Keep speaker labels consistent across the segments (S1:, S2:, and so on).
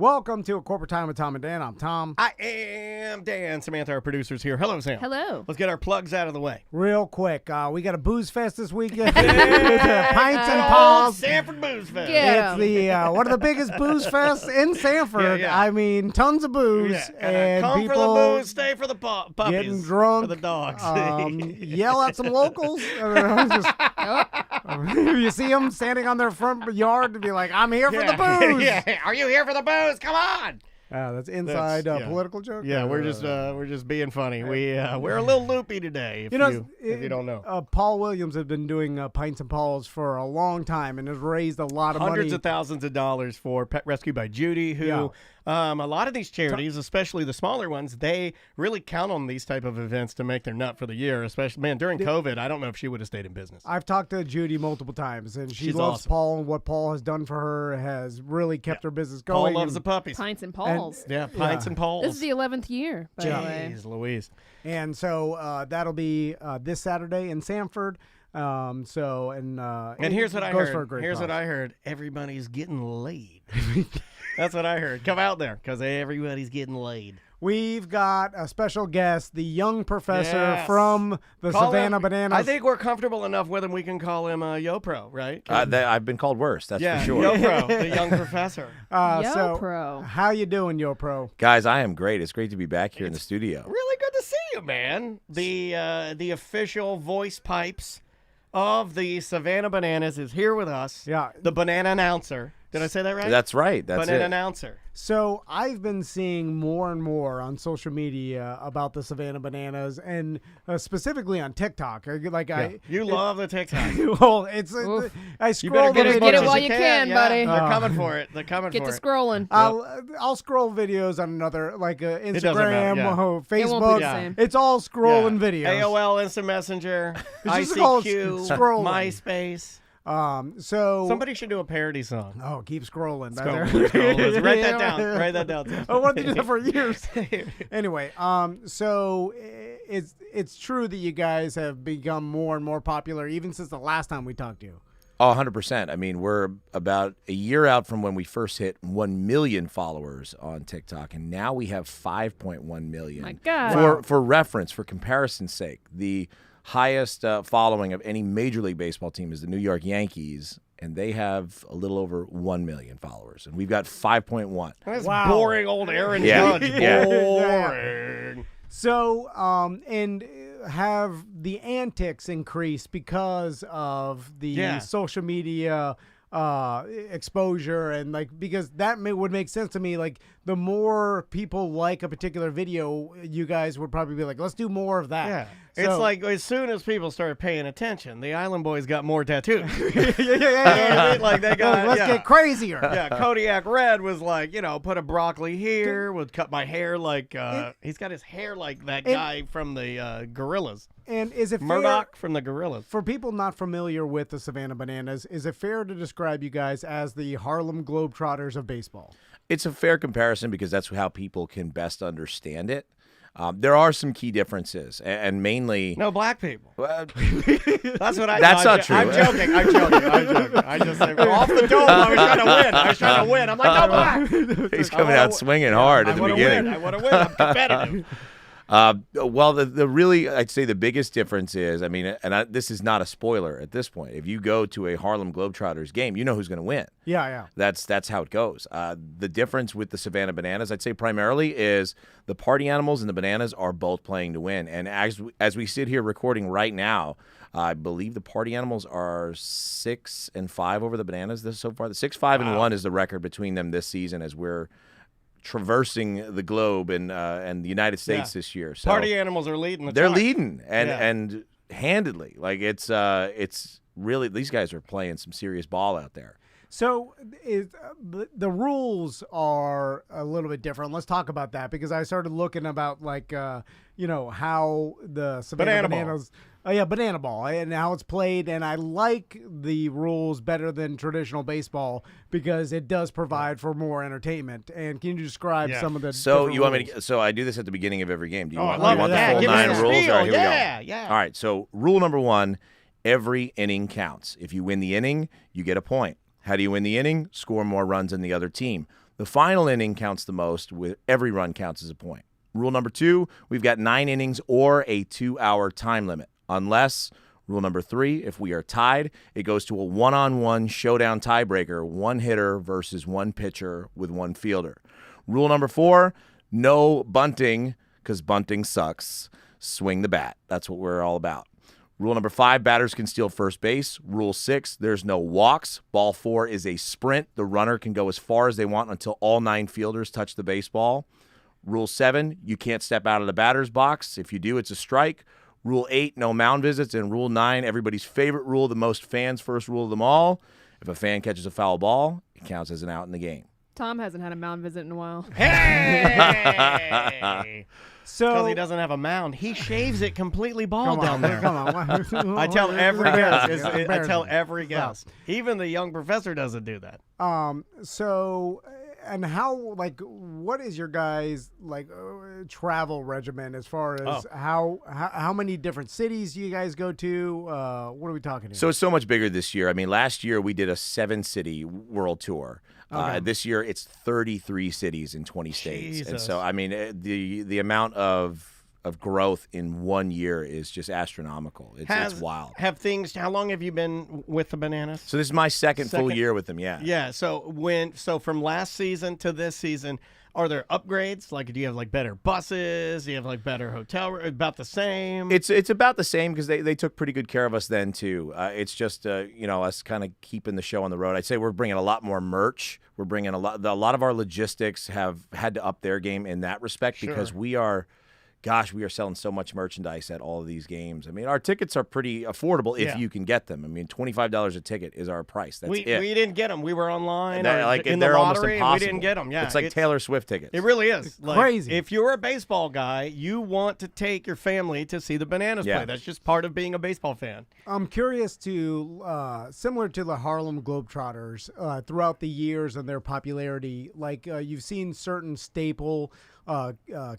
S1: Welcome to A Corporate Time with Tom and Dan. I'm Tom.
S2: I am Dan. Samantha, our producer's here. Hello, Sam.
S3: Hello.
S2: Let's get our plugs out of the way.
S1: Real quick, we got a booze fest this weekend. Pints and Paws.
S2: Sanford Booze Fest.
S3: Yeah.
S1: It's the one of the biggest booze fests in Sanford.
S2: Yeah.
S1: I mean, tons of booze and
S2: come
S1: people
S2: for the booze, stay for the puppies.
S1: getting drunk.
S2: For the dogs.
S1: Yell at some locals. You see them standing on their front yard to be like, "I'm here for the booze."
S2: Yeah. Are you here for the booze? Come on.
S1: That's inside political joke.
S2: Yeah, we're just being funny. We're a little loopy today. If you don't know,
S1: Paul Williams has been doing Pints and Paws for a long time and has raised a lot of
S2: hundreds
S1: money.
S2: of thousands of dollars for Pet Rescue by Judy, who a lot of these charities, especially the smaller ones, they really count on these type of events to make their nut for the year. Especially, during COVID, I don't know if she would have stayed in business.
S1: I've talked to Judy multiple times, and she
S2: She's
S1: loves
S2: awesome.
S1: Paul, and what Paul has done for her has really kept her business going.
S2: Paul loves the puppies.
S3: Pints and Pauls.
S2: Pints and Pauls.
S3: This is the 11th year, by the way.
S2: Jeez Louise.
S1: And so that'll be this Saturday in Sanford. And
S2: here's what I
S1: goes for a
S2: heard.
S1: great
S2: Here's
S1: cause.
S2: what I heard. Everybody's getting laid. That's what I heard. Come out there, because everybody's getting laid.
S1: We've got a special guest, the young professor
S2: Yes.
S1: from the
S2: Call
S1: Savannah
S2: him-
S1: Bananas.
S2: I think we're comfortable enough with him. We can call him Yo-Pro, right?
S4: I've been called worse, that's
S2: yeah,
S4: for sure.
S2: Yo-Pro, the young professor.
S3: Yo-Pro.
S1: How you doing, Yo Pro?
S4: Guys, I am great. It's great to be back here in the studio.
S2: Really good to see you, man. The official voice pipes of the Savannah Bananas is here with us.
S1: Yeah.
S2: The banana announcer. Did I say that right?
S4: That's right. That's
S2: banana
S4: it.
S2: announcer.
S1: So I've been seeing more and more on social media about the Savannah Bananas, and specifically on TikTok.
S2: You love the TikTok.
S1: Well, it's
S3: Oof.
S1: I
S2: You
S1: scroll
S2: better
S1: the
S2: get as
S3: Get
S2: much
S3: it
S2: as
S1: videos.
S3: while
S2: you
S3: you
S2: can,
S3: can,
S2: yeah.
S3: buddy.
S2: They're coming for it. They're coming
S3: Get
S2: for
S3: to
S2: it.
S3: scrolling.
S1: I'll scroll videos on another
S2: doesn't
S1: Instagram,
S2: matter, yeah.
S1: Facebook.
S3: It won't be the same.
S1: It's all scrolling videos.
S2: AOL Instant Messenger,
S1: It's just called
S2: ICQ,
S1: scrolling.
S2: MySpace.
S1: So
S2: Somebody should do a parody song.
S1: oh, keep scrolling.
S2: Scroll. Write that down. Write that down.
S1: I wanted to do that for years. Anyway, so it's true that you guys have become more and more popular even since the last time we talked to you.
S4: Oh, 100%. I mean, we're about a year out from when we first hit 1 million followers on TikTok, and now we have 5.1 million.
S3: My God.
S4: For reference, for comparison's sake, the highest following of any Major League Baseball team is the New York Yankees, and they have a little over 1 million followers, and we've got 5.1.
S2: That's
S1: Wow.
S2: boring old Aaron
S4: Yeah.
S2: Judge.
S4: Yeah.
S2: Boring.
S1: So, and have the antics increased because of the social media exposure, and because that would make sense to me. Like, the more people like a particular video, you guys would probably be like, let's do more of that.
S2: Yeah.
S1: So-
S2: It's like as soon as people started paying attention, the Island Boys got more tattoos.
S1: yeah.
S2: Like they got,
S1: Let's get crazier.
S2: Yeah, Kodiak Red was like, put a broccoli here, would cut my hair like, he's got his hair like that guy from the Gorillas.
S1: And is it fair,
S2: Murdoch from the Gorillas.
S1: for people not familiar with the Savannah Bananas, is it fair to describe you guys as the Harlem Globetrotters of baseball?
S4: It's a fair comparison because that's how people can best understand it. There are some key differences, and mainly...
S2: No black people.
S4: Well,
S2: That's what I.
S4: That's
S2: no,
S4: not true.
S2: I'm joking. I just said off the dome. I was trying to win. I'm like, no black.
S4: he's coming out swinging hard at the beginning.
S2: I want to win. I'm competitive.
S4: Well, the really, I'd say the biggest difference is, I mean, and this is not a spoiler at this point. If you go to a Harlem Globetrotters game, you know who's going to win.
S1: Yeah.
S4: That's how it goes. The difference with the Savannah Bananas, I'd say primarily, is the party animals and the bananas are both playing to win. And as we sit here recording right now, I believe the party animals are 6-5 over the bananas so far. The 6-5-1 is the record between them this season as we're traversing the globe and the United States this year. So
S2: Party animals are leading the
S4: they're
S2: charge.
S4: leading and handedly. Like it's really, these guys are playing some serious ball out there.
S1: So the rules are a little bit different. Let's talk about that, because I started looking about how the Savannah
S2: Banana ball.
S1: Bananas, banana ball, and how it's played. And I like the rules better than traditional baseball because it does provide for more entertainment. And can you describe some of the
S4: So
S1: different
S4: you want me
S1: rules?
S4: to? So I do this at the beginning of every game. Do you want,
S2: I
S4: you want
S2: love
S4: the
S2: it.
S4: full
S2: Give me
S4: 9
S2: some
S4: rules?
S2: spiel.
S4: All right, here we
S2: Yeah,
S4: go.
S2: yeah.
S4: All right. So rule number 1: every inning counts. If you win the inning, you get a point. How do you win the inning? Score more runs than the other team. The final inning counts the most, with every run counts as a point. Rule number 2, we've got 9 innings or a 2-hour time limit. Unless, rule number 3, if we are tied, it goes to a one-on-one showdown tiebreaker, one hitter versus one pitcher with one fielder. Rule number 4, no bunting, because bunting sucks. Swing the bat. That's what we're all about. Rule number 5, batters can steal first base. Rule 6, there's no walks. Ball 4 is a sprint. The runner can go as far as they want until all 9 fielders touch the baseball. Rule 7, you can't step out of the batter's box. If you do, it's a strike. Rule 8, no mound visits. And Rule 9, everybody's favorite rule, the most fans' first rule of them all. If a fan catches a foul ball, it counts as an out in the game.
S3: Tom hasn't had a mound visit in a while.
S2: Hey!
S1: So
S2: because he doesn't have a mound, he shaves it completely bald down there.
S1: Come on.
S2: I tell every guest. I
S1: Embarrassing.
S2: tell every guest. Even the young professor doesn't do that.
S1: So, and how, like, what is your guys' travel regimen as far as how many different cities do you guys go to? What are we talking here?
S4: So it's so much bigger this year. I mean, last year we did a 7-city world tour.
S1: Okay.
S4: This year it's 33 cities in 20 states.
S2: Jesus.
S4: And so, I mean, the amount of growth in 1 year is just astronomical. It's wild.
S2: How long have you been with the Bananas?
S4: So this is my second full year with them, yeah.
S2: Yeah, so from last season to this season, are there upgrades? Like, do you have better buses? Do you have better hotel? About the same?
S4: It's about the same because they took pretty good care of us then too. It's just us kind of keeping the show on the road. I'd say we're bringing a lot more merch. We're bringing a lot of our logistics have had to up their game in that respect because we are selling so much merchandise at all of these games. I mean, our tickets are pretty affordable if you can get them. I mean, $25 a ticket is our price. That's
S2: we
S4: it.
S2: We didn't get them. We were online in
S4: they're
S2: the
S4: almost
S2: lottery.
S4: impossible.
S2: We didn't get them. Yeah,
S4: it's like Taylor Swift tickets.
S2: It really is.
S1: Crazy.
S2: If you're a baseball guy, you want to take your family to see the Bananas play. That's just part of being a baseball fan.
S1: I'm curious to, similar to the Harlem Globetrotters, throughout the years and their popularity, you've seen certain staple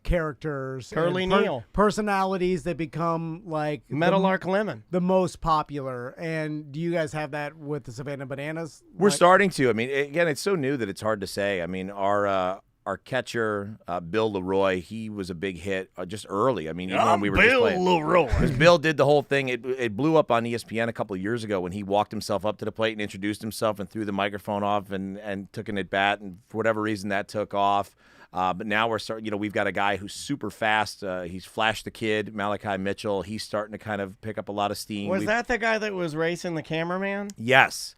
S1: characters,
S2: Curly Neal,
S1: personalities that become
S2: Meadowlark Lemon,
S1: the most popular. And do you guys have that with the Savannah Bananas?
S4: We're starting to. I mean, again, it's so new that it's hard to say. I mean, our catcher, Bill Leroy, he was a big hit just early. I mean, even when we were just playing.
S2: Bill Leroy.
S4: Because Bill did the whole thing. It blew up on ESPN a couple of years ago when he walked himself up to the plate and introduced himself and threw the microphone off and took an at-bat. And for whatever reason, that took off. But now we're starting, we've got a guy who's super fast. He's Flash the Kid, Malachi Mitchell. He's starting to kind of pick up a lot of steam.
S2: Was that the guy that was racing the cameraman?
S4: Yes.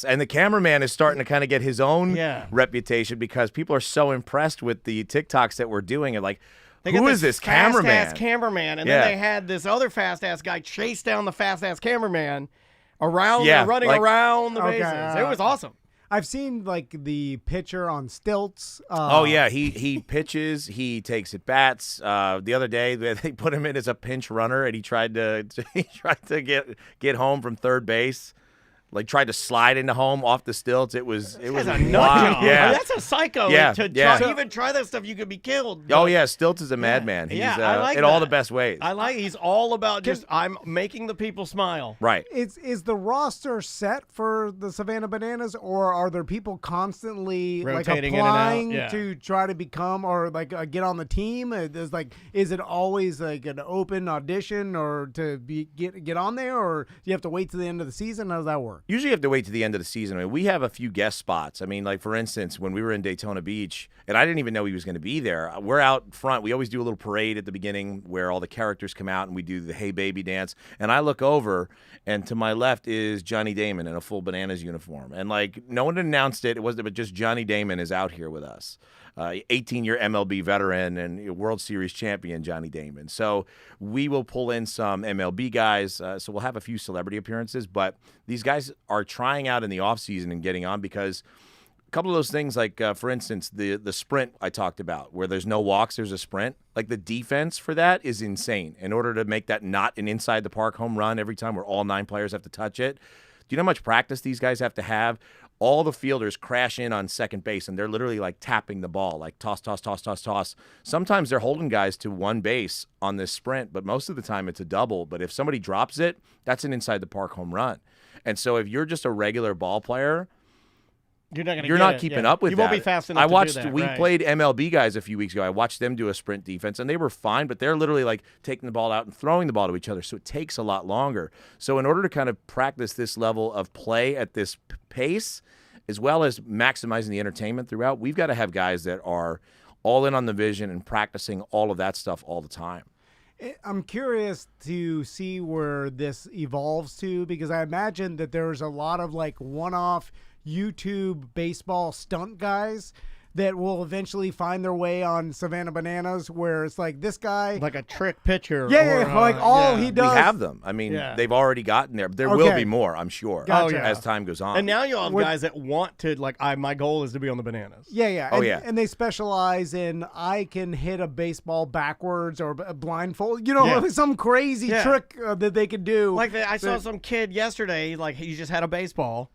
S4: And the cameraman is starting to kind of get his own reputation because people are so impressed with the TikToks that we're doing. And who is this cameraman?
S2: Fast-ass cameraman. And then they had this other fast-ass guy chase down the fast-ass cameraman running around the bases. It was awesome.
S1: I've seen the pitcher on stilts.
S4: He pitches. He takes at bats. The other day they put him in as a pinch runner, and he tried to get home from third base. Tried to slide into home off the stilts. It was
S2: a
S4: wild.
S2: nut.
S4: Yeah,
S2: that's a psycho.
S4: Yeah,
S2: Even try that stuff, you could be killed.
S4: Oh yeah, Stilts is a madman. He's
S2: I like
S4: in
S2: that.
S4: all the best ways.
S2: He's all about I'm making the people smile.
S4: Right.
S1: Is the roster set for the Savannah Bananas, or are there people constantly
S2: rotating
S1: applying
S2: in and out?
S1: to try to become or get on the team? Is it always an open audition or to get on there, or do you have to wait to the end of the season? How does that work?
S4: Usually you have to wait to the end of the season. I mean, we have a few guest spots. I mean, for instance, when we were in Daytona Beach, and I didn't even know he was going to be there, we're out front. We always do a little parade at the beginning where all the characters come out and we do the Hey Baby dance. And I look over, and to my left is Johnny Damon in a full Bananas uniform. And, no one announced it. It wasn't, but just Johnny Damon is out here with us. 18-year MLB veteran and World Series champion Johnny Damon. So we will pull in some MLB guys. So we'll have a few celebrity appearances. But these guys are trying out in the offseason and getting on because a couple of those things, for instance, the sprint I talked about, where there's no walks, there's a sprint. The defense for that is insane. In order to make that not an inside-the-park home run every time where all 9 players have to touch it. Do you know how much practice these guys have to have? All the fielders crash in on second base, and they're literally tapping the ball, toss, toss, toss, toss, toss. Sometimes they're holding guys to one base on this sprint, but most of the time it's a double. But if somebody drops it, that's an inside-the-park home run. And so if you're just a regular ball player, you're not keeping up with
S2: you
S4: that.
S2: won't be fast enough
S4: I
S2: to
S4: watched.
S2: do that,
S4: we
S2: right.
S4: played MLB guys a few weeks ago. I watched them do a sprint defense, and they were fine, but they're literally like taking the ball out and throwing the ball to each other, so it takes a lot longer. So in order to kind of practice this level of play at this pace, as well as maximizing the entertainment throughout, we've got to have guys that are all in on the vision and practicing all of that stuff all the time.
S1: I'm curious to see where this evolves to, because I imagine that there's a lot of like one-off YouTube baseball stunt guys that will eventually find their way on Savannah Bananas, where it's like this guy,
S2: like a trick pitcher.
S1: yeah, like all he does.
S4: We have them. I mean, they've already gotten there. There will be more, I'm sure, as time goes on.
S2: And now you have guys that want to, like, my goal is to be on the Bananas.
S1: Yeah. And they specialize in, I can hit a baseball backwards or blindfold, some crazy trick that they could do.
S2: Like I saw some kid yesterday, like he just had a baseball,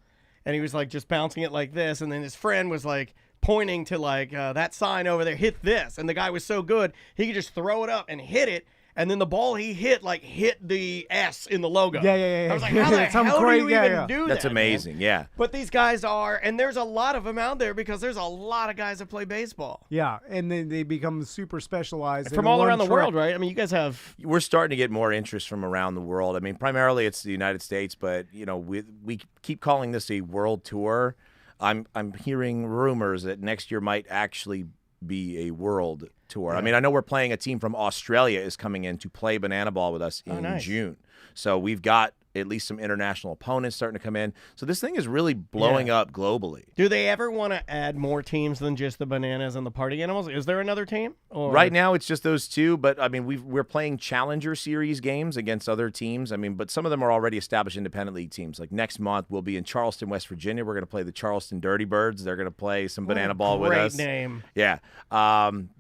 S2: and he was like just bouncing it like this, and then his friend was like pointing to like that sign over there, hit this, and the guy was so good he could just throw it up and hit it, and then the ball he hit hit the S in the logo.
S1: Yeah.
S2: I was like, how the hell do you even do that?
S4: That's amazing,
S2: man?
S4: yeah.
S2: But these guys are, and there's a lot of them out there because there's a lot of guys that play baseball.
S1: Yeah, and then they become super specialized
S2: from all around the world, right? I mean, you guys have.
S4: We're starting to get more interest from around the world. I mean, primarily it's the United States, but we keep calling this a world tour. I'm hearing rumors that next year might actually be a world tour. Yeah. I mean, I know we're playing a team from Australia is coming in to play banana ball with us in June. So we've got at least some international opponents starting to come in. So this thing is really blowing up globally.
S2: Do they ever want to add more teams than just the Bananas and the Party Animals? Is there another team? Or?
S4: Right now it's just those two, but I mean we're playing Challenger Series games against other teams. I mean, but some of them are already established independent league teams. Like next month we'll be in Charleston, West Virginia. We're going to play the Charleston Dirty Birds. They're going to play some banana ball with us.
S2: Great name.
S4: Yeah.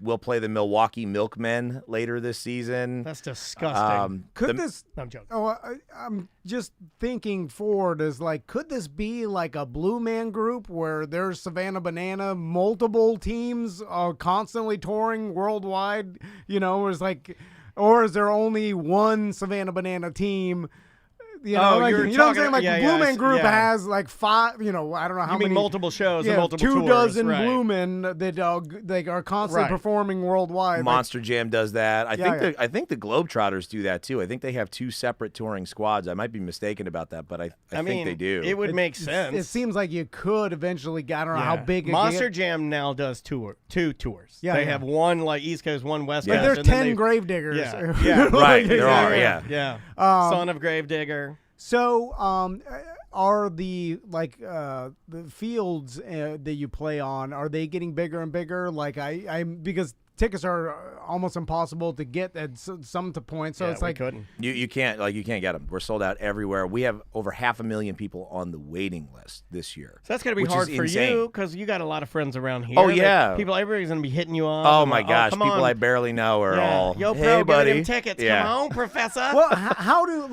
S4: We'll play the Milwaukee Milkmen later this season.
S2: That's disgusting.
S1: I'm joking. I'm just thinking forward as like, could this be like a Blue Man Group where there's Savannah Banana, multiple teams are constantly touring worldwide? It's like, or is there only one Savannah Banana team? You know what I'm saying? Like Blue Man Group has like 5. I don't know how many.
S2: You mean multiple shows and multiple
S1: 2
S2: tours,
S1: dozen
S2: right.
S1: Blue Men that they are constantly performing worldwide.
S4: Monster Jam does that. I think the Globetrotters do that too. I think they have 2 separate touring squads. I might be mistaken about that, but I think they do.
S2: It would make sense.
S1: It seems like you could eventually. I don't know how big.
S2: Monster Jam now does 2 tours.
S1: Yeah,
S2: they have one like East Coast, one West Coast.
S1: But there's 10 Gravediggers.
S2: Yeah.
S4: Right. There are. Yeah.
S2: Son of Gravedigger.
S1: So, are the the fields that you play on, are they getting bigger and bigger? Like I'm because tickets are almost impossible to get at some points. So it's like
S4: you can't get them. We're sold out everywhere. We have over 500,000 people on the waiting list this year.
S2: So that's gonna be hard for you because you got a lot of friends around here.
S4: Oh yeah,
S2: everybody's gonna be hitting you up.
S4: Oh my gosh, people I barely know are all.
S2: Yo,
S4: hey
S2: pro,
S4: buddy,
S2: give me them tickets. Come on, Professor.
S1: Well, how do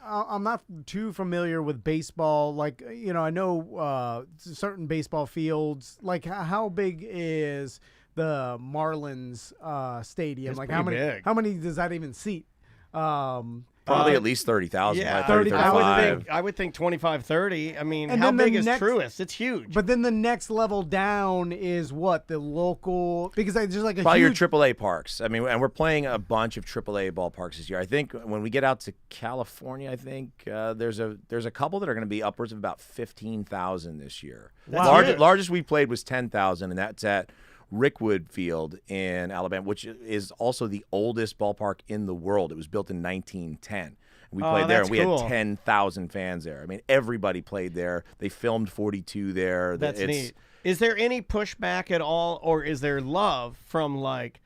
S1: I'm not too familiar with baseball. Like I know certain baseball fields. Like how big is the Marlins stadium?
S2: It's
S1: like
S2: big.
S1: how many does that even seat?
S4: Probably at least 30,000.
S2: Yeah,
S1: 30,000.
S2: I would think 25, 30. I mean,
S1: and
S2: how big is Truist? It's huge.
S1: But then the next level down is what, the local, because there's like a
S4: probably
S1: huge...
S4: your AAA parks. I mean, and we're playing a bunch of AAA ballparks this year. I think when we get out to California, I think there's a couple that are going to be upwards of about 15,000 this year.
S1: Wow.
S4: Largest we played was 10,000, and that's at Rickwood Field in Alabama, which is also the oldest ballpark in the world. It was built in 1910. We played there, and we had 10,000 fans there. I mean, everybody played there. They filmed 42 there.
S2: That's neat. Is there any pushback at all, or is there love from, like,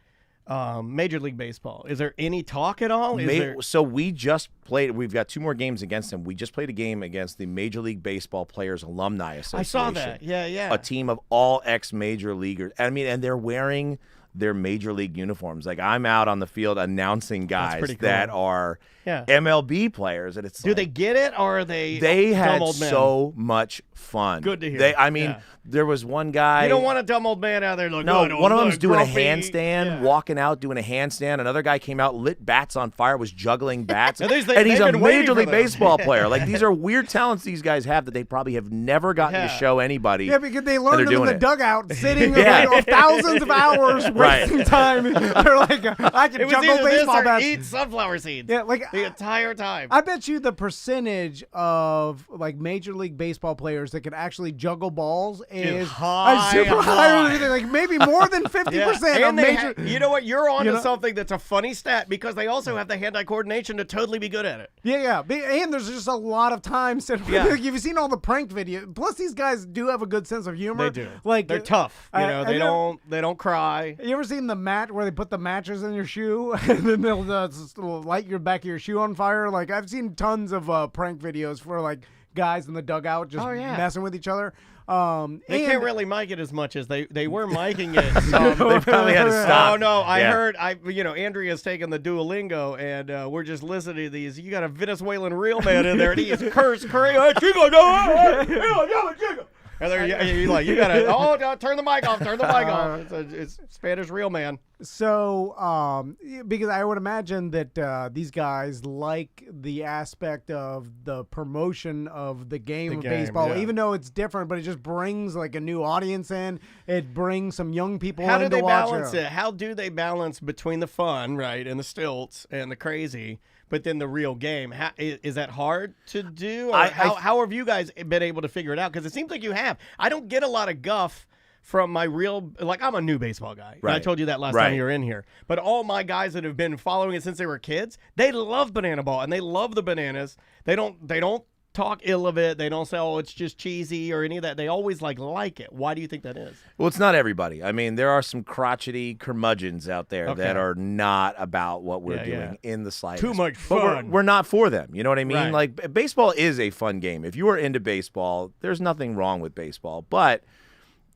S2: Major League Baseball? Is there any talk at all?
S4: So we just played. We've got 2 more games against them. We just played a game against the Major League Baseball Players Alumni Association.
S2: I saw that. Yeah.
S4: A team of all ex-major leaguers. I mean, and they're wearing their major league uniforms. Like, I'm out on the field announcing guys that are MLB players, and it's
S2: do they get it, or are they?
S4: They had
S2: dumb old men?
S4: So much fun.
S2: Good to hear.
S4: There was one guy.
S2: You don't want a dumb old man out there. Like,
S4: one of them's doing
S2: grumpy.
S4: a handstand, walking out doing a handstand. Another guy came out, lit bats on fire, was juggling bats.
S2: Now, these the
S4: and he's a
S2: been waiting
S4: Major
S2: for
S4: League
S2: them.
S4: Baseball player. Like, these are weird talents these guys have that they probably have never gotten to show anybody.
S1: Yeah, because they learned them in the
S4: it.
S1: dugout, sitting
S4: Yeah.
S1: like, thousands of hours wasting time. They're like, I can
S2: It was
S1: juggle
S2: either this
S1: baseball
S2: or
S1: bats.
S2: eat sunflower seeds.
S1: Yeah, like
S2: the entire time.
S1: I bet you the percentage of like Major League Baseball players that can actually juggle balls is
S2: high,
S1: super
S2: high.
S1: high, like maybe more than 50% of
S2: And they
S1: major.
S2: you know what? You're on
S1: You
S2: to
S1: know?
S2: something that's a funny stat because they also have the hand-eye coordination to totally be good at it.
S1: Yeah. And there's just a lot of time spent.
S2: Yeah.
S1: Like, you've seen all the prank videos. Plus, these guys do have a good sense of humor.
S2: They do.
S1: Like
S2: They're tough. You know,
S1: have
S2: they don't cry.
S1: You ever seen the mat where they put the matches in your shoe and then they'll just light your back of your shoe on fire? Like, I've seen tons of prank videos for like guys in the dugout just messing with each other.
S2: They can't really mic it as much as they were miking it.
S4: They probably had to stop.
S2: Oh no! I heard Andrea's taking the Duolingo, and we're just listening to these. You got a Venezuelan real man in there, and he's curse curry. Chico, Chico. And you're like, you gotta turn the mic off. Turn the mic off. It's Spanish real man.
S1: So, because I would imagine that these guys like the aspect of the promotion of the game of baseball, even though it's different, but it just brings like a new audience in. It brings some young people
S2: How
S1: in
S2: do
S1: to
S2: they
S1: watch
S2: balance it? How do they balance between the fun, right, and the stilts and the crazy, but then the real game? Is that hard to do? Or how have you guys been able to figure it out? Because it seems like you have. I don't get a lot of guff from my real, like, I'm a new baseball guy.
S4: Right.
S2: And I told you that last time you were in here. But all my guys that have been following it since they were kids, they love banana ball and they love the bananas. They don't talk ill of it. They don't say, oh, it's just cheesy or any of that. They always like it. Why do you think that is?
S4: Well, it's not everybody. I mean, there are some crotchety curmudgeons out there that are not about what we're doing in the slightest.
S2: Too much
S4: But
S2: fun.
S4: we're not for them. You know what I mean?
S2: Right.
S4: Like, baseball is a fun game. If you are into baseball, there's nothing wrong with baseball. But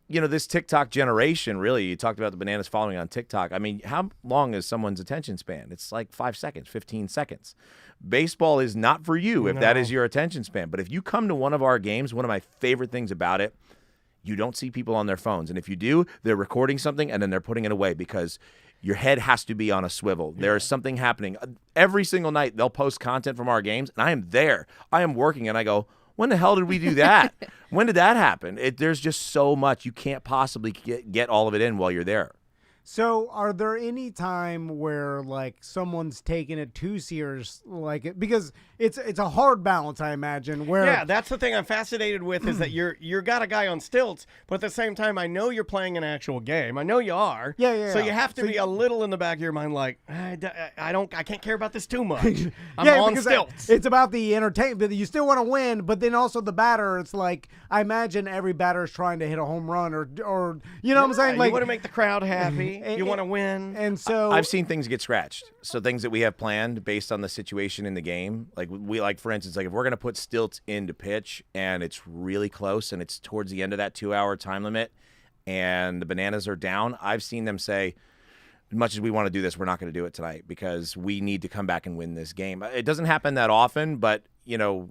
S4: you know, this TikTok generation, really, you talked about the bananas following on TikTok. I mean, how long is someone's attention span? It's like 5 seconds, 15 seconds. Baseball is not for you if that is your attention span. But if you come to one of our games, one of my favorite things about it, you don't see people on their phones. And if you do, they're recording something and then they're putting it away because your head has to be on a swivel. There is something happening. Every single night, they'll post content from our games, and I am there. I am working, and I go, when the hell did we do that? When did that happen? There's just so much. You can't possibly get all of it in while you're there.
S1: So, are there any time where like someone's taking it too serious, like because it's a hard balance, I imagine. Where
S2: that's the thing I'm fascinated with is that you're got a guy on stilts, but at the same time, I know you're playing an actual game. I know you are.
S1: Yeah.
S2: So you have to be a little in the back of your mind, like I can't care about this too much. I'm
S1: yeah,
S2: on
S1: because
S2: stilts.
S1: It's about the entertainment. You still want to win, but then also the batter. It's like I imagine every batter is trying to hit a home run or you know what I'm saying. Like
S2: you want to make the crowd happy. You want to win.
S1: And so
S4: I've seen things get scratched. So things that we have planned based on the situation in the game. Like for instance, like if we're going to put stilts into pitch and it's really close and it's towards the end of that 2-hour time limit and the bananas are down, I've seen them say, as much as we want to do this, we're not going to do it tonight because we need to come back and win this game. It doesn't happen that often, but you know,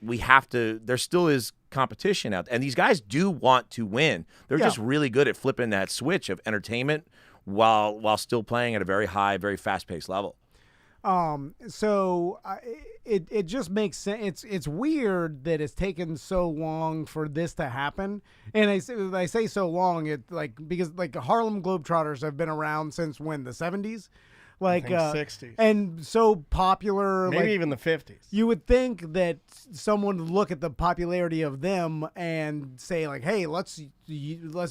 S4: we have to, there still is competition out there. And these guys do want to win. They're just really good at flipping that switch of entertainment while still playing at a very high, very fast-paced level.
S1: So it just makes sense. It's weird that it's taken so long for this to happen. And I say so long, because Harlem Globetrotters have been around since when, the 70s? Like
S2: 60s.
S1: And so popular.
S2: Maybe even the 50s.
S1: You would think that someone would look at the popularity of them and say like, hey, let's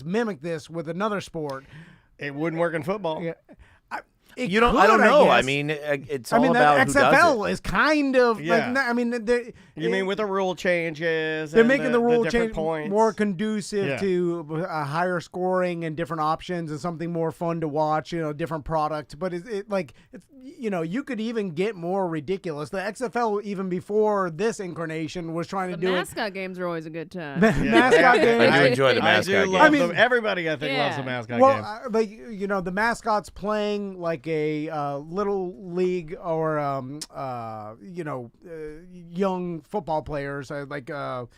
S1: mimic this with another sport.
S2: It wouldn't work in football.
S1: Yeah. I
S4: don't know. I mean, it's all about who does it.
S1: XFL is kind of like. I mean,
S2: you mean with the rule changes?
S1: They're making the rule change
S2: points.
S1: more conducive to higher scoring and different options and something more fun to watch. You know, different product. But you could even get more ridiculous. The XFL even before this incarnation was trying to do it.
S3: Mascot games are always a good time.
S1: Mascot games.
S4: I do enjoy the mascot games.
S2: I mean, everybody I think loves the mascot games.
S1: The mascots playing like a little league or young football players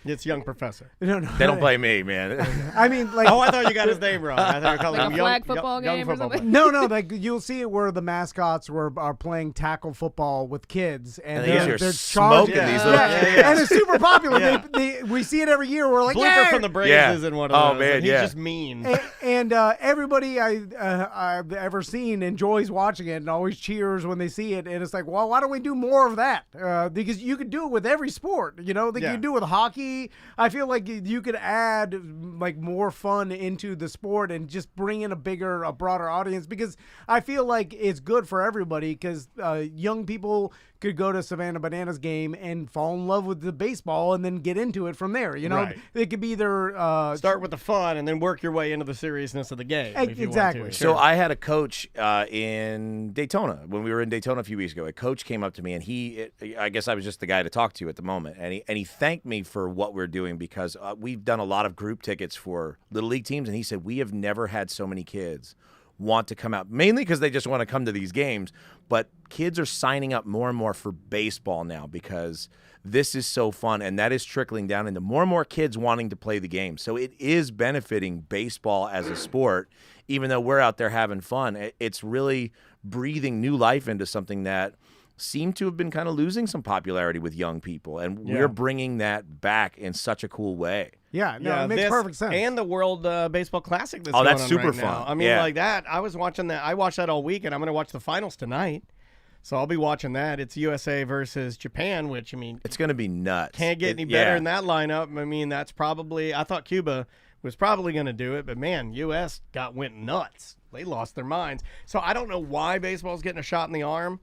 S2: It's young professor.
S1: No,
S4: They don't play me, man.
S1: I mean, like,
S2: Oh, I thought you got his name wrong. I thought you were calling
S3: Like
S2: him
S3: a
S2: young,
S3: flag football
S2: young
S3: game or
S2: football
S3: something?
S2: player.
S1: no, like you'll see it where the mascots are playing tackle football with kids, and
S4: these are
S1: they're
S4: smoking
S1: charging.
S4: these
S2: little-
S1: and it's super popular.
S2: Yeah.
S1: We see it every year. We're like,
S2: Blinker
S1: yeah.
S2: from the Braves
S4: Yeah.
S2: is in one of
S4: Oh,
S2: those.
S4: man,
S2: and he's
S4: yeah.
S2: just mean.
S1: And everybody I've ever seen enjoys watching it and always cheers when they see it. And it's like, well, why don't we do more of that? Because you could do it with every sport. You know, you could do it with hockey. I feel like you could add like more fun into the sport and just bring in a broader audience. Because I feel like it's good for everybody. Because young people could go to Savannah Bananas game and fall in love with the baseball and then get into it from there. You know,
S2: Right.
S1: it could be either
S2: Start with the fun and then work your way into the seriousness of the game. if you
S1: Exactly.
S2: Want to.
S4: So I had a coach in Daytona when we were in Daytona a few weeks ago. A coach came up to me, and I guess I was just the guy to talk to at the moment, and he thanked me for what we're doing because we've done a lot of group tickets for little league teams, and he said we have never had so many kids want to come out, mainly because they just want to come to these games, but kids are signing up more and more for baseball now because this is so fun, and that is trickling down into more and more kids wanting to play the game. So it is benefiting baseball as a sport, even though we're out there having fun. It's really breathing new life into something that seemed to have been kind of losing some popularity with young people, and we're bringing that back in such a cool way.
S1: Yeah, no, it makes perfect sense.
S2: And the World Baseball Classic that's
S4: Oh,
S2: going
S4: that's
S2: on
S4: super
S2: right now.
S4: fun.
S2: I mean,
S4: Yeah.
S2: like that. I was watching that. I watched that all week, and I'm going to watch the finals tonight. So I'll be watching that. It's USA versus Japan, which, I mean,
S4: It's going to be nuts.
S2: can't get any better in that lineup. I mean, that's probably, I thought Cuba was probably going to do it, but man, U.S. went nuts. They lost their minds. So I don't know why baseball's getting a shot in the arm.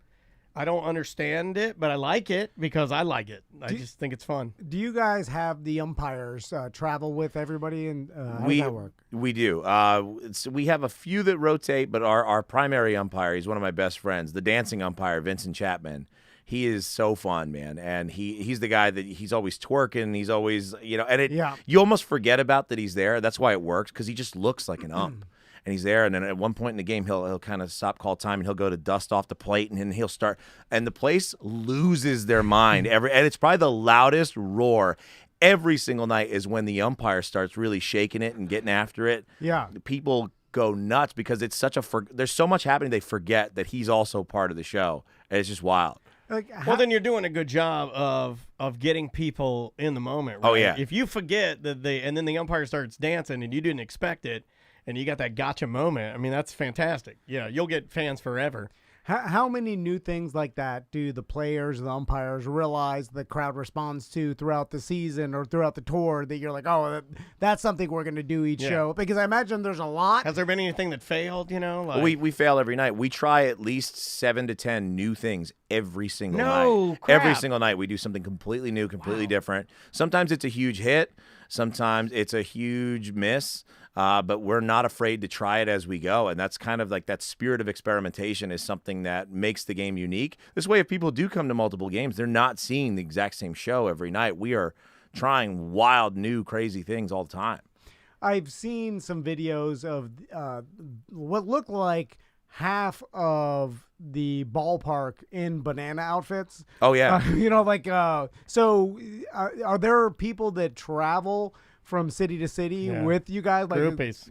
S2: I don't understand it, but I like it because I like it. I just think it's fun.
S1: Do you guys have the umpires travel with everybody, and how does that work?
S4: We do. We have a few that rotate, but our primary umpire, he's one of my best friends, the dancing umpire, Vincent Chapman. He is so fun, man, and he's the guy that he's always twerking. He's always, you almost forget about that he's there. That's why it works, because he just looks like an ump. And he's there, and then at one point in the game, he'll kind of stop, call time, and he'll go to dust off the plate, and then he'll start, and the place loses their mind. And it's probably the loudest roar every single night is when the umpire starts really shaking it and getting after it.
S1: Yeah,
S4: people go nuts because it's such there's so much happening, they forget that he's also part of the show, and it's just wild.
S2: Well, then you're doing a good job of getting people in the moment, right?
S4: Oh, yeah.
S2: If you forget that and then the umpire starts dancing and you didn't expect it, and you got that gotcha moment, I mean, that's fantastic. Yeah, you'll get fans forever.
S1: How many new things like that do the players, the umpires realize the crowd responds to throughout the season or throughout the tour that you're like, oh, that's something we're going to do each show? Because I imagine there's a lot.
S2: Has there been anything that failed, Like,
S4: we fail every night. We try at least 7 to 10 new things every single night.
S2: No crap.
S4: Every single night we do something completely new, completely different. Sometimes it's a huge hit. Sometimes it's a huge miss. But we're not afraid to try it as we go. And that's kind of like that spirit of experimentation is something that makes the game unique. This way, if people do come to multiple games, they're not seeing the exact same show every night. We are trying wild, new, crazy things all the time.
S1: I've seen some videos of what look like half of the ballpark in banana outfits.
S4: Oh, yeah.
S1: So are there people that travel from city to city with you guys? Like
S2: Groupies.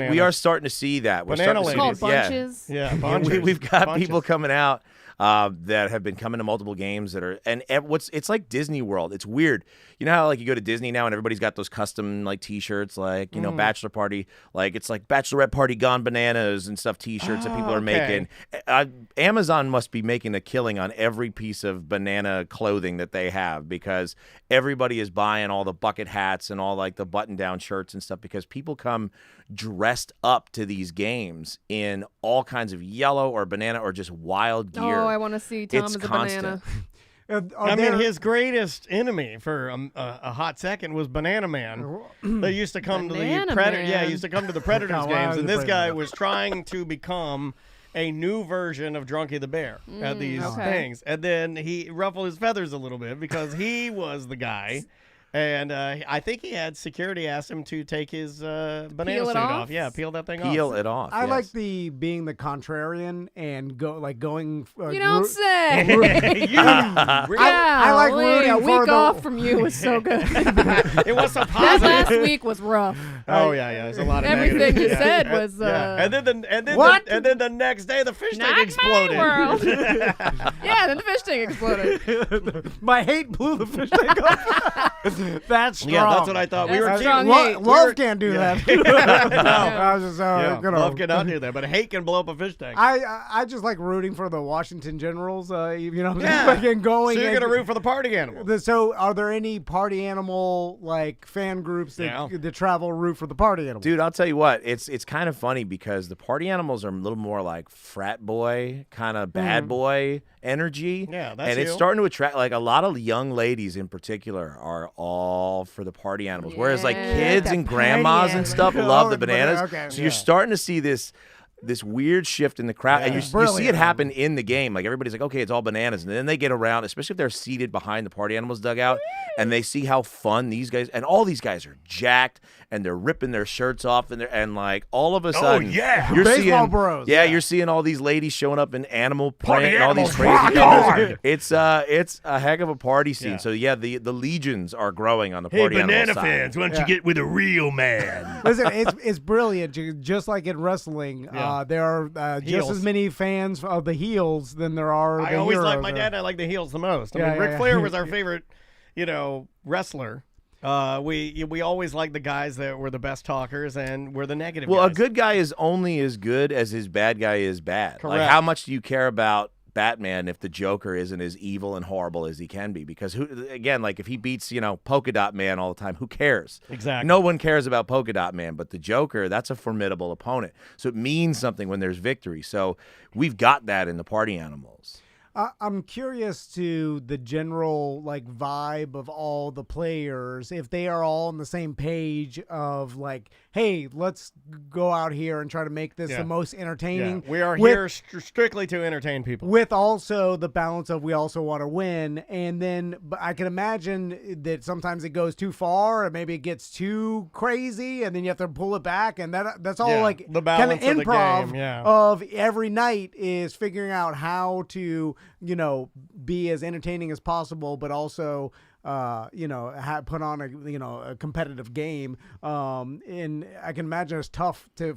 S4: We are starting to see that. We're
S2: Banana
S4: starting to
S3: It's
S4: see
S3: called
S4: this.
S3: bunches.
S2: Yeah,
S4: We've got people coming out that have been coming to multiple games that are, and it's like Disney World. It's weird. You know how like you go to Disney now and everybody's got those custom like T-shirts, like bachelor party, like it's like bachelorette party gone bananas and stuff T-shirts that people are making. Amazon must be making a killing on every piece of banana clothing that they have because everybody is buying all the bucket hats and all like the button-down shirts and stuff because people come dressed up to these games in all kinds of yellow or banana or just wild gear.
S3: Oh, I want to see Tom
S4: It's
S3: as a
S4: constant.
S3: banana.
S2: I mean, his greatest enemy for a hot second was Banana Man. They used to come to the
S3: Banana
S2: Predator.
S3: Man.
S2: Yeah, he used to come to the Predators
S1: God, why
S2: games,
S1: are
S2: and
S1: the
S2: this guy
S1: Predators?
S2: was trying to become a new version of Drunky the Bear at these
S3: okay.
S2: things. And then he ruffled his feathers a little bit because he was the guy. And I think he had security ask him to take his banana
S3: Peel it
S2: suit
S3: off?
S2: Yeah, peel that thing off.
S4: Peel it off.
S1: I
S4: yes.
S1: like being the contrarian and going.
S3: You don't say.
S1: I like rooting
S3: a
S1: for
S3: week
S1: the-
S3: off from you was so good.
S2: It was so
S3: That
S2: positive.
S3: last week was rough.
S2: Oh yeah, there's a lot of
S3: Everything
S2: negatives.
S3: you
S2: Yeah.
S3: said
S2: Yeah.
S3: was.
S2: And then
S1: What?
S2: the next day the fish
S3: Not
S2: tank exploded.
S3: my world. Yeah, then the fish tank exploded.
S1: My hate blew the fish tank up. That's strong.
S2: Yeah, that's what I thought. We were
S3: That's
S2: keeping-
S3: strong hate.
S1: Love can't do that. I was just
S2: Yeah,
S1: gonna.
S2: love cannot do that, but hate can blow up a fish tank.
S1: I just like rooting for the Washington Generals. You know, what I'm
S2: Yeah.
S1: saying? Like, and going.
S2: So you're
S1: and-
S2: gonna root for the party animal.
S1: So, are there any party animal like fan groups that travel root for the party animal?
S4: Dude, I'll tell you what, it's kind of funny because the party animals are a little more like frat boy, kind of bad boy energy.
S2: Yeah, that's
S4: and it's
S2: you.
S4: starting to attract like a lot of young ladies in particular are all for the party animals. Whereas like
S3: Yeah,
S4: kids
S3: the
S4: and
S3: party
S4: grandmas and stuff
S1: animals.
S4: love
S1: Oh,
S4: the bananas.
S1: okay.
S4: So you're starting to see this weird shift in the crowd, and you see
S1: Brilliant.
S4: it happen in the game. Like everybody's like, okay, it's all bananas, and then they get around, especially if they're seated behind the party animals dugout, and they see how fun these guys, and all these guys are jacked, and they're ripping their shirts off, and like all of a sudden, you're
S1: Baseball
S4: seeing,
S1: bros.
S4: yeah, you're seeing all these ladies showing up in animal print and all these
S2: animals,
S4: crazy
S2: rock
S4: colors.
S2: on.
S4: It's a heck of a party scene.
S2: Yeah.
S4: So yeah, the legions are growing on the
S2: Hey,
S4: party
S2: banana
S4: animal side.
S2: fans, why don't you get with a real man?
S1: Listen, it's brilliant. Just like in wrestling,
S2: Yeah.
S1: there are just
S2: Heels.
S1: as many fans of the heels than there are.
S2: I
S1: the
S2: always
S1: heroes.
S2: like my dad. I like the heels the most. I
S1: Yeah,
S2: mean, Ric
S1: yeah.
S2: Flair was our favorite, wrestler. We always liked the guys that were the best talkers and were the negative
S4: Well,
S2: guys.
S4: a good guy is only as good as his bad guy is bad. Like,
S2: Correct.
S4: how much do you care about Batman if the Joker isn't as evil and horrible as he can be? Because like if he beats, Polka Dot Man all the time, who cares?
S2: Exactly.
S4: No one cares about Polka Dot Man, but the Joker, that's a formidable opponent. So it means something when there's victory. So we've got that in the party animals.
S1: I'm curious to the general vibe of all the players, if they are all on the same page of hey, let's go out here and try to make this
S2: Yeah.
S1: the most entertaining.
S2: We are
S1: with-
S2: here strictly to entertain people.
S1: with also the balance of we also want to win. And then but I can imagine that sometimes it goes too far and maybe it gets too crazy and then you have to pull it back. And that's all
S2: Yeah, the balance
S1: kind
S2: of
S1: of
S2: the
S1: improv
S2: game, yeah.
S1: of every night is figuring out how to, be as entertaining as possible, but also put on a competitive game. And I can imagine it's tough to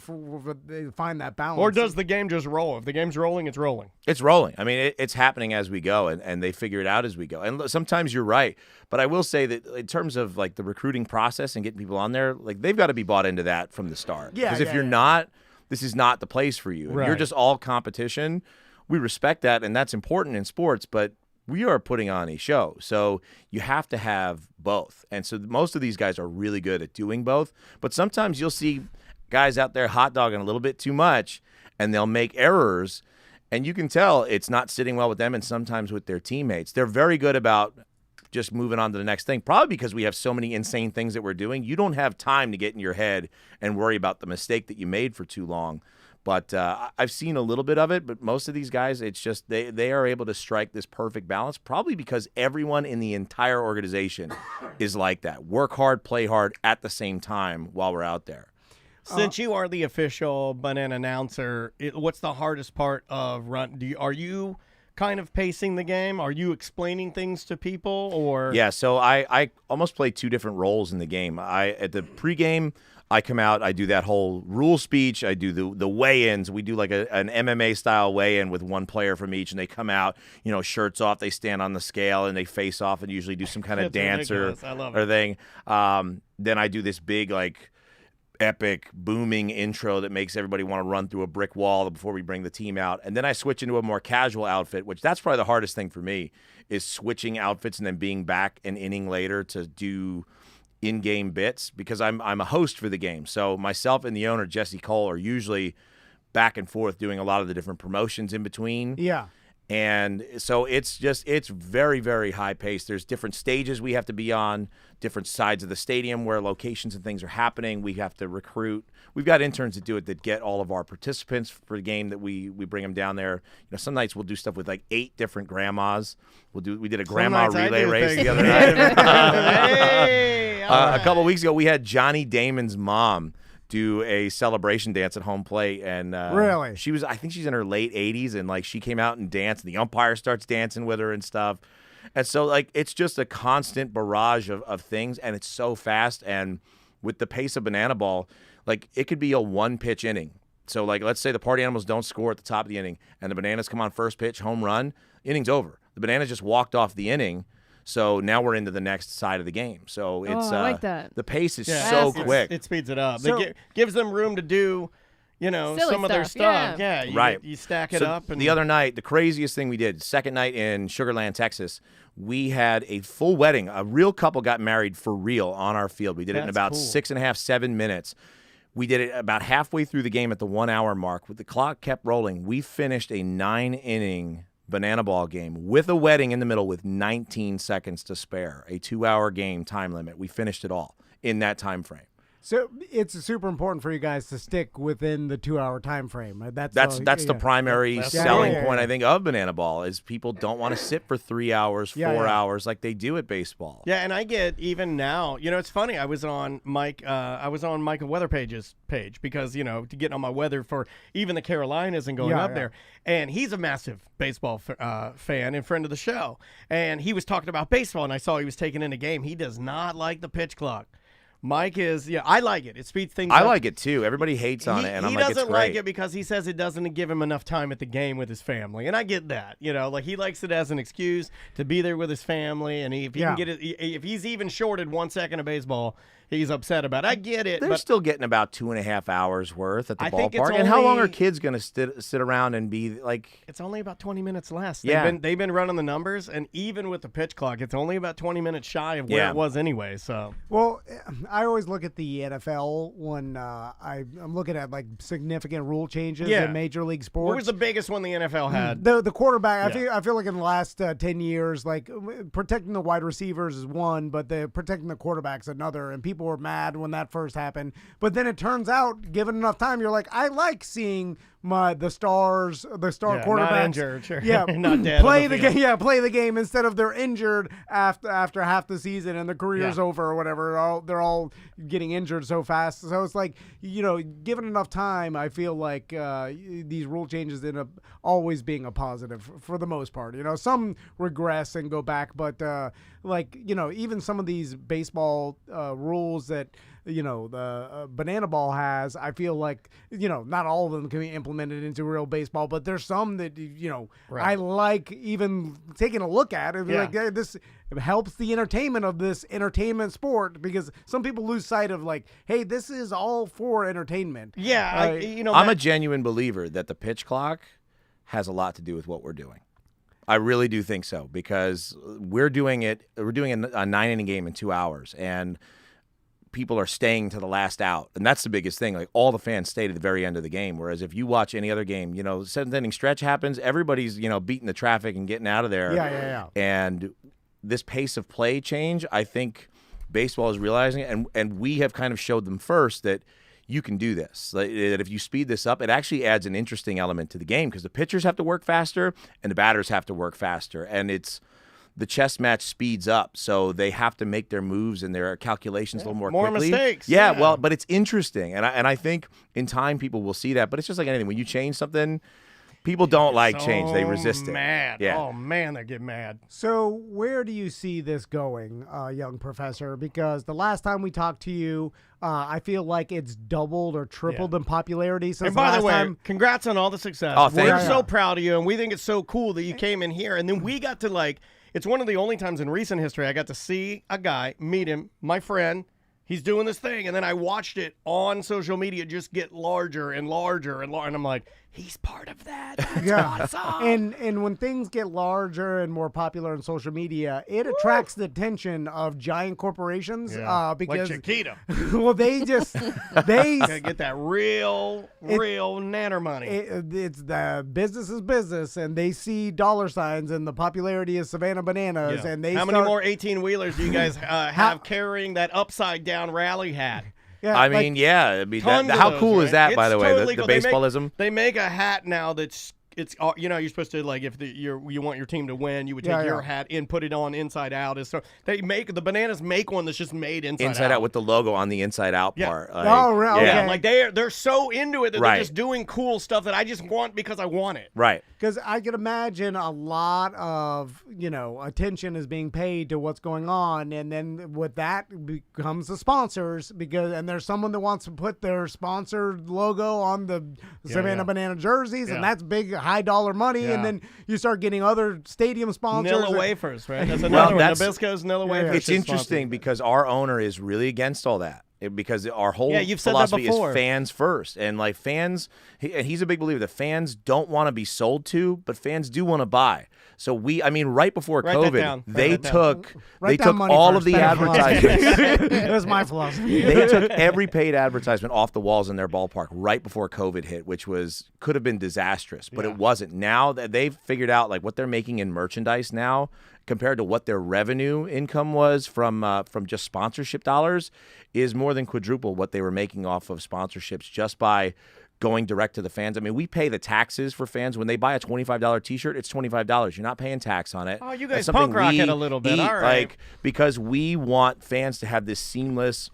S1: find that balance.
S2: Or does the game just roll? If the game's rolling, it's rolling.
S4: It's rolling. I mean, it's happening as we go, and they figure it out as we go. And sometimes you're right, but I will say that in terms of the recruiting process and getting people on there, they've got to be bought into that from the start.
S1: Yeah,
S4: Because if
S1: yeah,
S4: you're
S1: yeah.
S4: not, this is not the place for you. If you're
S2: Right.
S4: just all competition. We respect that, and that's important in sports, but we are putting on a show. So you have to have both. And so most of these guys are really good at doing both. But sometimes you'll see guys out there hot dogging a little bit too much, and they'll make errors. And you can tell it's not sitting well with them and sometimes with their teammates. They're very good about just moving on to the next thing, probably because we have so many insane things that we're doing. You don't have time to get in your head and worry about the mistake that you made for too long. But I've seen a little bit of it, but most of these guys, it's just they are able to strike this perfect balance, probably because everyone in the entire organization is like that. Work hard, play hard at the same time while we're out there.
S2: Since you are the official banana announcer, what's the hardest part of run? Are you kind of pacing the game? Are you explaining things to people, or
S4: Yeah, so I almost play two different roles in the game. At the pregame, I come out, I do that whole rule speech, I do the weigh-ins. We do like an MMA-style weigh-in with one player from each, and they come out, shirts off, they stand on the scale, and they face off and usually do some kind of
S2: That's
S4: dance
S2: ridiculous. I love
S4: or
S2: it.
S4: thing. Then I do this big, epic, booming intro that makes everybody want to run through a brick wall before we bring the team out. And then I switch into a more casual outfit, which that's probably the hardest thing for me, is switching outfits and then being back an inning later to do in-game bits, because I'm a host for the game. So myself and the owner, Jesse Cole, are usually back and forth doing a lot of the different promotions in between.
S1: Yeah.
S4: And so it's very, very high paced. There's different stages we have to be on, different sides of the stadium where locations and things are happening. We have to recruit. We've got interns that do it that get all of our participants for the game that we bring them down there. Some nights we'll do stuff with like 8 different grandmas. We did a grandma relay race the other night.
S2: Hey,
S4: a couple weeks ago we had Johnny Damon's mom do a celebration dance at home plate, and
S1: really,
S4: I think she's in her late 80s, and like she came out and danced, and the umpire starts dancing with her and stuff, and so like it's just a constant barrage of things, and it's so fast, and with the pace of banana ball, like it could be a 1-pitch inning. So like let's say the Party Animals don't score at the top of the inning, and the Bananas come on first pitch, home run, inning's over. The Bananas just walked off the inning. So now we're into the next side of the game. So it's
S3: I like that.
S4: the pace is so quick.
S2: It speeds it up.
S1: So,
S2: it gives them room to do,
S3: Silly
S2: some of their
S3: stuff,
S2: stuff. Yeah,
S4: right.
S2: You stack it
S4: So
S2: up. And
S4: the other night, the craziest thing we did, second night in Sugar Land, Texas, we had a full wedding. A real couple got married for real on our field. We did it in
S2: That's
S4: about
S2: cool.
S4: 6.5, 7 minutes. We did it about halfway through the game at the 1 hour mark. With the clock kept rolling, we finished a 9-inning banana ball game with a wedding in the middle with 19 seconds to spare, a 2-hour game time limit. We finished it all in that time frame.
S1: So it's super important for you guys to stick within the 2-hour time frame. That's
S4: the primary
S2: That's
S4: selling
S1: cool.
S4: point, I think, of banana ball is people don't want to sit for 3 hours, 4 hours like they do at baseball.
S2: Yeah, and I get even now. It's funny. I was on Michael Weatherpage's page because to get on my weather for even the Carolinas and going up there. And he's a massive baseball fan and friend of the show. And he was talking about baseball, and I saw he was taking in a game. He does not like the pitch clock. Mike is, I like it. It speeds things up.
S4: I like it too. Everybody hates on it, and I'm like, it's great.
S2: He doesn't like it because he says it doesn't give him enough time at the game with his family, and I get that. Like he likes it as an excuse to be there with his family, and if he can get it, if he's even shorted 1 second of baseball, he's upset about it. I get it.
S4: They're still getting about 2.5 hours worth at the
S2: I think it's
S4: ballpark. And how long
S2: only-
S4: are kids going to sit around and be like?
S2: It's only about 20 minutes less.
S4: Yeah.
S2: They've been running the numbers, and even with the pitch clock, it's only about 20 minutes shy of where it was anyway. So,
S1: well, I always look at the NFL when I'm looking at like significant rule changes in Major League Sports.
S2: what was the biggest one the NFL had?
S1: The quarterback. I feel like in the last 10 years, like protecting the wide receivers is one, but protecting the quarterback's another. And people were mad when that first happened. But then it turns out, given enough time, you're like, I like seeing the star quarterbacks,
S2: not injured, sure.
S1: not
S2: dead
S1: play the game. Yeah, play the game instead of they're injured after half the season and the career's over or whatever. They're all getting injured so fast. So it's like, given enough time, I feel like these rule changes end up always being a positive for the most part. Some regress and go back, but even some of these baseball rules that the banana ball has, I feel like not all of them can be implemented into real baseball, but there's some that I like even taking a look at it. Like this helps the entertainment of this entertainment sport, because some people lose sight of like, hey, this is all for entertainment.
S4: I'm a genuine believer that the pitch clock has a lot to do with what we're doing. I really do think so, because we're doing a 9-inning game in 2 hours, and people are staying to the last out, and that's the biggest thing. Like, all the fans stay to the very end of the game, whereas if you watch any other game, 7th inning stretch happens, everybody's beating the traffic and getting out of there. And this pace of play change, I think baseball is realizing it, and we have kind of showed them first that you can do this. That if you speed this up, it actually adds an interesting element to the game, because the pitchers have to work faster and the batters have to work faster, and the chess match speeds up, so they have to make their moves and their calculations a little more quickly.
S2: Mistakes.
S4: Well, but it's interesting, and I think in time people will see that. But it's just like anything. When you change something, people don't like change; they resist it.
S2: Mad.
S4: Yeah.
S2: Oh man, they get mad.
S1: So where do you see this going, young professor? Because the last time we talked to you, I feel like it's doubled or tripled in popularity since
S2: And by
S1: last
S2: the way,
S1: time.
S2: congrats on all the success.
S4: Oh, thank
S2: We're
S4: you.
S2: so proud of you, and we think it's so cool that you came in here, and then we got to it's one of the only times in recent history I got to see a guy, meet him, my friend. He's doing this thing, and then I watched it on social media just get larger and larger and larger, and I'm like, he's part of that. That's awesome.
S1: And when things get larger and more popular on social media, it attracts the attention of giant corporations. Because
S2: like Chiquita.
S1: well, they
S2: gotta get that real nanner money.
S1: It's the business is business, and they see dollar signs and the popularity of Savannah Bananas, and they
S2: how many more 18-wheelers do you guys have carrying that upside down rally hat?
S1: Yeah,
S4: I mean, how cool is that, by the way,
S2: totally
S4: the
S2: cool.
S4: baseballism?
S2: They make a hat now that's you're supposed to, like, if you want your team to win, you would take your hat and put it on inside out. So the Bananas make one that's just made inside out
S4: with the logo on the inside out part. Like,
S1: really?
S2: Yeah,
S1: Okay.
S2: like they're so into it that they're just doing cool stuff that I just want because I want it.
S4: Right.
S1: Because I can imagine a lot of, attention is being paid to what's going on. And then with that becomes the sponsors and there's someone that wants to put their sponsored logo on the Savannah Banana jerseys. And that's big, high dollar money. And then you start getting other stadium sponsors.
S2: Nilla Wafers, right? That's another one. Nabisco's Nilla Wafers.
S4: It's interesting because our owner is really against all that. Because our whole
S2: you've said
S4: philosophy
S2: that before.
S4: is fans first. And like fans, he's a big believer that fans don't want to be sold to, but fans do want to buy. So right before COVID, they took all of the advertisements.
S1: That's my philosophy.
S4: They took every paid advertisement off the walls in their ballpark right before COVID hit, which could have been disastrous, but it wasn't. Now that they've figured out like what they're making in merchandise now, compared to what their revenue income was from just sponsorship dollars, is more than quadruple what they were making off of sponsorships just by going direct to the fans. I mean, we pay the taxes for fans. When they buy a $25 T-shirt, it's $25. You're not paying tax on it.
S2: Oh, you guys punk rock it a little bit. All right.
S4: Because we want fans to have this seamless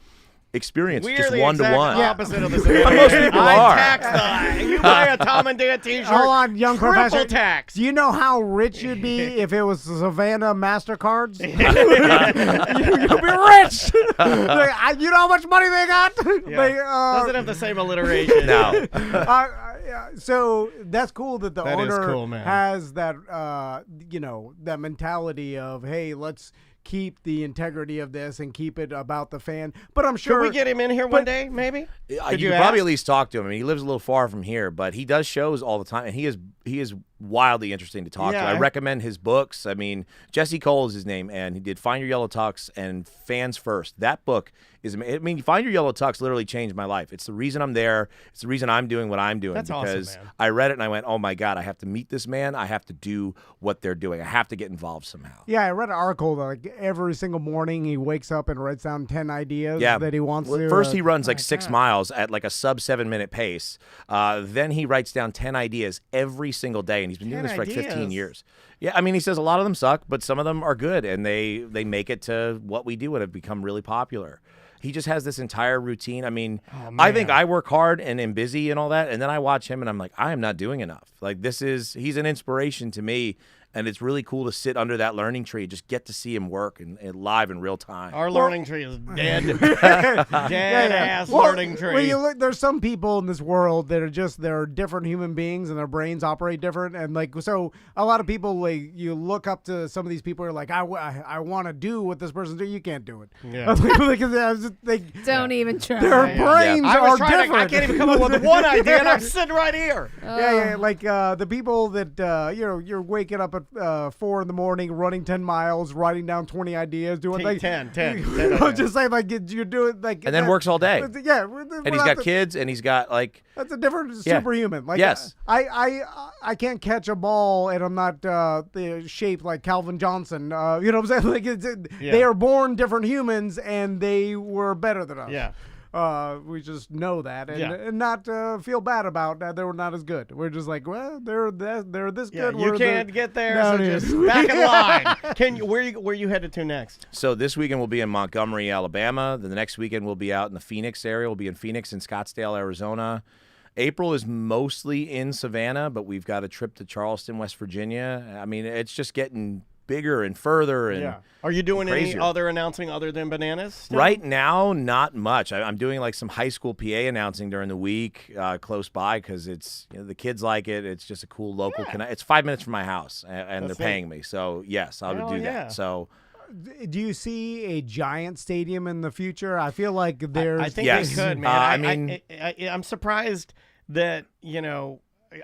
S4: experience,
S2: We're
S4: just
S2: the
S4: one-to-one.
S2: opposite of this.
S4: Most people are.
S2: Tax you buy a Tom and Dan T-shirt.
S1: Hold on, young professor.
S2: Triple tax.
S1: Do you know how rich you'd be if it was Savannah MasterCards? You'd be rich. You know how much money they got?
S2: Doesn't have the same alliteration.
S4: No.
S1: So that's cool that the
S2: That is
S1: owner
S2: cool, man.
S1: has that, that mentality of, hey, let's keep the integrity of this and keep it about the fan. But I'm sure.
S2: Could we get him in here one day, maybe?
S4: You could probably at least talk to him. I mean, he lives a little far from here, but he does shows all the time, and he is wildly interesting to talk to. I recommend his books. I mean, Jesse Cole is his name, and he did Find Your Yellow Tux and Fans First. That book is, Find Your Yellow Tux literally changed my life. It's the reason I'm there. It's the reason I'm doing what I'm doing.
S2: That's
S4: because
S2: awesome, man.
S4: I read it and I went, oh my God, I have to meet this man. I have to do what they're doing. I have to get involved somehow.
S1: Yeah, I read an article that like every single morning he wakes up and writes down 10 ideas that he wants to.
S4: First he runs like 6 miles at like a sub 7-minute pace. Then he writes down 10 ideas every single day, and he's been doing this for like 15 years. Yeah, I mean, he says a lot of them suck, but some of them are good, and they make it to what we do and have become really popular. He just has this entire routine. I mean, I think I work hard and am busy and all that, and then I watch him and I'm like, I am not doing enough. Like, he's an inspiration to me, and it's really cool to sit under that learning tree, just get to see him work and live in real time.
S2: Our learning tree is dead. Dead-ass learning tree.
S1: When you look, there's some people in this world that are they're different human beings and their brains operate different. And like, so a lot of people, like, you look up to some of these people who are like, I want to do what this person's doing. You can't do it.
S2: Yeah.
S3: Don't even try.
S1: Their brains are different.
S2: I can't even come up with one idea, and I'm sitting right here.
S1: Yeah, like the people that, you're waking up at 4 in the morning, running 10 miles, writing down 20 ideas, doing like
S2: 10.
S1: I'm just saying, like, you're doing like,
S4: and then works all day.
S1: Yeah,
S4: and he's got kids, and he's got like.
S1: That's a different superhuman. Like,
S4: yes,
S1: I can't catch a ball, and I'm not shaped like Calvin Johnson. You know what I'm saying? Like, they are born different humans, and they were better than us.
S2: Yeah.
S1: We just know that and not feel bad about that. They were not as good. We're just like, well, they're this good.
S2: You can't get there, so just back in line. Where you headed to next?
S4: So this weekend we'll be in Montgomery, Alabama. Then the next weekend we'll be out in the Phoenix area. We'll be in Phoenix and Scottsdale, Arizona. April is mostly in Savannah, but we've got a trip to Charleston, West Virginia. I mean, it's just getting bigger and further and
S2: Are you doing
S4: crazier.
S2: any other announcing other than bananas still?
S4: Right now? Not much. I'm doing like some high school PA announcing during the week close by because it's the kids like it. It's just a cool local connect. It's 5 minutes from my house and they're paying me, so yes, I'll do that. So
S1: do you see a giant stadium in the future? I feel like there's
S2: I think they could, man.
S4: I mean,
S2: I'm surprised that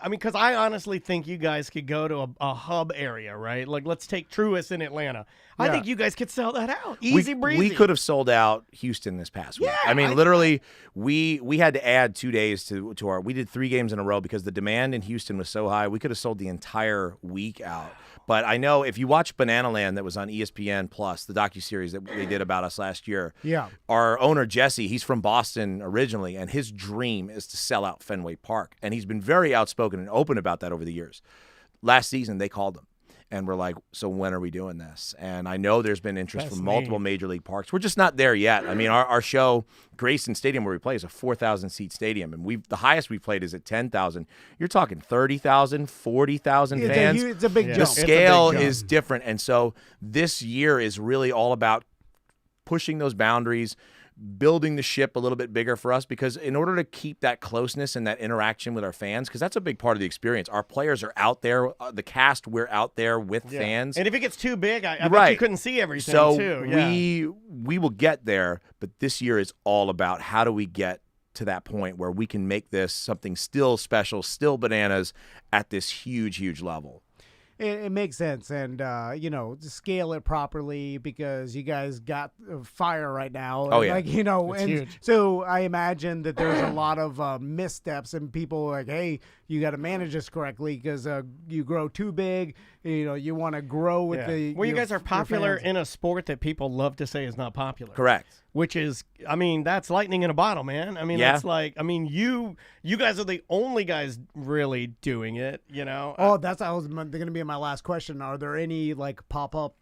S2: I mean, because I honestly think you guys could go to a hub area, right? Like, let's take Truist in Atlanta. I think you guys could sell that out. Easy breezy.
S4: We could have sold out Houston this past week. I mean, literally, we had to add 2 days to our. We did 3 games in a row because the demand in Houston was so high. We could have sold the entire week out. But I know if you watch Banana Land that was on ESPN Plus, the docuseries that they did about us last year, our owner, Jesse, he's from Boston originally, and his dream is to sell out Fenway Park. And he's been very outspoken and open about that over the years. Last season, they called him. And we're like, so when are we doing this? And I know there's been interest from multiple major league parks. We're just not there yet. I mean, our show, Grayson Stadium, where we play, is a 4,000-seat stadium. And the highest we played is at 10,000. You're talking 30,000, 40,000 fans.
S1: It's a big jump.
S4: The scale is different. And so this year is really all about pushing those boundaries, building the ship a little bit bigger for us, because in order to keep that closeness and that interaction with our fans, because that's a big part of the experience. Our players are out there, the cast, we're out there with fans.
S2: And if it gets too big, I bet you couldn't see everything too.
S4: We will get there, but this year is all about how do we get to that point where we can make this something still special, still bananas at this huge, huge level.
S1: It makes sense, and to scale it properly, because you guys got fire right now.
S4: Oh yeah,
S1: it's huge. So I imagine that there's a lot of missteps, and people are like, hey, you got to manage this correctly, because you grow too big. You want to grow with the.
S2: Well, you guys are popular in a sport that people love to say is not popular.
S4: Correct.
S2: Which is, I mean, that's lightning in a bottle, man. I mean, that's like, I mean, you guys are the only guys really doing it,
S1: Oh, that's going to be my last question. Are there any pop-up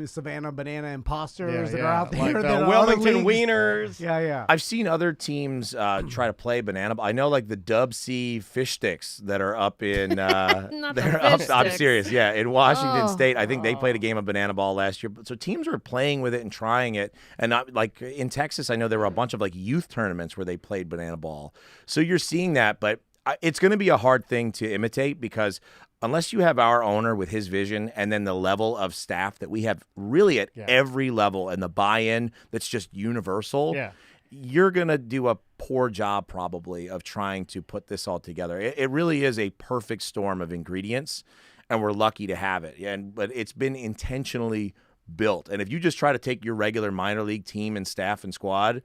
S1: Savannah Banana imposters that are out there?
S2: Like
S1: that
S2: Wilmington Wieners.
S1: Yeah.
S4: I've seen other teams try to play banana. I know the Dub C fish sticks that are up in. I'm serious. Yeah, in Washington State, I think they played a game of banana ball last year. So teams are playing with it and trying it, and not in Texas, I know there were a bunch of youth tournaments where they played banana ball. So you're seeing that, but it's going to be a hard thing to imitate, because unless you have our owner with his vision and then the level of staff that we have really at every level and the buy-in that's just universal, you're going to do a poor job probably of trying to put this all together. It really is a perfect storm of ingredients, and we're lucky to have it. But it's been intentionally built. And if you just try to take your regular minor league team and staff and squad,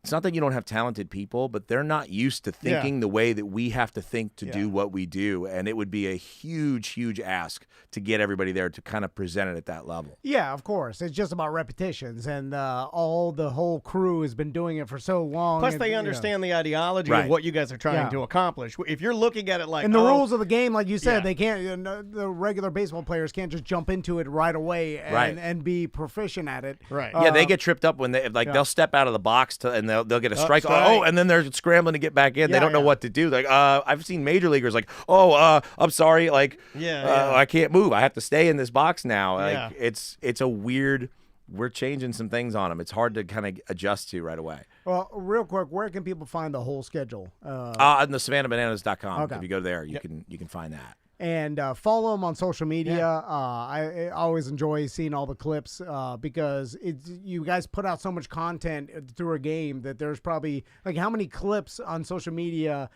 S4: it's not that you don't have talented people, but they're not used to thinking the way that we have to think to do what we do. And it would be a huge, huge ask to get everybody there to kind of present it at that level.
S1: Yeah, of course. It's just about repetitions. And the whole crew has been doing it for so long.
S2: Plus, they understand the ideology of what you guys are trying to accomplish. If you're looking at it
S1: and the rules of the game, like you said, they can't. The regular baseball players can't just jump into it right away and be proficient at it.
S2: Right.
S4: Yeah, they get tripped up when they'll step out of the box and they'll get a strike. And then they're scrambling to get back in. They don't know what to do. I've seen major leaguers I'm sorry, I can't move. I have to stay in this box now. It's a weird. We're changing some things on them. It's hard to kind of adjust to right away.
S1: Well, real quick, where can people find the whole schedule?
S4: On the SavannahBananas.com. Okay. If you go there, you can find that.
S1: And follow them on social media. I always enjoy seeing all the clips because you guys put out so much content through a game that there's probably how many clips on social media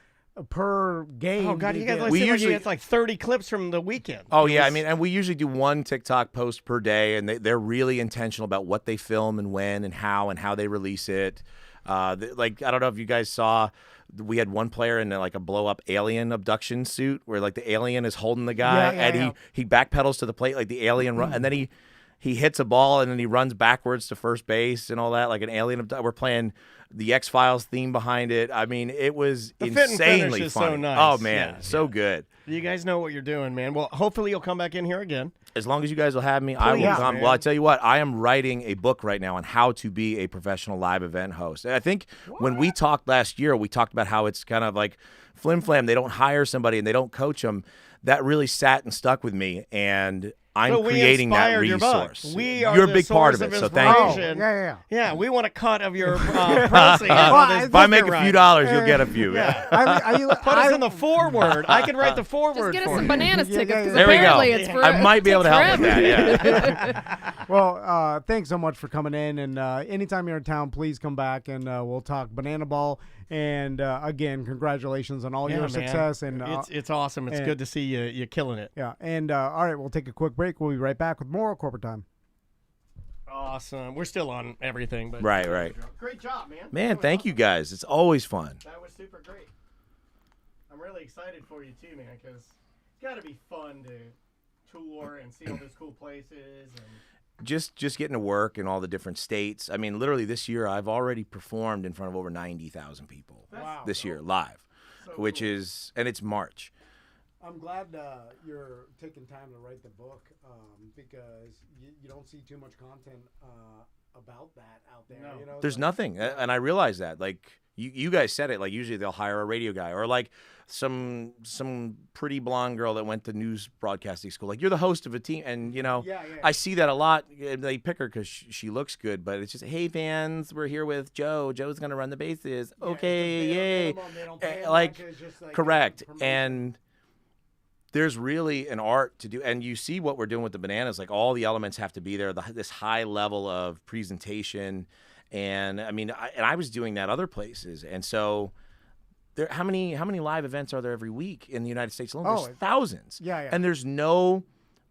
S1: per game.
S2: Oh God, you guys usually get 30 clips from the weekend.
S4: Oh yeah, I mean, and we usually do one TikTok post per day, and they're really intentional about what they film and when and how they release it. I don't know if you guys saw. We had one player in a blow-up alien abduction suit where the alien is holding the guy he backpedals to the plate like the alien and then he hits a ball and then he runs backwards to first base and all that like an alien. We're playing the X-Files theme behind it. I mean, it was insanely
S2: is
S4: funny.
S2: So nice.
S4: Oh man, so good.
S2: You guys know what you're doing, man. Well, hopefully you'll come back in here again.
S4: As long as you guys will have me, I will come. Man. Well, I tell you what, I am writing a book right now on how to be a professional live event host. And I think when we talked last year, we talked about how it's kind of like flim-flam. They don't hire somebody and they don't coach them. That really sat and stuck with me, and I'm creating that resource.
S2: You're
S4: a big part of it, so thank you.
S2: Yeah, we want a cut of your proceeds.
S4: If I make a few dollars, you'll get a few.
S2: Put us in the foreword. I can write the foreword.
S3: Just get us some bananas tickets.
S4: There we go.
S3: It's for,
S4: I might be able to help with that. Yeah.
S1: Well, thanks so much for coming in, and anytime you're in town, please come back and we'll talk banana ball. And again, congratulations on all your success. And
S2: it's awesome. It's good to see you killing it.
S1: Yeah. And all right, we'll take a quick break. We'll be right back with more Corporate Time.
S2: Awesome. We're still on everything, but
S4: Right.
S2: Great job, man.
S4: Man, thank you guys. It's always fun.
S2: That was super great. I'm really excited for you too, man, because it's got to be fun to tour and see all those cool places and
S4: just getting to work in all the different states. I mean, literally this year I've already performed in front of over 90,000 people this year live, which is, and it's March.
S1: I'm glad you're taking time to write the book because you don't see too much content about that out there.
S2: No.
S1: You know,
S4: There's nothing, and I realize that. Like you guys said it. Like usually they'll hire a radio guy or like some pretty blonde girl that went to news broadcasting school. Like you're the host of a team, and you know I see that a lot. They pick her because she looks good, but it's just, hey fans, we're here with Joe. Joe's gonna run the bases. Okay, yay! Like correct and. There's really an art to do, and you see what we're doing with the bananas. Like all the elements have to be there. This high level of presentation, and I mean, I was doing that other places, and so there. How many live events are there every week in the United States alone? There's thousands.
S1: Yeah.
S4: And there's no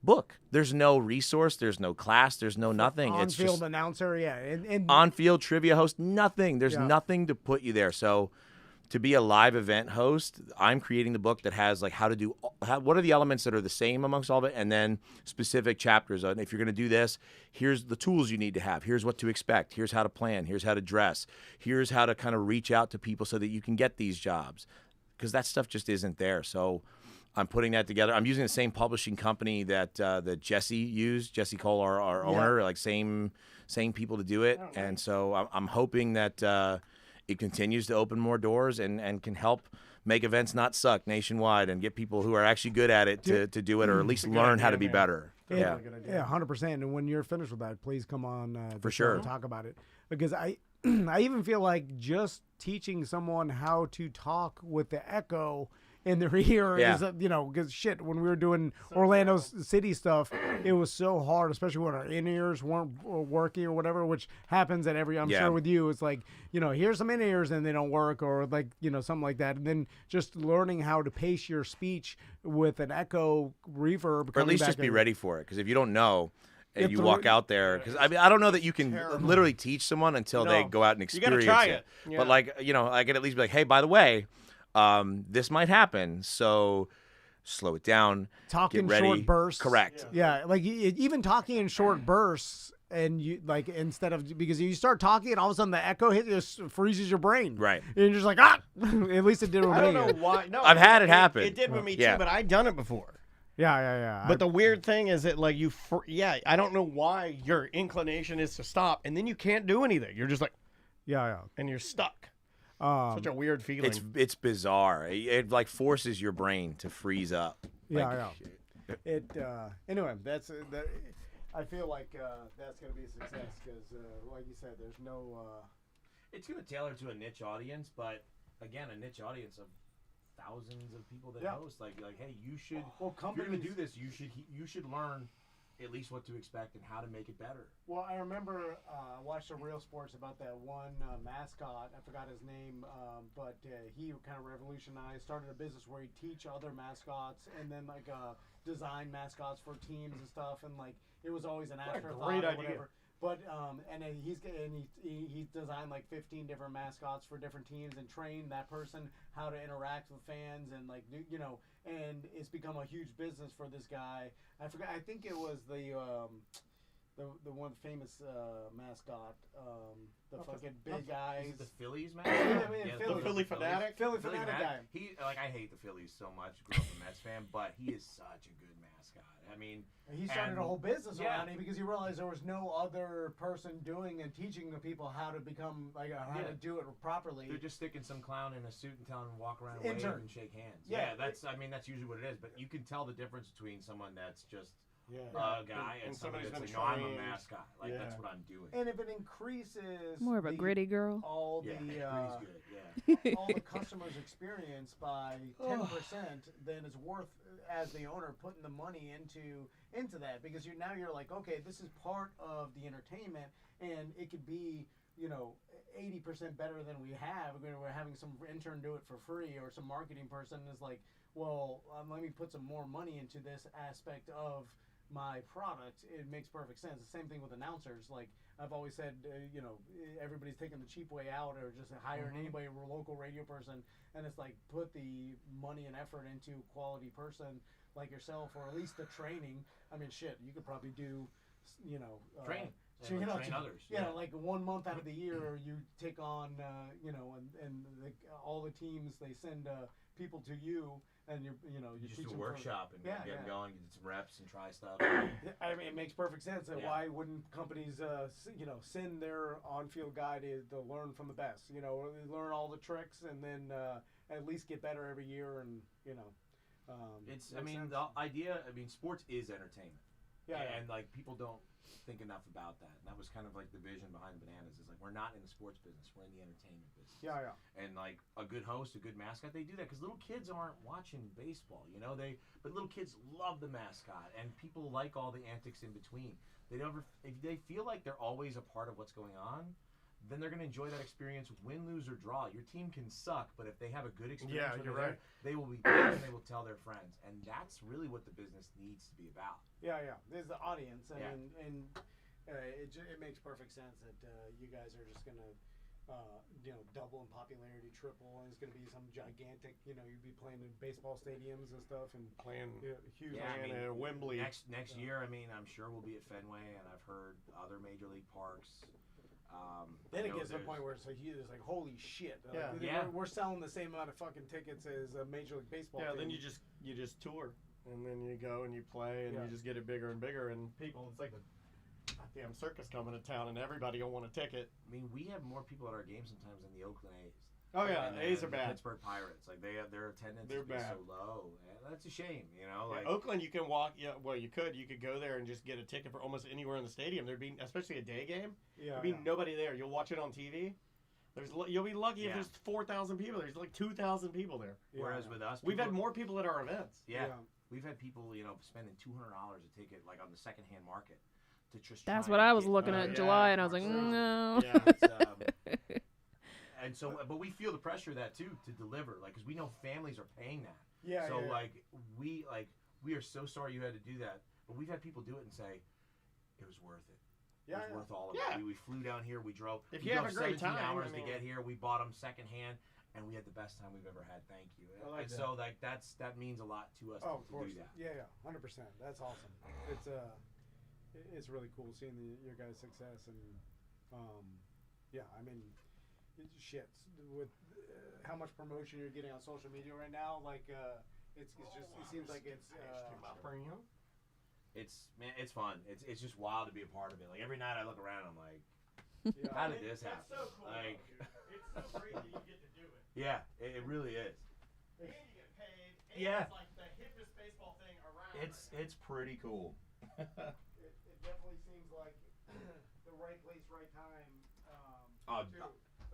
S4: book. There's no resource. There's no class. There's no nothing.
S1: On-field
S4: it's just
S1: announcer, and
S4: on-field trivia host. Nothing. There's nothing to put you there. So. To be a live event host, I'm creating the book that has like what are the elements that are the same amongst all of it, and then specific chapters on if you're going to do this, here's the tools you need to have, here's what to expect, here's how to plan, here's how to dress, here's how to kind of reach out to people so that you can get these jobs, because that stuff just isn't there. So I'm putting that together. I'm using the same publishing company that Jesse used, Jesse Cole, our owner, like same people to do it, and so I'm hoping that. It continues to open more doors and can help make events not suck nationwide and get people who are actually good at it to do it or at least learn how to be better.
S1: Yeah, 100%. And when you're finished with that, please come on
S4: for sure
S1: and talk about it, because I even feel like just teaching someone how to talk with the echo in their ear is, because shit, when we were doing Orlando City stuff, it was so hard, especially when our in-ears weren't working or whatever, which happens at I'm sure with you, it's like, here's some in-ears and they don't work or like, something like that. And then just learning how to pace your speech with an echo reverb.
S4: Or at least just be ready for it, because if you don't know, and you walk out there, because I mean, I don't know that you can literally teach someone until they go out and experience
S2: you gotta try it. Yeah.
S4: But like, I could at least be like, hey, by the way, this might happen, so slow it down.
S1: Talk in
S4: ready.
S1: Short bursts.
S4: Correct.
S1: Yeah, like even talking in short bursts, and you like instead of, because you start talking and all of a sudden the echo just freezes your brain.
S4: Right.
S1: And you're just like, at least it did with me.
S2: I don't know why. No,
S4: I've had it happen.
S2: It did with me too, but I'd done it before.
S1: Yeah.
S2: But the weird thing is that like I don't know why your inclination is to stop, and then you can't do anything. You're just like, and you're stuck. Such a weird feeling.
S4: It's bizarre. It like forces your brain to freeze up.
S1: Anyway, that's that. I feel like that's gonna be a success because, like you said, there's no.
S4: It's gonna tailor to a niche audience, but again, a niche audience of thousands of people that host. Like, hey, you should. Well, if you're gonna do this, you should learn at least what to expect and how to make it better.
S1: Well, I remember I watched a Real Sports about that one mascot. I forgot his name, but he kind of revolutionized, started a business where he'd teach other mascots and then like design mascots for teams and stuff. And like it was always an afterthought or whatever. But he designed like 15 different mascots for different teams and trained that person how to interact with fans and like and it's become a huge business for this guy. I forgot. I think it was the one famous mascot, the fucking big eyes.
S4: The Phillies mascot.
S2: The Philly fanatic.
S1: Philly fanatic guy.
S4: I hate the Phillies so much. Grew up a Mets fan, but he is such a good mascot. I mean,
S1: he started a whole business around it because he realized there was no other person doing and teaching the people how to become how to do it properly.
S4: They're just sticking some clown in a suit and telling him to walk around and wave and shake hands. Yeah, that's usually what it is. But you can tell the difference between someone that's just a guy and somebody that's like, no, I'm a mascot. Like that's what I'm doing.
S1: And if it increases
S3: more of a gritty girl,
S1: all the all the customers' experience by 10%, then it's worth, as the owner, putting the money into that, because you're like, okay, this is part of the entertainment, and it could be 80% better than we have. We're having some intern do it for free, or some marketing person is like, well, let me put some more money into this aspect of my product. It makes perfect sense. The same thing with announcers. Like I've always said, everybody's taking the cheap way out, or just hiring anybody, a local radio person, and it's like put the money and effort into a quality person like yourself, or at least the training. I mean, shit, you could probably do,
S5: training. Train others.
S1: Yeah, like 1 month out of the year, you take on, all the teams, they send people to you, and you
S5: just
S1: teach
S5: do a
S1: them
S5: workshop and get
S1: yeah.
S5: them going, get some reps and try stuff.
S1: I mean, it makes perfect sense.
S5: Yeah.
S1: Why wouldn't companies, send their on-field guy to learn from the best? Learn all the tricks, and then at least get better every year, and
S5: the idea. Sports is entertainment.
S1: Yeah,
S5: and like people don't think enough about that. And that was kind of like the vision behind Bananas. Is like we're not in the sports business, we're in the entertainment business.
S1: Yeah.
S5: And like a good host, a good mascot, they do that because little kids aren't watching baseball, but little kids love the mascot, and people like all the antics in between. If they feel like they're always a part of what's going on, then they're going to enjoy that experience, win, lose, or draw. Your team can suck, but if they have a good experience,
S2: you're right.
S5: they will be there and they will tell their friends. And that's really what the business needs to be about.
S1: Yeah. There's the audience,
S5: Yeah.
S1: and it makes perfect sense that you guys are just going to, double in popularity, triple, and it's going to be some gigantic, you'd be playing in baseball stadiums and stuff, and
S2: Playing
S1: huge.
S5: Yeah,
S2: Wembley.
S5: Next year, I'm sure we'll be at Fenway, and I've heard other major league parks.
S1: Then it gets to the point where it's like holy shit.
S2: Yeah.
S1: We're selling the same amount of fucking tickets as a Major League Baseball team.
S2: Then you just tour, and then you go and you play, and you just get it bigger and bigger, and people, it's like the goddamn circus coming to town, and everybody will want a ticket.
S5: We have more people at our games sometimes than the Oakland A's.
S2: Oh yeah,
S5: and
S2: A's are
S5: the
S2: bad.
S5: Pittsburgh Pirates, like their attendance
S2: They're
S5: has been
S2: bad.
S5: so low, and that's a shame.
S2: Oakland, you can walk. Yeah, well, you could go there and just get a ticket for almost anywhere in the stadium. There'd be, especially a day game. There'd be nobody there. You'll watch it on TV. You'll be lucky if there's 4,000 people. There's like 2,000 people there.
S5: Whereas with us,
S2: we've had more people at our events.
S5: Yeah. We've had people, spending $200 a ticket, like on the secondhand market, to just.
S3: That's
S5: try
S3: what
S5: and
S3: I was
S5: get-
S3: looking at in July, and I was like, no.
S2: Yeah.
S5: And so, but we feel the pressure of that too to deliver, like, because we know families are paying that.
S1: Yeah.
S5: So
S1: yeah.
S5: we are so sorry you had to do that, but we've had people do it and say it was worth it.
S1: Yeah,
S5: It was worth all of
S2: Yeah.
S5: it. We flew down here. We drove.
S2: If
S5: we
S2: you have
S5: drove
S2: a great
S5: 17
S2: time,
S5: hours
S2: I mean-
S5: to get here. We bought them secondhand, and we had the best time we've ever had. Thank you.
S1: I like
S5: and
S1: that.
S5: so that means a lot to us
S1: Of
S5: to
S1: course.
S5: do that.
S1: Yeah, 100%. That's awesome. It's really cool seeing your guys' success, and shit, with how much promotion you're getting on social media right now, like it seems like it's
S5: It's fun. It's just wild to be a part of it. Like every night I look around, I'm like,
S1: yeah.
S5: how did this happen?
S2: That's so cool.
S5: Like,
S2: It's so great that you get to do it.
S5: yeah, it really is.
S2: And you get paid. And
S5: Yeah.
S2: It's like the hippest baseball thing around.
S5: It's pretty cool.
S1: It definitely seems like the right place, right time. Too.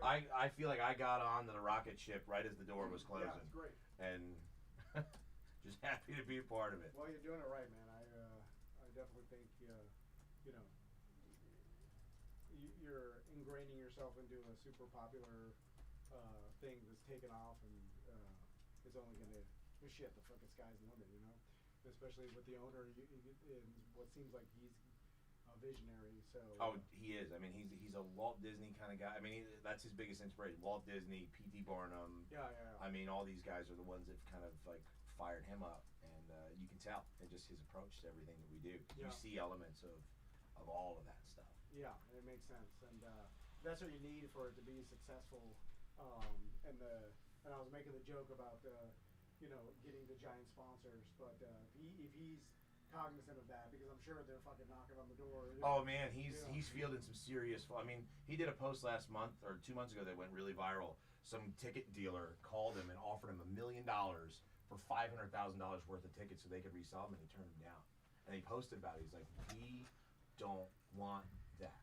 S5: I feel like I got on the rocket ship right as the door was closing.
S1: Yeah, it's great.
S5: And just happy to be a part of it.
S1: Well, you're doing it right, man. I definitely think you're ingraining yourself into a super popular thing that's taken off, and it's only gonna the sky's the limit, especially with the owner and what seems like he's a visionary. So
S5: He is. He's a Walt Disney kind of guy. That's his biggest inspiration. Walt Disney, P.T. Barnum.
S1: Yeah.
S5: All these guys are the ones that kind of like fired him up, and you can tell in just his approach to everything that we do.
S1: Yeah.
S5: You see elements of all of that stuff.
S1: Yeah, it makes sense, and that's what you need for it to be successful. And I was making the joke about getting the giant sponsors, but if he's cognizant of that, because I'm sure they're fucking knocking on the door.
S5: Oh man, he's fielding some serious. He did a post last month or 2 months ago that went really viral. Some ticket dealer called him and offered him $1 million for $500,000 worth of tickets so they could resell them, and he turned them down. And he posted about it. He's like, we don't want that.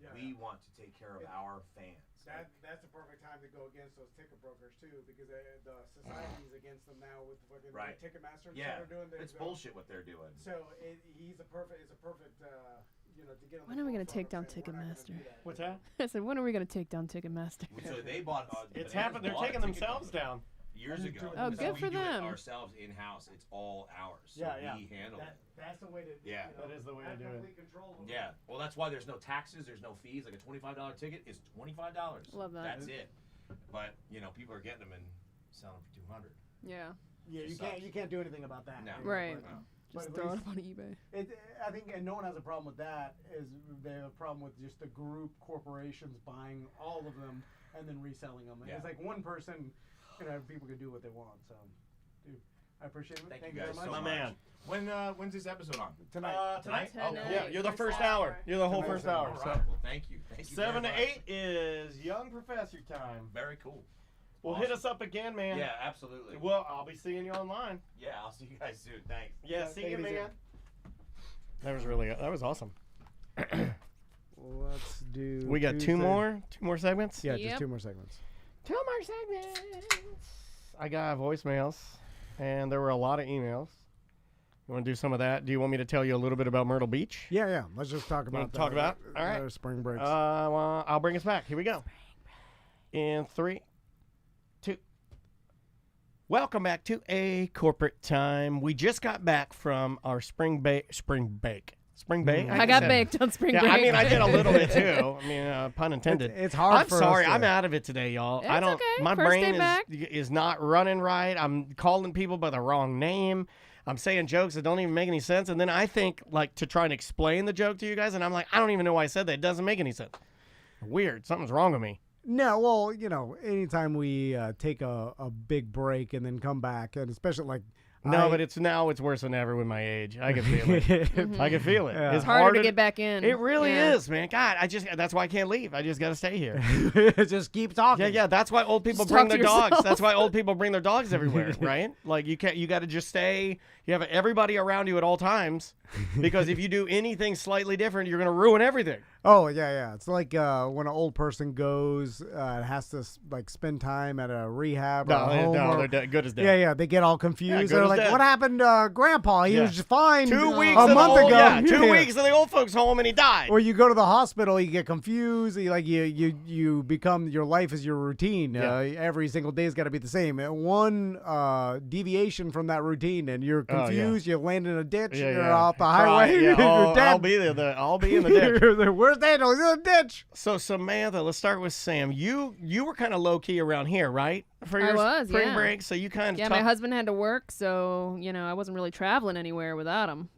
S1: Yeah,
S5: we want to take care of our fans.
S1: That's the perfect time to go against those ticket brokers too, because the society's against them now with the fucking Ticketmaster.
S5: Yeah,
S1: that they're doing.
S5: It's bullshit what they're doing.
S1: So it's a perfect
S3: When are we gonna take down Ticketmaster?
S2: What's that?
S3: I said, when are we gonna take down Ticketmaster?
S5: So they bought.
S2: It's
S5: Bananas
S2: happened. They're
S5: bought a
S2: taking
S5: ticket
S2: themselves
S5: company
S2: down.
S5: years ago.
S3: Oh,
S5: So
S3: good
S5: we
S3: for
S5: do it
S3: them.
S5: ourselves in house. It's all ours. So we handle it.
S1: That's the way to.
S5: Yeah.
S2: That is the way to do it.
S5: Yeah. Well, that's why there's no taxes. There's no fees. Like a $25 ticket is $25.
S3: Love that.
S5: That's it. But people are getting them and selling them for $200.
S3: Yeah.
S1: Yeah, you can't do anything about that.
S5: No.
S3: Right.
S5: No.
S3: Just
S1: But at
S3: throw it
S1: least-
S3: up on eBay.
S1: I think, and no one has a problem with that. Is they have a problem with just the group corporations buying all of them and then reselling them.
S5: Yeah.
S1: It's like one person, people can do what they want. So, dude, I appreciate it.
S5: Thank you
S1: very
S5: guys
S1: much.
S5: so
S2: My
S5: much.
S2: man.
S5: When's this episode on?
S1: Tonight.
S2: Tonight?
S3: Tonight.
S2: Oh, yeah, you're the first hour. You're the whole first hour.
S5: All right.
S2: So
S5: Well, thank you. Thank you.
S2: 7 to
S5: very much.
S2: 8 is Young Professor time.
S5: Very cool.
S2: Well, hit us up again, man.
S5: Yeah, absolutely.
S2: Well, I'll be seeing you online.
S5: Yeah, I'll see you guys soon. Thanks.
S2: Yeah, see
S1: take
S2: you,
S1: it easy.
S2: man. That was awesome.
S1: Let's do.
S2: We got two more segments.
S1: Yeah,
S3: Yep.
S1: just 2 more segments.
S2: 2 more segments. I got voicemails, and there were a lot of emails. You want to do some of that? Do you want me to tell you a little bit about Myrtle Beach?
S1: Yeah. Let's just talk about.
S2: talk about? All right.
S1: Spring breaks.
S2: Well, I'll bring us back. Here we go. In 3, 2. Welcome back to A Corporate Time. We just got back from our spring bake.
S3: I got baked on spring break.
S2: I mean, I did a little bit too. I mean, pun intended.
S1: It's hard.
S2: I'm
S1: for
S2: sorry,
S1: us to-
S2: I'm out of it today, y'all. I
S3: It's
S2: don't.
S3: okay.
S2: My
S3: First
S2: brain
S3: day back.
S2: is not running right. I'm calling people by the wrong name. I'm saying jokes that don't even make any sense, and then I think to try and explain the joke to you guys, and I'm like, I don't even know why I said that. It doesn't make any sense. Weird. Something's wrong with me.
S1: No, well, anytime we take a big break and then come back, and especially
S2: But it's worse than ever with my age. I can feel it. I can feel it.
S1: Yeah.
S2: It's
S3: harder to get back in.
S2: It really
S3: Yeah.
S2: is, man. God, that's why I can't leave. I just got to stay here.
S1: just keep talking.
S2: Yeah. That's why old people
S3: Just
S2: bring
S3: talk
S2: their
S3: to
S2: dogs.
S3: yourself.
S2: That's why old people bring their dogs everywhere, right? Like you got to just stay. You have everybody around you at all times, because if you do anything slightly different, you're going to ruin everything.
S1: Oh yeah. It's like when an old person goes has to spend time at a rehab or a home.
S2: No,
S1: or,
S2: they're good as dead.
S1: yeah. They get all confused.
S2: good
S1: They're
S2: as
S1: like,
S2: dead.
S1: "What happened, Grandpa? He
S2: Yeah.
S1: was just fine
S2: 2 weeks
S1: a
S2: of the
S1: month
S2: old,
S1: ago."
S2: Yeah, 2
S1: Yeah.
S2: weeks of the old folks home, and he died.
S1: Or you go to the hospital, you get confused. You become your life is your routine.
S2: Yeah.
S1: Every single day's got to be the same. One deviation from that routine, and you're
S2: Oh, yeah.
S1: confused. You land in a ditch.
S2: Yeah,
S1: You're
S2: yeah.
S1: off the
S2: Cry.
S1: highway.
S2: Yeah,
S1: You're dead.
S2: I'll be there. I'll be in the ditch.
S1: Where's Daniel? He's in the ditch.
S2: So Samantha, let's start with Sam. You were kind of low key around here, right? For your
S3: I was,
S2: spring
S3: yeah.
S2: break, so you kind of
S3: Yeah, my husband had to work, so I wasn't really traveling anywhere without him.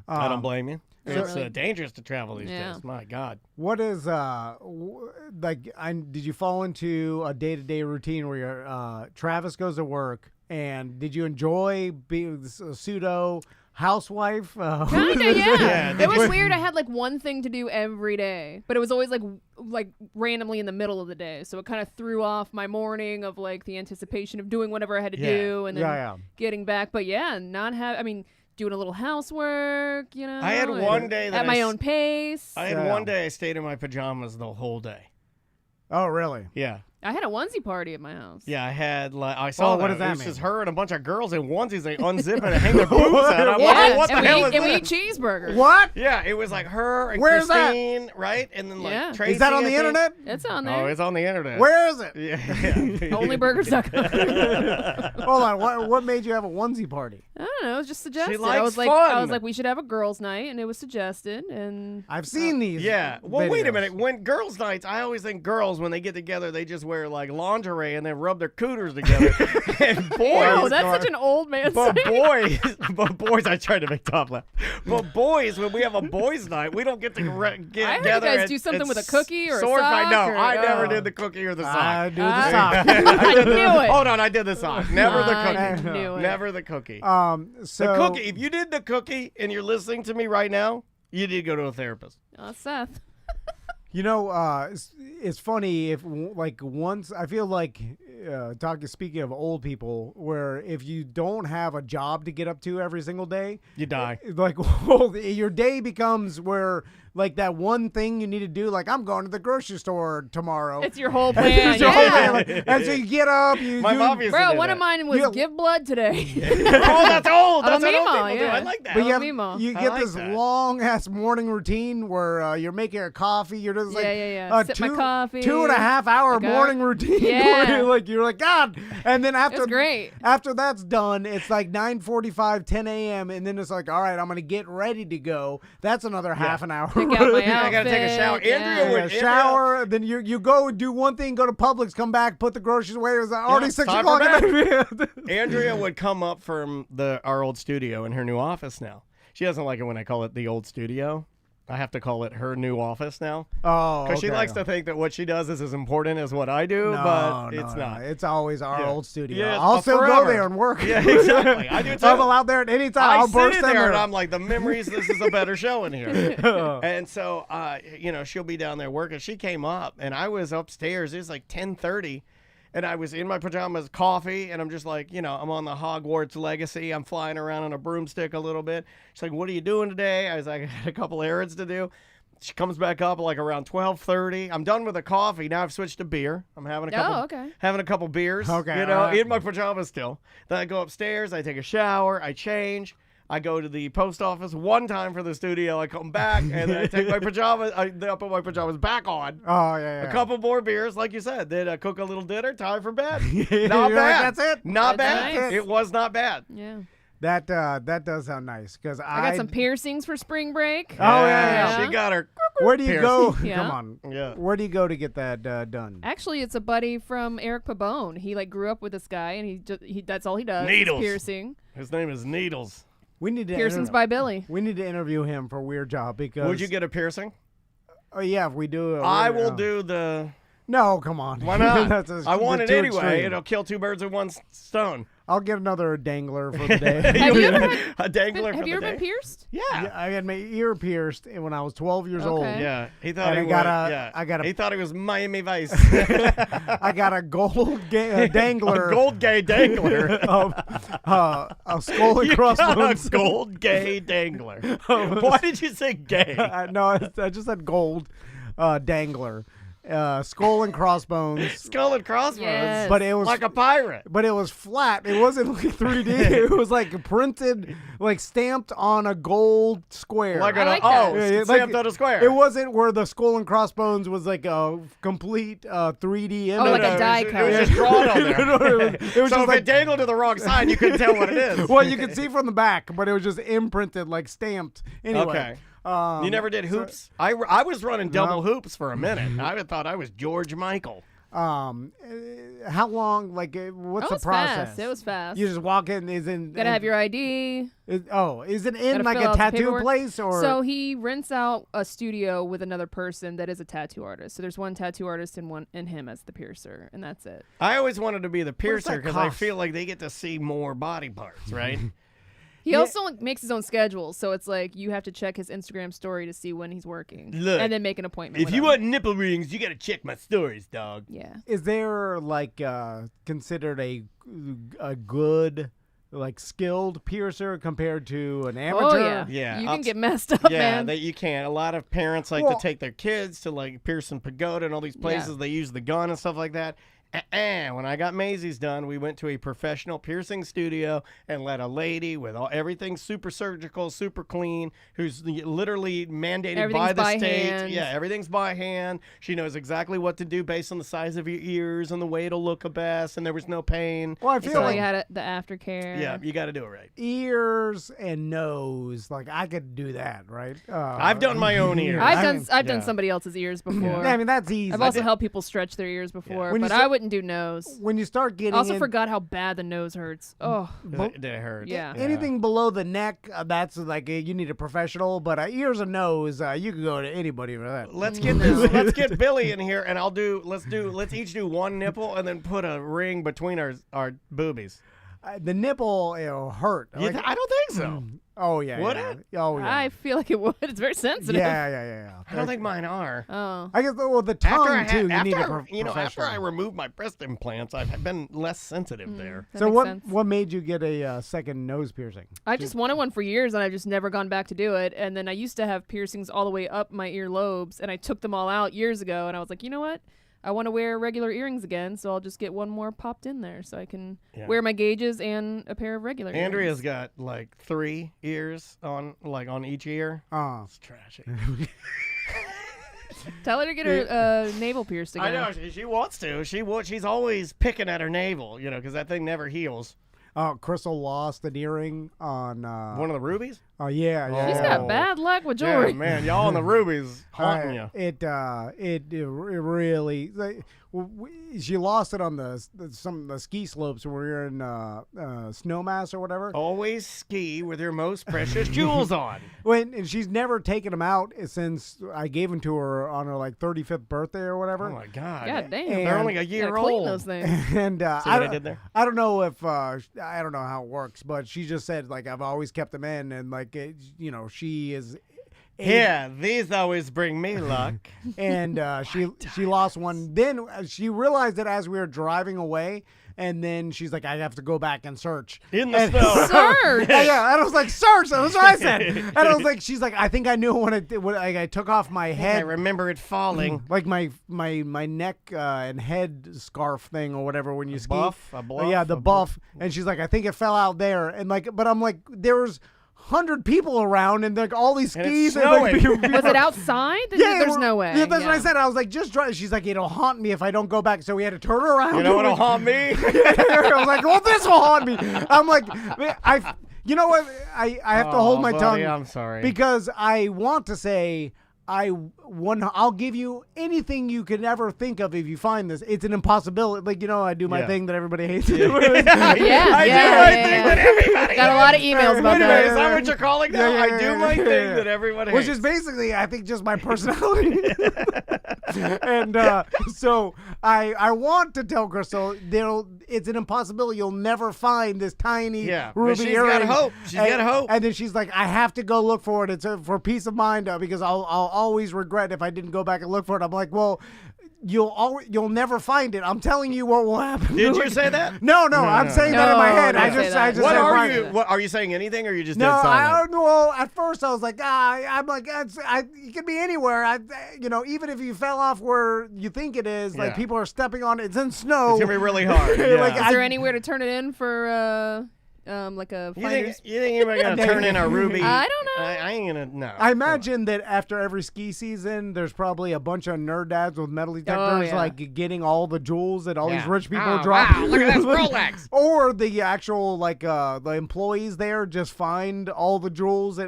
S2: I don't blame you. It's
S3: really.
S2: Dangerous to travel these
S3: Yeah.
S2: days. My God.
S1: What is did you fall into a day-to-day routine where Travis goes to work, and did you enjoy being a pseudo housewife?
S3: Kinda, yeah.
S2: Yeah,
S3: It was weird. I had one thing to do every day, but it was always like randomly in the middle of the day. So it kind of threw off my morning of the anticipation of doing whatever I had to
S2: Yeah.
S3: do and then
S1: Yeah.
S3: getting back. But yeah, doing a little housework,
S2: I had one day that
S3: at my own pace.
S2: I had
S1: Yeah.
S2: one day I stayed in my pajamas the whole day.
S1: Oh, really?
S2: Yeah.
S3: I had a onesie party at my house.
S2: Yeah, I had I saw
S1: what
S2: that.
S1: does that
S2: It was
S1: mean?
S2: just her and a bunch of girls in onesies. They unzip and hang their boobs out. I'm
S3: Yeah,
S2: like, what the
S3: and
S2: hell
S3: we
S2: is
S3: eat
S2: this?
S3: cheeseburgers.
S1: What?
S2: Yeah, it was like her and
S1: Where's that?
S2: Christine, right? And then
S3: Yeah.
S2: Tracy.
S1: Is that on
S2: I
S1: the
S2: think.
S1: internet?
S3: It's on
S2: Oh,
S3: there.
S2: it's on the internet.
S1: Where is it?
S2: Yeah.
S3: Onlyburgers.com.
S1: Hold on. What made you have a onesie party?
S3: I don't know. It was just suggested.
S2: likes
S3: I was
S2: fun.
S3: like, we should have a girls' night, and it was suggested. And
S1: I've seen these.
S2: Yeah. Well, wait a
S1: videos.
S2: minute. When girls' nights, I always think girls, when they get together, they just wear lingerie and then rub their cooters together. And boys,
S3: ew, that's such an old man.
S2: but
S3: saying.
S2: boys, I tried to make Tom laugh. But boys, when we have a boys' night, we don't get to get
S3: I heard you
S2: together.
S3: guys
S2: and-
S3: do something
S2: and
S3: with a cookie or a
S2: sword fight.
S3: sock
S2: No,
S3: or-
S2: I never
S3: oh.
S2: did the cookie or the sock.
S1: I do the
S3: I-
S1: sock.
S3: I knew it.
S2: Hold on, I did the sock. Never the
S3: I
S2: cookie.
S3: knew it.
S2: Never the cookie.
S1: So
S2: The cookie. If you did the cookie and you're listening to me right now, you did go to a therapist.
S3: Oh, Seth.
S1: It's funny if once I feel like speaking of old people, where if you don't have a job to get up to every single day,
S2: You die.
S1: your day becomes where that one thing you need to do, I'm going to the grocery store tomorrow.
S3: It's your whole plan.
S1: It's your whole
S3: Yeah.
S1: day, and so you get up, you
S2: My
S1: do,
S2: mom used to
S3: Bro,
S2: do
S3: one
S2: that.
S3: of mine was
S1: You-
S3: give blood today.
S2: Oh, that's old.
S3: I'm a
S2: That's an old
S3: meme. Meemaw,
S2: dude.
S3: yeah.
S2: I like that.
S1: But
S3: Meemaw.
S1: you
S2: I
S1: get
S2: like
S1: this
S2: that.
S1: long ass morning routine where you're making a coffee. You're just like
S3: Yeah. Sip my coffee.
S1: 2.5 hour
S3: Like,
S1: morning routine.
S3: Yeah.
S1: where you're like God. And then
S3: It was great.
S1: after that's done, it's like 9:45, 10 a.m. and then it's like, all right, I'm gonna get ready to go. That's another half an hour.
S3: Pick out my outfit.
S2: I gotta take a shower.
S3: Yeah.
S2: Andrea would
S1: shower, then you go do one thing, go to Publix, come back, put the groceries away. It was already
S2: Yeah,
S1: 6
S2: time
S1: o'clock.
S2: for Andrea would come up from our old studio in her new office now. She doesn't like it when I call it the old studio. I have to call it her new office now.
S1: Oh,
S2: Because she likes to think that what she does is as important as what I do, but it's not.
S1: It's always our
S2: Yeah.
S1: old studio.
S2: Yeah,
S1: I'll still go
S2: forever.
S1: there and work.
S2: Yeah, exactly. I do too.
S1: I'm allowed there at any time.
S2: I
S1: I'll
S2: sit
S1: burst
S2: in
S1: in
S2: there and I'm like, the memories, this is a better show in here.
S1: Oh.
S2: And so, she'll be down there working. She came up and I was upstairs. It was like 10:30 and I was in my pajamas, coffee, and I'm just like, I'm on the Hogwarts Legacy. I'm flying around on a broomstick a little bit. She's like, what are you doing today? I was like, I had a couple errands to do. She comes back up like around 12:30. I'm done with the coffee. Now I've switched to beer. I'm having having a couple beers.
S1: Okay,
S2: In my pajamas still. Then I go upstairs. I take a shower. I change. I go to the post office one time for the studio. I come back and then I take my pajamas. I put my pajamas back on.
S1: Oh yeah.
S2: A couple more beers, like you said. Then I cook a little dinner. Time for bed.
S1: You're
S2: Not
S1: like,
S2: bad.
S1: that's it.
S2: Not
S3: That's
S2: bad.
S3: nice.
S2: It was not bad.
S3: Yeah.
S1: That does sound nice because
S3: I got some piercings for spring break.
S1: Oh, yeah.
S2: She got her.
S1: Where do you go?
S3: Yeah.
S1: Come on.
S2: Yeah.
S1: Where do you go to get that done?
S3: Actually, it's a buddy from Eric Pabone. He grew up with this guy, and he that's all he does. is
S2: Needles.
S3: piercing.
S2: His name is Needles.
S1: We need to
S3: Piercings by Billy.
S1: We need to interview him for Weird Job because.
S2: Would you get a piercing?
S1: Oh yeah, if we do.
S2: I will do the.
S1: No, come on.
S2: Why not?
S1: That's
S2: I want it
S1: too
S2: anyway.
S1: extreme.
S2: It'll kill two birds with one stone.
S1: I'll get another dangler for the day.
S3: Have you ever
S2: A dangler
S3: have
S2: for
S3: you
S2: the
S3: ever been
S2: day?
S3: pierced?
S2: Yeah.
S1: Yeah, I had my ear pierced when I was 12 years old.
S3: Okay.
S2: Yeah. He thought
S1: And
S2: he
S1: I got a
S2: He thought he was Miami Vice.
S1: I got a gold dangler
S2: A gold gay dangler.
S1: of a skull and
S2: You got
S1: crossbones.
S2: a gold gay dangler. Why did you say gay?
S1: No, I just said gold dangler. Skull and crossbones.
S2: Skull and crossbones.
S3: Yes.
S1: But it was
S2: Like a pirate.
S1: But it was flat. It wasn't like 3D. It was like printed, like stamped on a gold square.
S2: Like
S3: I like
S2: oh,
S3: that.
S1: Yeah,
S2: stamped on a square.
S1: It wasn't where the skull and crossbones was like a complete 3D image.
S3: like a
S2: it
S3: die
S2: was,
S3: cut.
S2: It was just drawn on there.
S1: No, it was
S2: so
S1: just
S2: if
S1: like
S2: it dangled to the wrong side, you couldn't tell what it is.
S1: well, you could see from the back, but it was just imprinted, like stamped. Anyway,
S2: Okay.
S1: Um,
S2: You never did hoops? I was running double hoops for a minute. I thought I was George Michael.
S1: How long? Like, what's
S3: That
S1: the
S3: was
S1: process?
S3: fast. It was fast.
S1: You just walk in. Is in.
S3: Gotta have your ID.
S1: Is it in
S3: Gotta
S1: like
S3: fill
S1: a
S3: out the
S1: tattoo
S3: paperwork.
S1: place or?
S3: So he rents out a studio with another person that is a tattoo artist. So there's one tattoo artist and him as the piercer, and that's it.
S2: I always wanted to be the
S1: does that
S2: piercer because I
S1: cost?
S2: feel like they get to see more body parts, right?
S3: He
S1: Yeah.
S3: also makes his own schedule, so it's like you have to check his Instagram story to see when he's working,
S2: Look,
S3: and then make an appointment.
S2: If
S3: with
S2: you
S3: him.
S2: want nipple rings, you got to check my stories, dog.
S3: yeah.
S1: Is there like considered a good like skilled piercer compared to an amateur?
S3: Oh yeah.
S2: Yeah,
S3: You
S2: I'll
S3: can
S2: t-
S3: get messed up,
S2: Yeah,
S3: man.
S2: that you can. A lot of parents like
S1: Well-
S2: to take their kids to like Pearson Pagoda and all these places. They use the gun and stuff like that. When I got Maisie's done, we went to a professional piercing studio and let a lady with everything super surgical, super clean, who's literally mandated by
S3: Everything's
S2: the
S3: by
S2: state.
S3: hand.
S2: Yeah, everything's by hand. She knows exactly what to do based on the size of your ears and the way it'll look the best, and there was no pain.
S1: Well, I feel
S3: so
S1: like
S3: you had the aftercare.
S2: Yeah, you got to do it right.
S1: ears and nose, like I could do that, right?
S2: I've done my own ears.
S3: I've done
S2: yeah.
S3: somebody else's ears before.
S1: I mean, that's easy.
S3: I've also helped people stretch their ears before,
S1: When you
S3: but
S1: start-
S3: I wouldn't do nose.
S1: when you start getting
S3: I also
S1: in-
S3: forgot how bad the nose hurts. Oh,
S2: Did it hurt?
S3: Yeah.
S1: anything below the neck, that's like you need a professional. But ears and nose, you can go to anybody for that.
S2: Let's get this. Let's get Billy in here, and Let's each do one nipple, and then put a ring between our boobies.
S1: The nipple, it'll hurt.
S2: I don't think so.
S1: Oh yeah.
S2: Would
S1: yeah.
S2: it?
S1: Oh yeah.
S3: I feel like it would. It's very sensitive.
S1: Yeah.
S2: I don't think mine are.
S3: Oh.
S1: I guess well the tongue too. You need a
S2: after
S1: professional.
S2: I removed my breast implants, I've been less sensitive there.
S3: That
S1: So
S3: makes
S1: what
S3: sense.
S1: what made you get a second nose piercing?
S3: I just wanted one for years, and I've just never gone back to do it. And then I used to have piercings all the way up my earlobes, and I took them all out years ago. And I was like, you know what? I want to wear regular earrings again, so I'll just get one more popped in there so I can wear my gauges and a pair of regular
S2: Andrea's
S3: earrings.
S2: got like 3 ears on each ear.
S1: Oh.
S2: It's trashy.
S3: Tell her to get her navel pierced again.
S2: I know she wants to. She's always picking at her navel, because that thing never heals.
S1: Crystal lost an earring on
S2: One of the rubies?
S1: Oh yeah.
S3: She's got bad luck with jewelry.
S2: Yeah, man, y'all on the rubies haunting you.
S1: It really she lost it on the ski slopes when we were in Snowmass or whatever.
S2: Always ski with your most precious jewels on.
S1: And she's never taken them out since I gave them to her on her 35th birthday or whatever.
S2: Oh my God!
S3: God damn,
S1: And
S2: they're only a year
S3: gotta
S2: old.
S3: clean those things.
S1: And
S2: See what I did there?
S1: I don't know if I don't know how it works, but she just said I've always kept them in, and she is.
S2: Yeah, these always bring me luck.
S1: And she lost one. Then she realized it as we were driving away, and then she's like, I have to go back and search.
S2: In the snow.
S3: Search!
S1: Yeah, and I was like, search. That's what I said. And I was like, she's like, I think I knew when I took off my
S2: I
S1: head.
S2: remember it falling.
S1: Like my neck and head scarf thing or whatever when you ski.
S2: A bluff?
S1: Yeah, the buff. And she's like, I think it fell out there. And but I'm like, there's 100 people around and all these
S2: And
S1: skis.
S2: it's snowing.
S3: Was it outside? There's no way.
S1: Yeah, that's what I said. I was like, just drive. She's like, it'll haunt me if I don't go back. So we had to turn around.
S2: You know what'll haunt me?
S1: I was like, well, this will haunt me. I'm like, you know what? I have to hold my
S2: buddy,
S1: tongue.
S2: I'm sorry.
S1: Because I want to say, I'll give you anything you could ever think of if you find this. It's an impossibility. I do my thing that everybody hates.
S3: Yeah,
S2: I do my thing that everybody
S3: Got a lot of emails about that.
S2: Is that what you're calling now?
S1: Yeah,
S2: I do my thing that everyone hates.
S1: Which is basically, I think, just my personality. And so I want to tell Crystal, it's an impossibility. You'll never find this tiny ruby
S2: she's
S1: earring.
S2: got hope. She's got hope.
S1: And then she's like, I have to go look for it. It's for peace of mind because I'll always regret if I didn't go back and look for it. I'm like, well, you'll never find it. I'm telling you what will happen.
S2: Did you say that?
S1: No, I'm saying that in my head.
S3: don't
S1: I
S3: say
S1: just
S3: that.
S1: said
S2: What are
S1: find
S2: you?
S1: it.
S2: What are you saying? Anything, or you just
S1: No,
S2: dead silent?
S1: well, at first I was like, I'm like, it could be anywhere. Even if you fell off where you think it is,
S2: Yeah.
S1: people are stepping on it. It's in snow.
S2: It's gonna be really hard.
S1: Like,
S2: Yeah.
S3: Is there anywhere to turn it in for like a
S2: You
S3: finder's?
S2: think anybody gonna turn in a ruby?
S3: I don't know.
S2: I ain't gonna. No.
S1: I imagine that after every ski season, there's probably a bunch of nerd dads with metal detectors,
S3: yeah.
S1: getting all the jewels that all these
S2: Yeah.
S1: rich people
S2: Oh,
S1: drop.
S2: wow, look at this Rolex.
S1: Or the actual the employees there just find all the jewels.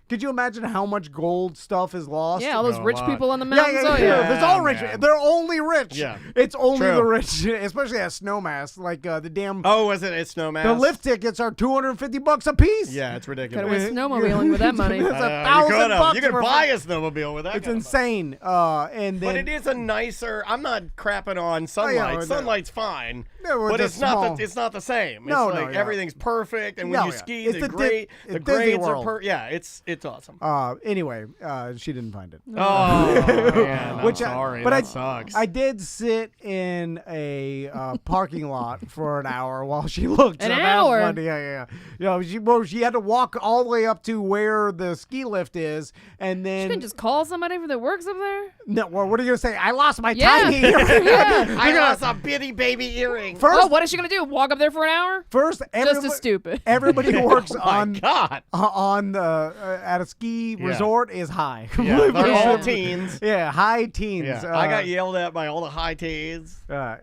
S1: Could you imagine how much gold stuff is lost?
S3: Yeah, all those
S2: No,
S3: rich
S2: a lot.
S3: people on the
S1: Yeah,
S3: mountains. Oh, yeah.
S1: There's all rich.
S2: man.
S1: They're only rich.
S2: Yeah.
S1: It's only
S2: True.
S1: the rich, especially at Snowmass. The damn
S2: Oh, was it? It's Snowmass.
S1: the lift tickets are $250 a piece.
S2: Yeah, it's
S3: Could have
S2: ridiculous.
S3: went snowmobiling with that money.
S1: That's
S2: You
S1: $1,000.
S2: You could buy a snowmobile with that.
S1: It's
S2: kind of money.
S1: insane. And then
S2: But it is a nicer. I'm not crapping on sunlight.
S1: no.
S2: Sunlight's fine,
S1: Yeah, well,
S2: but
S1: just
S2: it's not.
S1: small.
S2: It's not the same.
S1: No,
S2: it's
S1: no,
S2: like
S1: yeah.
S2: everything's perfect, and when
S1: No,
S2: you
S1: yeah.
S2: ski,
S1: It's
S2: the
S1: the
S2: grade,
S1: Disney
S2: the grades are
S1: World.
S2: Yeah, it's awesome.
S1: Anyway, she didn't find it.
S2: Oh, man, I'm
S1: Which
S2: sorry.
S1: but
S2: that sucks.
S1: I did sit in a parking lot for an hour while she looked.
S3: An
S1: so that was
S3: hour?
S1: funny. Yeah. She had to walk all the way up to where the ski lift is, and
S3: You
S1: then
S3: can just call somebody that works up there.
S1: no. Well, what are you gonna say? I lost my
S3: Yeah.
S1: tiny earring.
S3: Yeah.
S2: I lost a bitty baby earring.
S1: First,
S3: Oh, what is she gonna do? Walk up there for an hour?
S1: first,
S3: Just as stupid.
S1: everybody who works
S2: Oh my
S1: on
S2: God.
S1: at a ski resort is high.
S2: Yeah, they're
S3: Yeah.
S2: all teens.
S1: Yeah, high teens.
S2: Yeah, I got yelled at by all the high teens.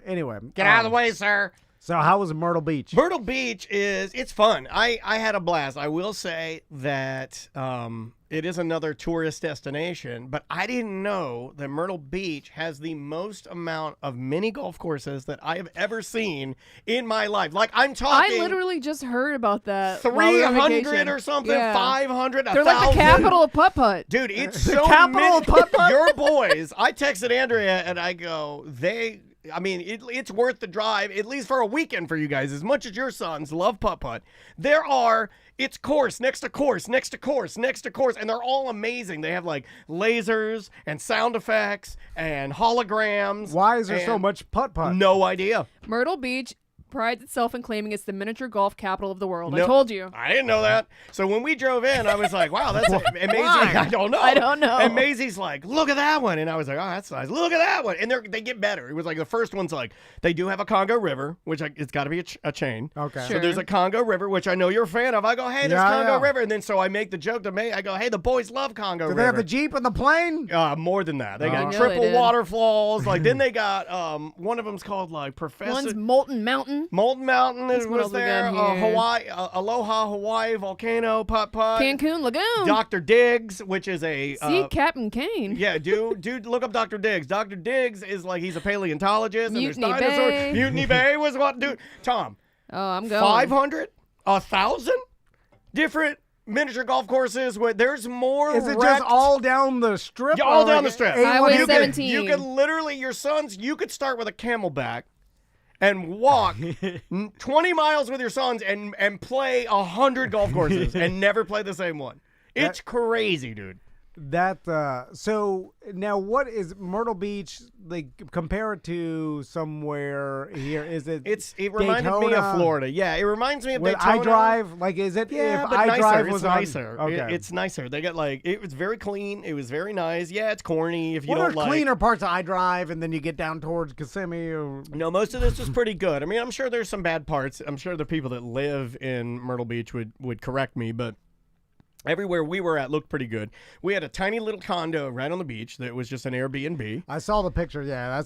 S1: Anyway,
S2: Get out of the way, sir.
S1: So how was Myrtle Beach?
S2: Myrtle Beach it's fun. I had a blast. I will say that it is another tourist destination, but I didn't know that Myrtle Beach has the most amount of mini golf courses that I have ever seen in my life. Like, I'm talking
S3: I literally just heard about that. while we were on
S2: 300
S3: vacation.
S2: or something,
S3: Yeah.
S2: 500,
S3: They're like the
S2: 1,000.
S3: capital of putt putt.
S2: Dude, it's
S1: The
S2: so
S1: capital
S2: many.
S1: of putt-putt?
S2: Your boys. I texted Andrea and I go, it's worth the drive, at least for a weekend for you guys, as much as your sons love putt-putt. It's course next to course next to course next to course, and they're all amazing. They have like lasers and sound effects and holograms.
S1: Why is there so
S2: and-
S1: much putt-putt?
S2: No idea.
S3: Myrtle Beach prides itself in claiming it's the miniature golf capital of the world.
S2: No,
S3: I told you.
S2: I didn't know that. So when we drove in, I was like, wow, that's amazing. I don't know.
S3: I don't know.
S2: And Maisie's like, look at that one. And I was like, oh, that's nice. Look at that one. And they get better. It was like the first one's like, they do have a Congo River, which it's got to be a chain.
S1: Okay.
S3: Sure.
S2: So there's a Congo River, which I know you're a fan of. I go, hey, there's Congo River. And then so I make the joke to May. I go, hey, the boys love Congo River.
S1: Do they have the Jeep and the plane?
S2: More than that. They got
S3: know
S2: triple
S3: they did.
S2: waterfalls. Like then they got one of them's called like Professor
S3: One's Molten Mountain.
S2: Molten Mountain
S3: What
S2: was
S3: else we
S2: there.
S3: got here?
S2: Hawaii, Aloha Hawaii volcano putt putt.
S3: Cancun Lagoon.
S2: Dr. Diggs, which is a
S3: See Captain Kane.
S2: yeah, dude, look up Dr. Diggs. Dr. Diggs is like he's a paleontologist.
S3: Mutiny
S2: and there's dinosaurs.
S3: Bay.
S2: Mutiny Bay was what, dude? Tom,
S3: Oh, I'm going.
S2: 500, 1,000 different miniature golf courses where there's more.
S1: Is it
S2: wrecked-
S1: just all down the strip?
S2: Yeah, all
S1: or
S2: down
S1: like
S2: the strip.
S3: Highway
S2: you
S3: 17.
S2: You could literally, your sons, you could start with a camelback and walk 20 miles with your sons and play 100 golf courses and never play the same one. It's crazy, dude.
S1: So now what is Myrtle Beach like? Compare it to somewhere here. Is it?
S2: It reminded me of
S1: Daytona?
S2: Florida. Yeah, it reminds me of
S1: With
S2: Daytona.
S1: iDrive, like is it?
S2: Yeah,
S1: if
S2: but nicer.
S1: iDrive
S2: It's
S1: was
S2: nicer.
S1: On, okay.
S2: It's nicer. They got like it was very clean. It was very nice. Yeah, it's corny if you
S1: what
S2: don't
S1: are
S2: like.
S1: cleaner parts of iDrive, and then you get down towards Kissimmee? Or...
S2: No, most of this was pretty good. I mean, I'm sure there's some bad parts. I'm sure the people that live in Myrtle Beach would correct me, but everywhere we were at looked pretty good. We had a tiny little condo right on the beach that was just an Airbnb.
S1: I saw the picture. Yeah,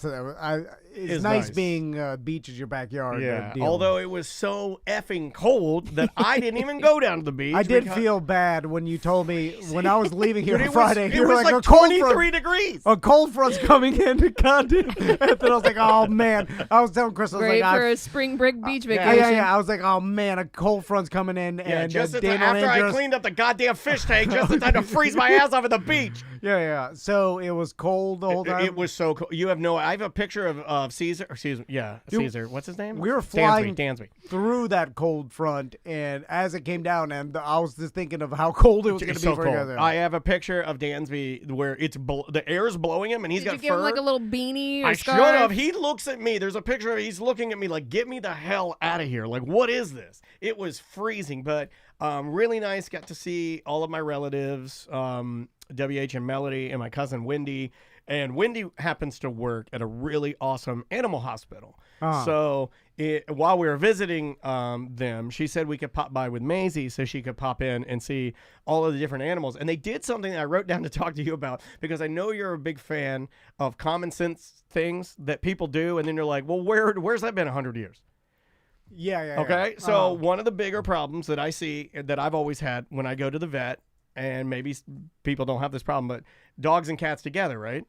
S1: it's nice being beach is your backyard. Deal.
S2: Although it was so effing cold that I didn't even go down to the beach.
S1: I did feel bad when you told me when I was leaving here
S2: Dude,
S1: on Friday.
S2: It
S1: you were
S2: was
S1: like
S2: like
S1: a cold
S2: 23
S1: front.
S2: degrees.
S1: A cold front's coming in. God damn. And then I was like, oh man. I was telling Chris, I was
S3: Great
S1: like,
S3: for a spring break beach
S2: yeah.
S3: vacation.
S1: yeah. I was like, oh man, a cold front's coming in.
S2: Yeah,
S1: and
S2: just
S1: Dana
S2: after I
S1: Andrews-
S2: cleaned up the goddamn fish tank, just in time to freeze my ass off at the beach.
S1: Yeah. So it was cold the whole time.
S2: It was so cool. You have no. I have a picture of Caesar. Or Caesar. Yeah, Caesar. What's his name?
S1: We were flying
S2: Dansby.
S1: through that cold front, and as it came down, and I was just thinking of how cold it was going to
S2: It's
S1: be
S2: so
S1: for
S2: cold.
S1: you guys.
S2: I have a picture of Dansby where it's the air's blowing him, and he's
S3: Did
S2: got
S3: you give
S2: fur.
S3: him like a little beanie or
S2: I should
S3: scarf?
S2: have. He looks at me. There's a picture of he's looking at me like, get me the hell out of here. Like, what is this? It was freezing, but really nice. Got to see all of my relatives, WH and Melody, and my cousin Wendy. And Wendy happens to work at a really awesome animal hospital. So while we were visiting them, she said we could pop by with Maisie so she could pop in and see all of the different animals. And they did something that I wrote down to talk to you about because I know you're a big fan of common sense things that people do. And then you're like, well, where's that been 100 years?
S1: Yeah.
S2: Okay. So one of the bigger problems that I see that I've always had when I go to the vet, and maybe people don't have this problem, but dogs and cats together, right?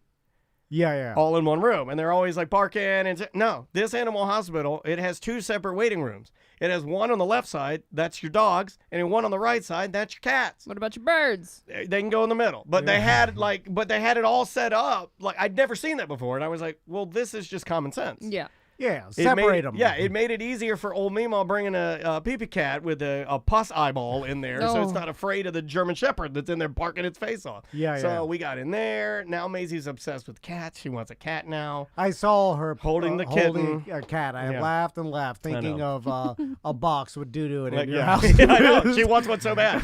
S1: Yeah.
S2: All in one room, and they're always like barking. And no, this animal hospital, it has two separate waiting rooms. It has one on the left side, that's your dogs, and one on the right side, that's your cats.
S3: What about your birds?
S2: They can go in the middle, but they had it all set up like I'd never seen that before, and I was like, well, this is just common sense.
S3: Yeah.
S1: Yeah, separate them.
S2: Yeah, it made it easier for old Meemaw bringing a pee-pee cat with a pus eyeball in there, so it's not afraid of the German Shepherd that's in there barking its face off. So we got in there. Now Maisie's obsessed with cats. She wants a cat now.
S1: I saw her
S2: holding
S1: holding a cat. I laughed and laughed, thinking of a box with doo-doo in it.
S2: Yeah, I know. She wants one so bad.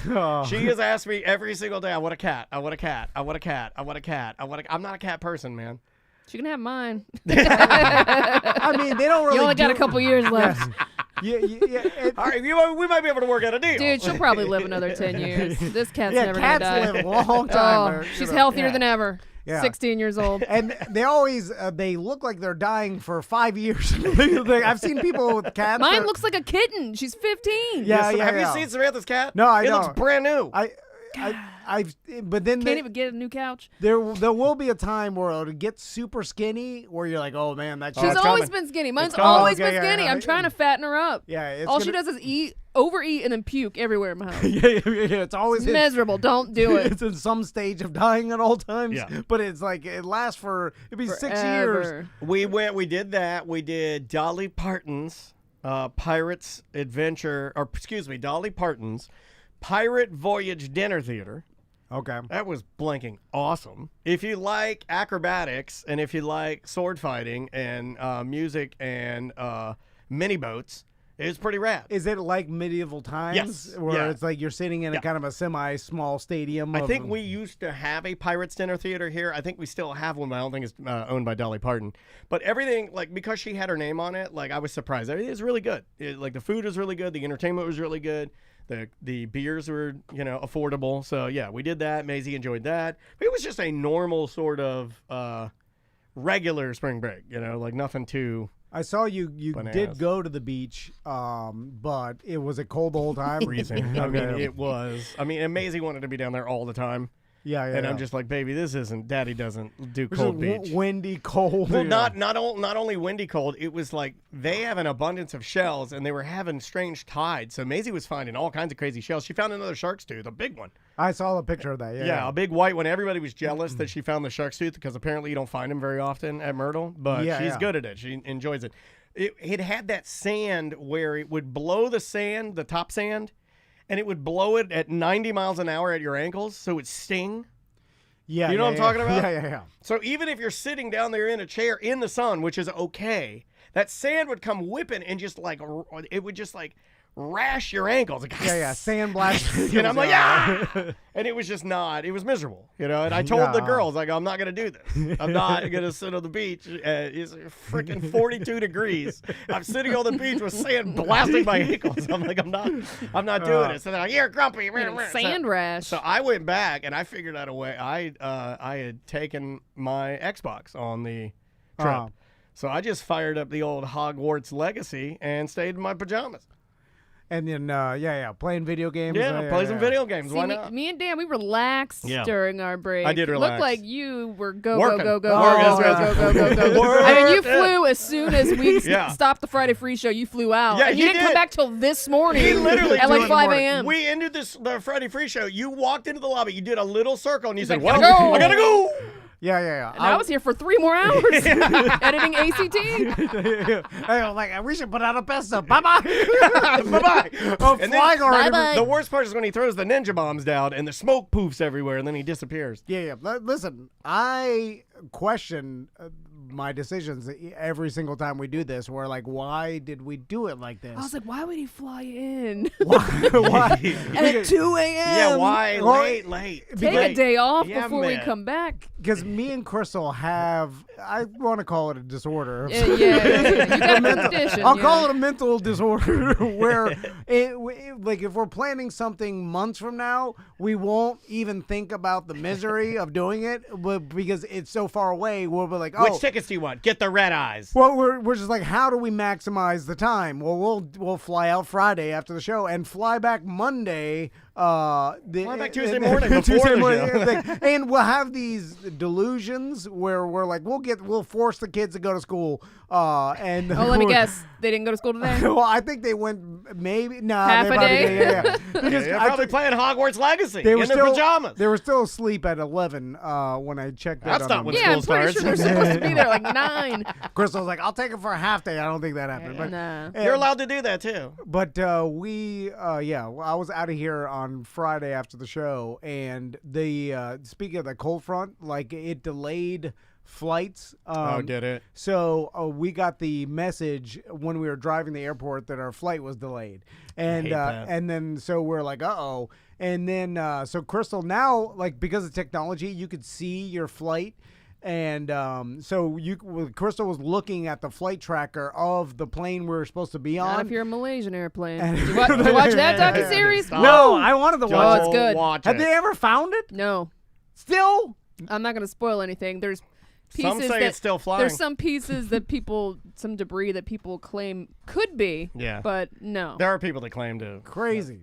S2: She has asked me every single day, I want a cat. I want a cat. I want a cat. I want a cat. I'm not a cat person, man.
S3: She can have mine.
S1: I mean, they don't really.
S3: You only got a couple years left.
S1: Yeah.
S2: All right, we might be able to work out a deal.
S3: Dude, she'll probably live another 10 years. This cat's never going to
S1: cats
S3: die.
S1: live a long time.
S3: She's healthier than ever.
S1: Yeah.
S3: 16 years old.
S1: And they always they look like they're dying for 5 years. I've seen people with cats.
S3: Mine looks like a kitten. She's 15.
S2: Have you seen Samantha's cat?
S1: No, I
S2: don't.
S1: don't.
S2: It looks brand new.
S1: But then
S3: Can't even get a new couch.
S1: there will be a time where it'll get super skinny, where you're like, oh man, that
S3: She's
S1: cat's
S3: always
S1: coming.
S3: been skinny. Mine's
S1: coming.
S3: always
S1: Okay,
S3: been skinny.
S1: yeah.
S3: I'm trying to fatten her up.
S1: Yeah, it's
S3: All she does is overeat, and then puke everywhere in my house.
S1: yeah, it's always
S3: It's miserable. Don't do it.
S1: It's in some stage of dying at all times.
S2: Yeah.
S1: But it's like it lasts for it'd be 6
S3: Forever.
S1: years.
S2: We did that. We did Dolly Parton's Pirates Adventure, or excuse me, Dolly Parton's Pirate Voyage Dinner Theater.
S1: Okay.
S2: That was blanking awesome. If you like acrobatics and if you like sword fighting and music and mini boats. It's pretty rad.
S1: Is it like medieval times?
S2: Yes.
S1: Where
S2: Yeah.
S1: it's like you're sitting in a kind of a semi-small stadium?
S2: I think we used to have a Pirates Dinner Theater here. I think we still have one, but I don't think it's owned by Dolly Parton. But everything, like, because she had her name on it, like, I was surprised. Everything is really good. Like, the food was really good. The entertainment was really good. The beers were, affordable. So, yeah, we did that. Maisie enjoyed that. But it was just a normal sort of regular spring break, like nothing too...
S1: I saw you
S2: bananas.
S1: did go to the beach, but it was cold the whole time.
S2: Freezing. I mean, it was. I mean, and Maisie wanted to be down there all the time.
S1: Yeah.
S2: And I'm just like, baby, this isn't. Daddy doesn't do cold beach.
S1: Windy, cold.
S2: Well, not only windy cold. It was like they have an abundance of shells, and they were having strange tides. So Maisie was finding all kinds of crazy shells. She found another shark's tooth, a big one.
S1: I saw a picture of that.
S2: Yeah, a big white one. Everybody was jealous that she found the shark's tooth because apparently you don't find them very often at Myrtle. But she's good at it. She enjoys it. It had that sand where it would blow the sand, the top sand, and it would blow it at 90 miles an hour at your ankles, so it would sting.
S1: Yeah,
S2: you know what I'm talking about?
S1: Yeah.
S2: So even if you're sitting down there in a chair in the sun, which is okay, that sand would come whipping and just like, it would just like rash your ankles. Like,
S1: Yeah, sandblast.
S2: and I'm like, ah! And it was just not, it was miserable, And I told the girls, like, I'm not going to do this. I'm not going to sit on the beach. It's freaking 42 degrees. I'm sitting on the beach with sand blasting my ankles. I'm like, I'm not doing it. So they're like, you're grumpy.
S3: Sand rash.
S2: So I went back and I figured out a way. I had taken my Xbox on the trip. So I just fired up the old Hogwarts Legacy and stayed in my pajamas.
S1: And then, playing video games.
S2: Yeah, play some video games.
S3: See,
S2: Why not?
S3: Me and Dan, we relaxed during our break.
S2: I did relax.
S3: Looked like you were go.
S2: I
S3: mean, you flew as soon as we
S2: Yeah.
S3: stopped the Friday Free Show. You flew out.
S2: Yeah,
S3: and you
S2: he
S3: didn't come
S2: did.
S3: back till this morning.
S2: He literally
S3: at like
S2: did.
S3: 5 a.m.
S2: We ended the Friday Free Show. You walked into the lobby. You did a little circle, and you said,
S3: like,
S2: "Well,
S3: "Gotta go."
S2: I gotta go."
S1: Yeah.
S3: And I was here for 3 more hours editing ACT.
S1: Hey, I'm like, we should put out a pesto. Bye-bye.
S2: Bye-bye.
S1: Oh,
S2: And
S1: flying
S2: then,
S1: already.
S3: Bye-bye.
S2: the worst part is when he throws the ninja bombs down, and the smoke poofs everywhere, and then he disappears.
S1: Yeah. Listen, I question my decisions every single time we do this. We're like, why did we do it like this?
S3: I was like, why would he fly in?
S1: Why?
S3: And at 2 a.m.
S2: Yeah, why?
S1: Well,
S2: Late.
S3: Take
S2: Late.
S3: a day off
S2: Yeah,
S3: before we
S2: man.
S3: come back.
S1: Because me and Crystal have, I want to call it a disorder.
S3: Yeah, you got a condition.
S1: I'll call it a mental disorder where, like, if we're planning something months from now, we won't even think about the misery of doing it, but because it's so far away, we'll be like, oh.
S2: Which tickets do you want? Get the red eyes.
S1: Well, we're just like, how do we maximize the time? Well, we'll fly out Friday after the show and fly back Monday. Fly
S2: back Tuesday morning before
S1: Tuesday
S2: the
S1: morning,
S2: show.
S1: and we'll have these delusions where we're like, we'll force the kids to go to school. And
S3: let me guess. They didn't go to school today?
S1: Well, I think they went
S3: Half
S1: they
S3: a
S1: probably
S3: day?
S1: did, yeah. Because
S2: They're
S1: I
S2: probably
S1: think
S2: playing Hogwarts Legacy
S1: they
S2: in
S1: were
S2: their
S1: still
S2: pajamas.
S1: They were still asleep at 11 when I checked.
S2: That's
S1: on
S2: not
S1: them.
S2: when
S3: Yeah, I'm
S2: school
S3: pretty
S2: starts.
S3: sure they're supposed to be there like 9.
S1: Crystal was like, I'll take it for a half day. I don't think that happened. But
S3: Nah.
S2: You're allowed to do that too.
S1: But I was out of here on Friday after the show, and the speaking of the cold front, like it delayed flights.
S2: Did it?
S1: So we got the message when we were driving the airport that our flight was delayed, and
S2: hate that.
S1: and then so we're like, uh-oh, and then so Crystal now, like, because of technology, you could see your flight. And so Crystal was looking at the flight tracker of the plane we were supposed to be on.
S3: Not if you're a Malaysian airplane. Did you watch that docuseries?
S1: No, I wanted to
S3: Oh,
S1: watch.
S3: it's good.
S2: Watch
S1: Have
S2: it.
S1: they ever found it?
S3: No.
S1: Still?
S3: I'm not going to spoil anything. There's pieces
S2: Some say
S3: that
S2: it's still flying.
S3: there's some pieces that some debris that people claim could be.
S2: Yeah.
S3: But no.
S2: There are people that claim to.
S1: Crazy.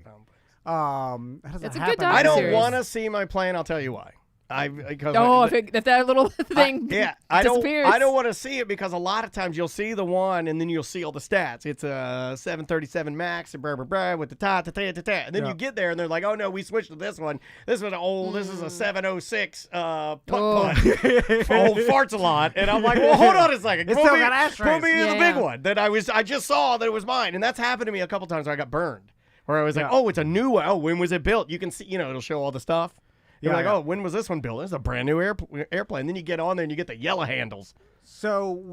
S1: How does
S3: It's
S1: that
S3: a good
S1: happen?
S2: I don't
S3: Series.
S2: want to see my plane. I'll tell you why.
S3: If that little thing
S2: I
S3: disappears.
S2: don't want to see it because a lot of times you'll see the one and then you'll see all the stats. It's a 737 Max and blah blah blah with the ta ta ta ta ta. And then you get there and they're like, oh no, we switched to this one. This was old. This is a 706 putt putt. Old farts a lot. And I'm like, well, hold on a second.
S1: It's still got ashtrays.
S2: Put me in the
S3: Yeah.
S2: big one that I just saw that it was mine, and that's happened to me a couple times where I got burned. Where I was like, oh, it's a new one. Oh, when was it built? You can see, it'll show all the stuff. You're like,
S1: yeah.
S2: oh, when was this one built? It's a brand new airplane. Then you get on there and you get the yellow handles.
S1: So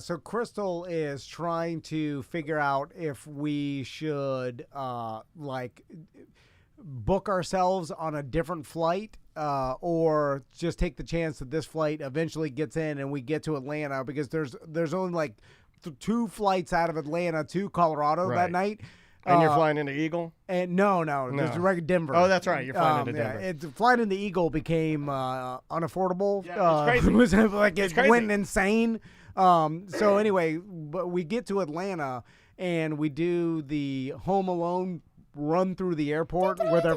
S1: so Crystal is trying to figure out if we should like book ourselves on a different flight or just take the chance that this flight eventually gets in and we get to Atlanta, because there's only like 2 flights out of Atlanta to Colorado that night.
S2: And you're flying into Eagle?
S1: And no, there's direct Denver.
S2: Oh, that's right. You're flying into Denver.
S1: Flying into Eagle became unaffordable.
S2: Yeah, it's crazy.
S1: It was like
S2: It's
S1: it
S2: crazy.
S1: went insane. So anyway, but we get to Atlanta and we do the Home Alone run through the airport with our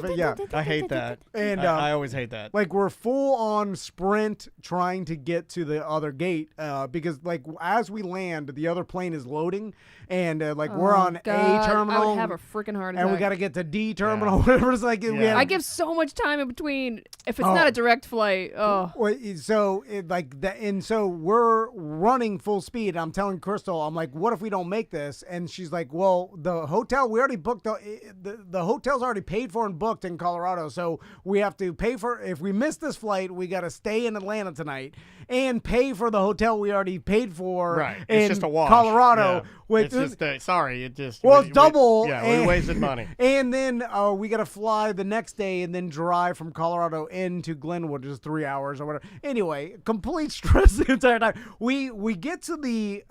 S2: I hate that.
S1: And
S2: I always hate that.
S1: like we're full on sprint trying to get to the other gate because like as we land, the other plane is loading, and like we're on
S3: God,
S1: A terminal.
S3: I would have a freaking heart attack.
S1: and we got to get to D terminal, whatever it's like.
S2: Yeah.
S3: I give so much time in between if it's not a direct flight. Oh,
S1: So like that, and so we're running full speed. I'm telling Crystal, I'm like, what if we don't make this? And she's like, well, the hotel we already booked. The hotel's already paid for and booked in Colorado, so we have to pay for. If we miss this flight, we got to stay in Atlanta tonight and pay for the hotel we already paid for.
S2: Right.
S1: In
S2: It's just a wash.
S1: Colorado.
S2: Yeah.
S1: Which
S2: It's just, sorry. It just.
S1: Well, it's double.
S2: We wasted money.
S1: And then we got to fly the next day and then drive from Colorado into Glenwood, just 3 hours or whatever. Anyway, complete stress the entire time. We get to the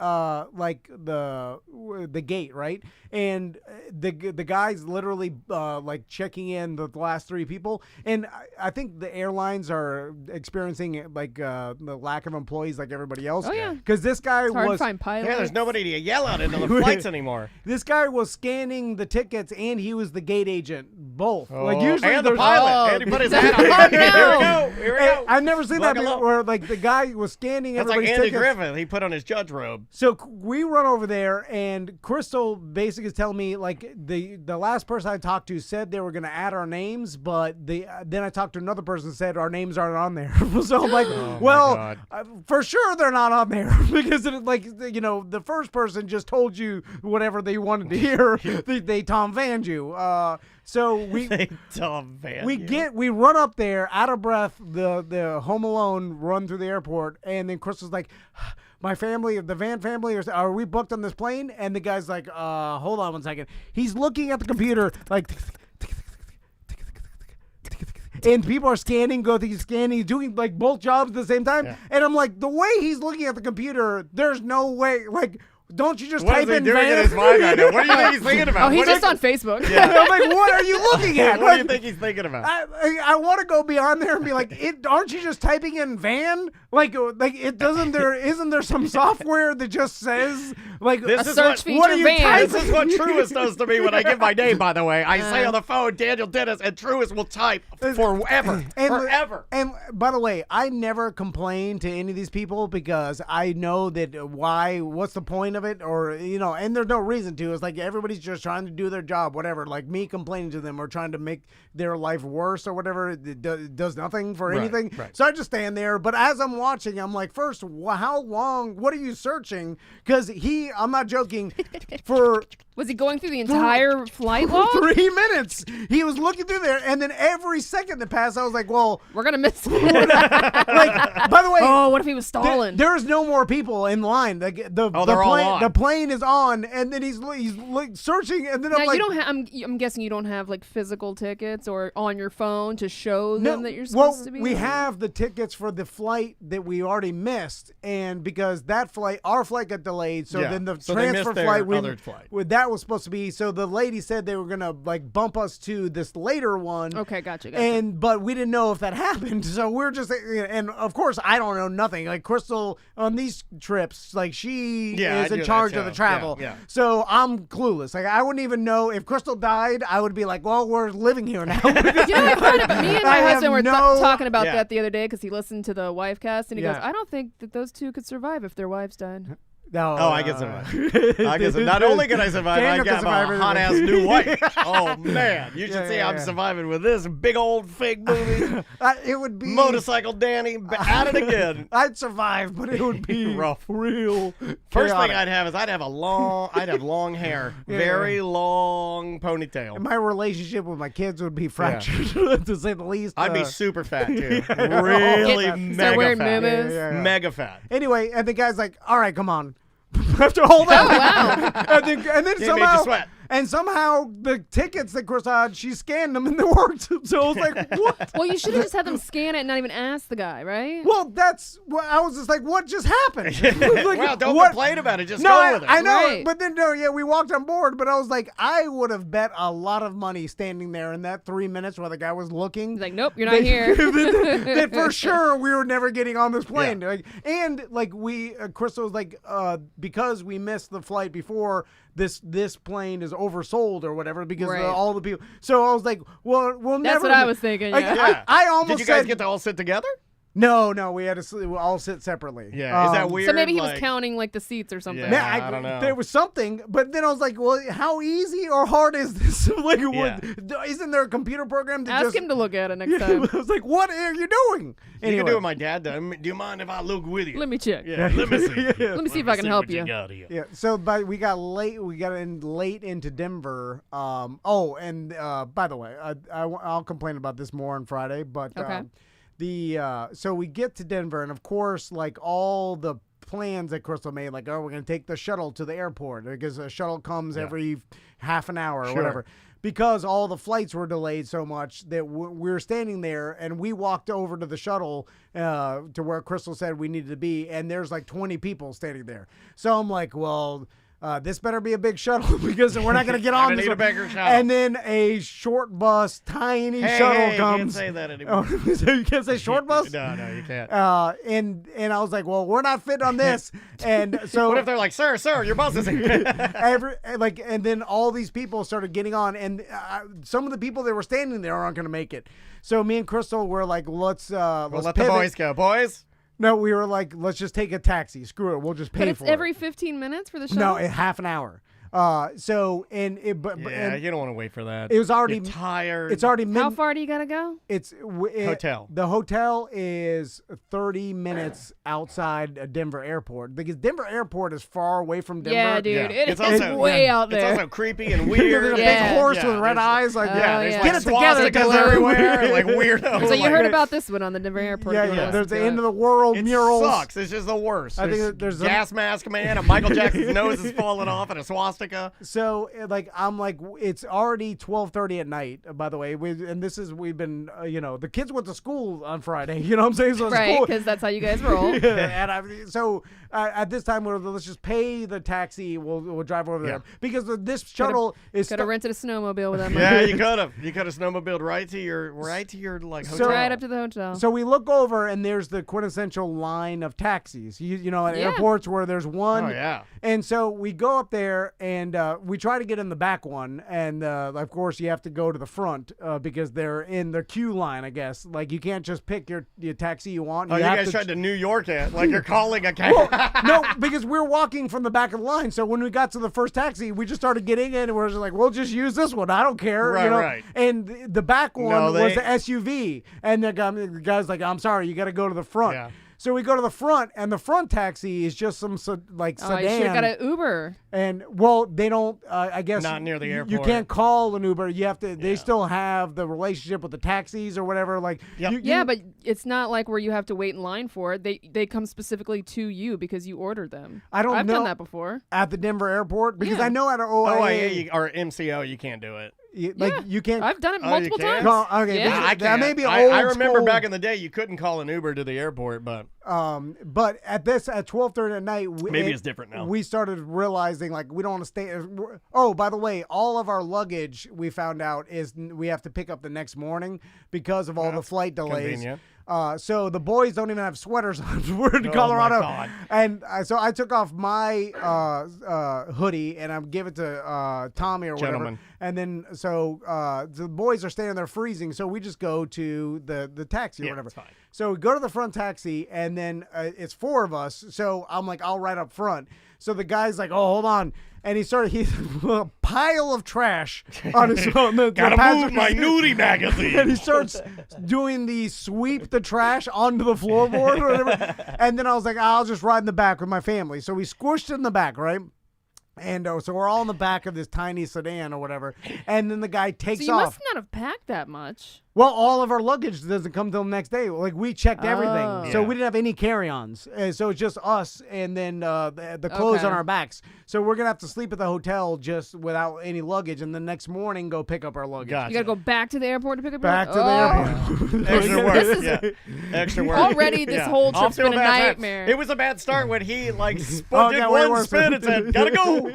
S1: like the gate, right? And the guy's literally like checking in the last 3 people. And I think the airlines are experiencing like the lack of employees like everybody else.
S3: Oh, yeah.
S1: Because this guy
S3: it's hard to
S1: was.
S3: find pilots.
S2: Yeah, there's nobody to yell at into the flights anymore.
S1: This guy was scanning the tickets and he was the gate agent, both. Like usually
S2: and the
S1: there's-
S2: pilot. And he put his hat on.
S3: Oh,
S2: Here we go. Here we go.
S1: I've never seen that
S2: Buckle
S1: before,
S2: up.
S1: where like the guy was scanning
S2: That's like
S1: everybody's
S2: Andy
S1: tickets.
S2: Griffith. He put on his judge robe.
S1: So we run over there, and Crystal basically is telling me like the last person I talked to said they were going to add our names, but then I talked to another person who said our names aren't on there. So I'm like, well, for sure they're not on there because the first person just told you whatever they wanted to hear. they Tom Vanned you. So we
S2: Tom Vanned
S1: we run up there out of breath, the Home Alone run through the airport, and then Crystal's like, my family, the Van family, are we booked on this plane? And the guy's like, hold on one second. He's looking at the computer like, and people are scanning, he's doing like both jobs at the same time. Yeah. And I'm like, the way he's looking at the computer, there's no way, like, don't you just type in
S2: doing
S1: Van?
S2: in his mind right now? What do you think he's thinking about?
S3: Oh, he's just on Facebook.
S2: Yeah.
S1: I'm like, what are you looking at?
S2: What do you think he's thinking about?
S1: I want to go beyond there and be like, aren't you just typing in van? Like it doesn't isn't there some software that just says like
S2: this
S3: a
S2: is
S3: search feature
S1: what are you
S3: van?
S1: typing?
S2: This is what Truist does to me when I give my name, by the way. I say on the phone, Daniel Dennis, and Truist will type forever. Forever.
S1: And by the way, I never complain to any of these people because I know that what's the point of it? Or, and there's no reason to. It's like everybody's just trying to do their job, whatever. Like me complaining to them or trying to make their life worse or whatever, it does nothing for anything.
S2: Right.
S1: So I just stand there. But as I'm watching, I'm like, first, how long? What are you searching? Because I'm not joking, for
S3: Was he going through the entire flight log?
S1: 3 minutes. He was looking through there, and then every second that passed, I was like, well,
S3: We're going to miss it.
S1: like, by the way,
S3: Oh, what if he was stalling?
S1: there's no more people in line. Like
S2: they're all on.
S1: The plane is on, and then he's searching, and then
S3: Now,
S1: I'm like,
S3: you don't have. I'm guessing you don't have like physical tickets or on your phone to show them that you're supposed to be.
S1: we
S3: there?
S1: have the tickets for the flight that we already missed, and because our flight got delayed, so then the
S2: So they
S1: transfer
S2: missed their
S1: flight,
S2: other flight.
S1: that was supposed to be. So the lady said they were gonna like bump us to this later one.
S3: Okay, gotcha.
S1: But we didn't know if that happened, so we're just, and of course I don't know nothing. Like Crystal on these trips, like she is in charge of the travel, so I'm clueless. Like I wouldn't even know if Crystal died. I would be like, well, we're living here now.
S3: You know, me and my husband were talking about
S2: Yeah.
S3: that the other day because he listened to the wife cast and he
S1: Yeah.
S3: goes, I don't think that those two could survive if their wives died.
S1: No,
S2: Oh, I can survive. Not only can I survive,
S1: Daniel
S2: I
S1: can
S2: got
S1: survive
S2: a hot ass
S1: everything.
S2: new wife. Oh man, you should
S1: Yeah,
S2: see
S1: yeah,
S2: I'm
S1: yeah.
S2: surviving with this big old fake movie.
S1: It would be
S2: Motorcycle Danny at it again.
S1: I'd survive, but it would be
S2: Rough.
S1: real.
S2: First
S1: chaotic.
S2: thing I'd have long hair, very long ponytail.
S1: My relationship with my kids would be fractured, to say the least.
S2: I'd be super fat too,
S1: Yeah.
S2: really
S3: Start
S2: mega
S3: wearing
S2: fat,
S3: moo-moos.
S1: Yeah.
S2: mega fat.
S1: Anyway, and the guy's like, "All right, come on." After all that,
S3: wow.
S1: and then
S2: They made
S1: somehow,
S2: you sweat.
S1: and somehow the tickets that Chris had, she scanned them and they worked. So I was like, "What?"
S3: Well, you should have just had them scan it and not even ask the guy, right?
S1: Well, that's what I was just like, "What just happened?" Like,
S2: Well, don't
S1: what?
S2: complain about it. Just
S1: No,
S2: go with it.
S1: I know,
S3: Right.
S1: but then we walked on board. But I was like, I would have bet a lot of money standing there in that 3 minutes while the guy was looking.
S3: He's like, nope, you're not here.
S1: that for sure we were never getting on this plane.
S2: Yeah.
S1: Like, and like Crystal was like, because we missed the flight before, this plane is oversold or whatever because
S3: Right.
S1: of all the people. So I was like, well, we'll
S3: That's
S1: never.
S3: what I was thinking.
S1: Like,
S3: Yeah.
S1: I almost
S2: Did you guys
S1: said,
S2: get to all sit together?
S1: no, we had to all sit separately.
S2: Yeah. Is that weird?
S3: So maybe he was
S2: Like-
S3: counting like the seats or something.
S2: Yeah.
S1: Man,
S2: I don't know.
S1: There was something, but then I was like, well, how easy or hard is this? Like,
S2: Yeah.
S1: isn't there a computer program to
S3: Ask
S1: just...
S3: him to look at it next
S1: Yeah,
S3: time.
S1: I was like, what are you doing?
S2: You
S1: Anyway.
S2: can do what my dad does. Do you mind if I look with you?
S3: Let me check.
S2: Yeah, let me see.
S1: Yeah.
S3: Let me see if I can help you.
S2: Got here.
S1: Yeah, so we got late. We got in late into Denver. By the way, I'll complain about this more on Friday. But
S3: Okay.
S1: so we get to Denver, and of course, like all the plans that Crystal made, like, oh, we're gonna take the shuttle to the airport because a shuttle comes every half an hour or whatever. Because all the flights were delayed so much that we were standing there, and we walked over to the shuttle to where Crystal said we needed to be, and there's like 20 people standing there. So I'm like, well, this better be a big shuttle because we're not going to get on
S2: I
S1: this
S2: need a
S1: one.
S2: bigger shuttle.
S1: And then a short bus, tiny shuttle
S2: Hey,
S1: comes.
S2: you can't say that anymore.
S1: Oh, so you can't say short bus?
S2: No, you can't.
S1: And I was like, well, we're not fit on this. And so
S2: What if they're like, sir, your bus is here?
S1: and then all these people started getting on, and some of the people that were standing there aren't going to make it. So me and Crystal were like, let's
S2: Well, let the
S1: pivot.
S2: boys go. Boys?
S1: No, we were like, let's just take a taxi. Screw it, we'll just pay
S3: But it's
S1: for
S3: every
S1: it.
S3: 15 minutes for the
S1: No,
S3: shuttle?
S1: half an hour.
S2: Yeah, you don't want to wait for that.
S1: it was already
S2: You're tired.
S1: It's already
S3: How far do you got to go?
S2: Hotel.
S1: The hotel is 30 minutes outside Denver Airport because Denver Airport is far away from Denver.
S3: Yeah, dude.
S2: Yeah.
S3: It
S2: It's
S3: is
S2: also-
S3: way out
S2: It's
S3: there.
S2: also creepy and
S1: There's a
S2: weird.
S3: Yeah.
S1: big horse
S2: Yeah,
S1: with red
S2: there's-
S1: eyes. Like,
S2: Yeah,
S3: Oh,
S2: there's
S3: yeah.
S2: like
S1: Get it together,
S2: swastikas
S1: Dylan.
S2: everywhere, like weirdo.
S3: So you
S2: like,
S3: heard about this one on the Denver airport.
S1: yeah,
S3: if you
S1: yeah.
S3: wanna
S1: There's the
S3: listen to
S1: end
S3: it.
S1: of the world
S2: It
S1: murals.
S2: sucks. It's just the worst.
S1: I think there's a-
S2: gas mask man, a Michael Jackson's nose is falling off, and a swastika.
S1: So like I'm like it's already 12:30 at night. By the way, we've been the kids went to school on Friday. You know what I'm saying? So
S3: Right,
S1: school,
S3: because that's how you guys roll.
S1: and at this time let's just pay the taxi. We'll drive over there because this shuttle is
S3: Could have rented a snowmobile with that money.
S2: Yeah, you could have. You could have snowmobiled right to your like hotel.
S3: Right up to the hotel.
S1: So we look over and there's the quintessential line of taxis. You know, at
S3: Yeah.
S1: airports where there's one.
S2: Oh yeah.
S1: And so we go up there and we try to get in the back one. And of course you have to go to the front because they're in the queue line, I guess. Like you can't just pick your taxi you want.
S2: Oh, you
S1: have
S2: guys
S1: to
S2: tried to New York it like you're calling a cab.
S1: No, because we're walking from the back of the line. So when we got to the first taxi, we just started getting in, and we're just like, "We'll just use this one. I don't care."
S2: Right,
S1: you know?
S2: right.
S1: And the back one
S2: No,
S1: was the SUV, and the guy's like, "I'm sorry, you got to go to the front."
S2: Yeah.
S1: So we go to the front, and the front taxi is just some
S3: Oh, you should
S1: sedan.
S3: have got an Uber.
S1: And they don't. I guess
S2: Not near the
S1: You
S2: airport.
S1: can't call an Uber. You have to. They still have the relationship with the taxis or whatever. Like,
S2: Yep.
S3: Yeah, but it's not like where you have to wait in line for it. They come specifically to you because you ordered them.
S1: I don't
S3: I've
S1: know
S3: done that before.
S1: at the Denver airport because
S3: Yeah.
S1: I know at an OIA,
S2: OIA or MCO, you can't do it.
S1: you can't.
S3: I've done it
S2: Oh, you
S3: multiple
S2: can?
S3: times.
S1: Call, okay,
S3: Yeah.
S1: that-
S2: I
S1: that
S2: can't.
S1: may be old
S2: I remember
S1: school.
S2: back in the day, you couldn't call an Uber to the airport, but
S1: But at 12:30 at night,
S2: Maybe it's different now.
S1: We started realizing like we don't want to stay. Oh, by the way, all of our luggage we found out is we have to pick up the next morning because of all the flight delays.
S2: convenient.
S1: So the boys don't even have sweaters on. We're in
S2: Oh,
S1: Colorado,
S2: my God.
S1: and so I took off my hoodie and I give it to Tommy or
S2: Gentleman.
S1: whatever. And then so the boys are standing there freezing, so we just go to the taxi or whatever.
S2: It's fine.
S1: So we go to the front taxi, and then it's 4 of us. So I'm like, I'll ride up front. So the guy's like, oh, hold on. And he's a pile of trash on his phone.
S2: Gotta move my nudie magazine.
S1: And he starts doing the sweep the trash onto the floorboard or whatever. And then I was like, I'll just ride in the back with my family. So we squished in the back, right? And so we're all in the back of this tiny sedan or whatever. And then the guy takes
S3: So you
S1: off.
S3: must not have packed that much.
S1: Well, all of our luggage doesn't come till the next day. Like, we checked everything.
S3: Oh.
S1: So
S2: Yeah.
S1: we didn't have any carry-ons. So it's just us and then the clothes
S3: Okay.
S1: on our backs. So we're going to have to sleep at the hotel just without any luggage, and the next morning go pick up our luggage.
S2: Gotcha.
S3: You gotta go back to the airport to pick up
S1: Back
S3: your
S1: to the airport.
S2: Extra work.
S3: This is-
S2: yeah. Extra work.
S3: Already this whole
S2: Off
S3: trip's
S2: to
S3: been a
S2: bad start.
S3: nightmare.
S2: It was a bad start when he like
S1: Oh,
S2: did
S1: yeah, way
S2: one
S1: worse.
S2: spin and said, "Gotta go." Like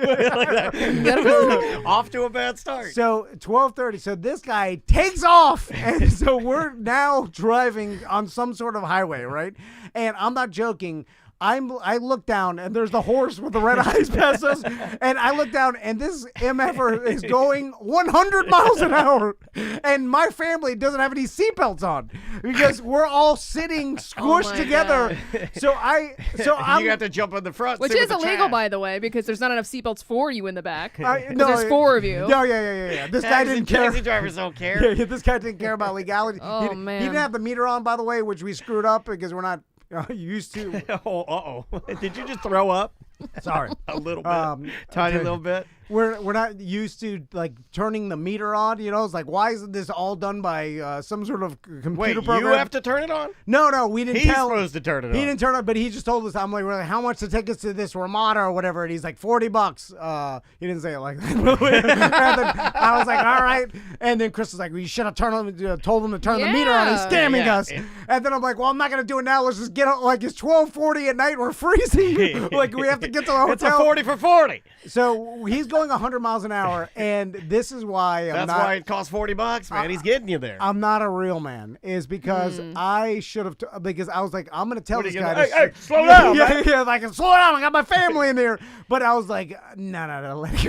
S2: that.
S3: Gotta go.
S2: Off to a bad start.
S1: So 12:30. So this guy takes off, and so we're now driving on some sort of highway, right? And I'm not joking. I look down, and there's the horse with the red eyes past us, and I look down, and this MFer is going 100 miles an hour, and my family doesn't have any seatbelts on because we're all sitting squished
S3: my
S1: together. So I'm
S2: You got to jump in the front,
S3: Which
S2: sit
S3: is
S2: with the
S3: illegal,
S2: trash.
S3: by the way, because there's not enough seatbelts for you in the back.
S1: no,
S3: there's 4 of you.
S1: No, yeah. This guy didn't care.
S2: Taxi drivers don't care.
S1: Yeah, this guy didn't care about legality.
S3: Oh,
S1: he
S3: man.
S1: didn't have the meter on, by the way, which we screwed up because we're not used to.
S2: Oh. Did you just throw up?
S1: Sorry.
S2: A little bit. Tiny little bit.
S1: We're not used to like turning the meter on. You know, it's like, why isn't this all done by some sort of computer
S2: Wait,
S1: program?
S2: you have to turn it on?
S1: No, we didn't
S2: He's
S1: tell.
S2: supposed to turn it on.
S1: He didn't turn it, but he just told us. I'm like, we're like, how much to take us to this Ramada or whatever? And he's like, $40. He didn't say it like that. And then I was like, all right. And then Chris was like, well, you should have told him to turn the meter on. He's scamming
S2: Yeah.
S1: us. And then I'm like, well, I'm not gonna do it now. Let's just get out. Like, it's 12:40 at night. We're freezing. Like, we have to get to the hotel.
S2: It's a 40 for 40.
S1: So he's going 100 miles an hour, and this is why
S2: That's why it costs $40, man. He's getting you there.
S1: I'm not a real man. Is because I should have because I was like, I'm gonna tell
S2: What are
S1: this
S2: you
S1: guy.
S2: gonna-
S1: to
S2: hey, slow down,
S1: yeah, like slow down. I got my family in there. But I was like, no. Like,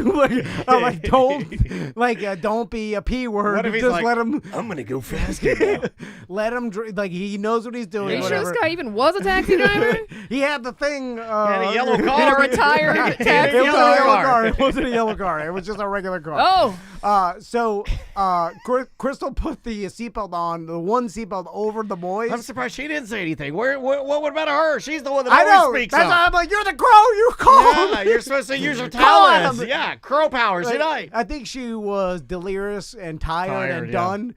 S1: I'm like, don't be a p word.
S2: What if he's
S1: Just
S2: like,
S1: let him.
S2: I'm gonna go faster.
S1: Let him. Like, he knows what he's doing.
S3: Are you sure
S1: whatever.
S3: this guy even was a taxi driver?
S1: He had the thing.
S2: had a yellow
S3: In a
S2: car.
S3: retired
S1: It
S3: taxi
S1: was a
S2: Yellow
S1: yellow
S2: car.
S1: car. It wasn't a yellow car. It was just a regular car.
S3: Oh,
S1: So Crystal put the seatbelt on, the one seatbelt over the boys.
S2: I'm surprised she didn't say anything. What about her? She's the one that
S1: I know.
S2: always speaks
S1: That's
S2: up.
S1: why I'm like, you're the crow. You call him.
S2: Yeah, you're supposed to use your
S1: Call him.
S2: talents. Yeah, crow powers
S1: Like,
S2: tonight.
S1: I think she was delirious and tired and
S2: yeah.
S1: done.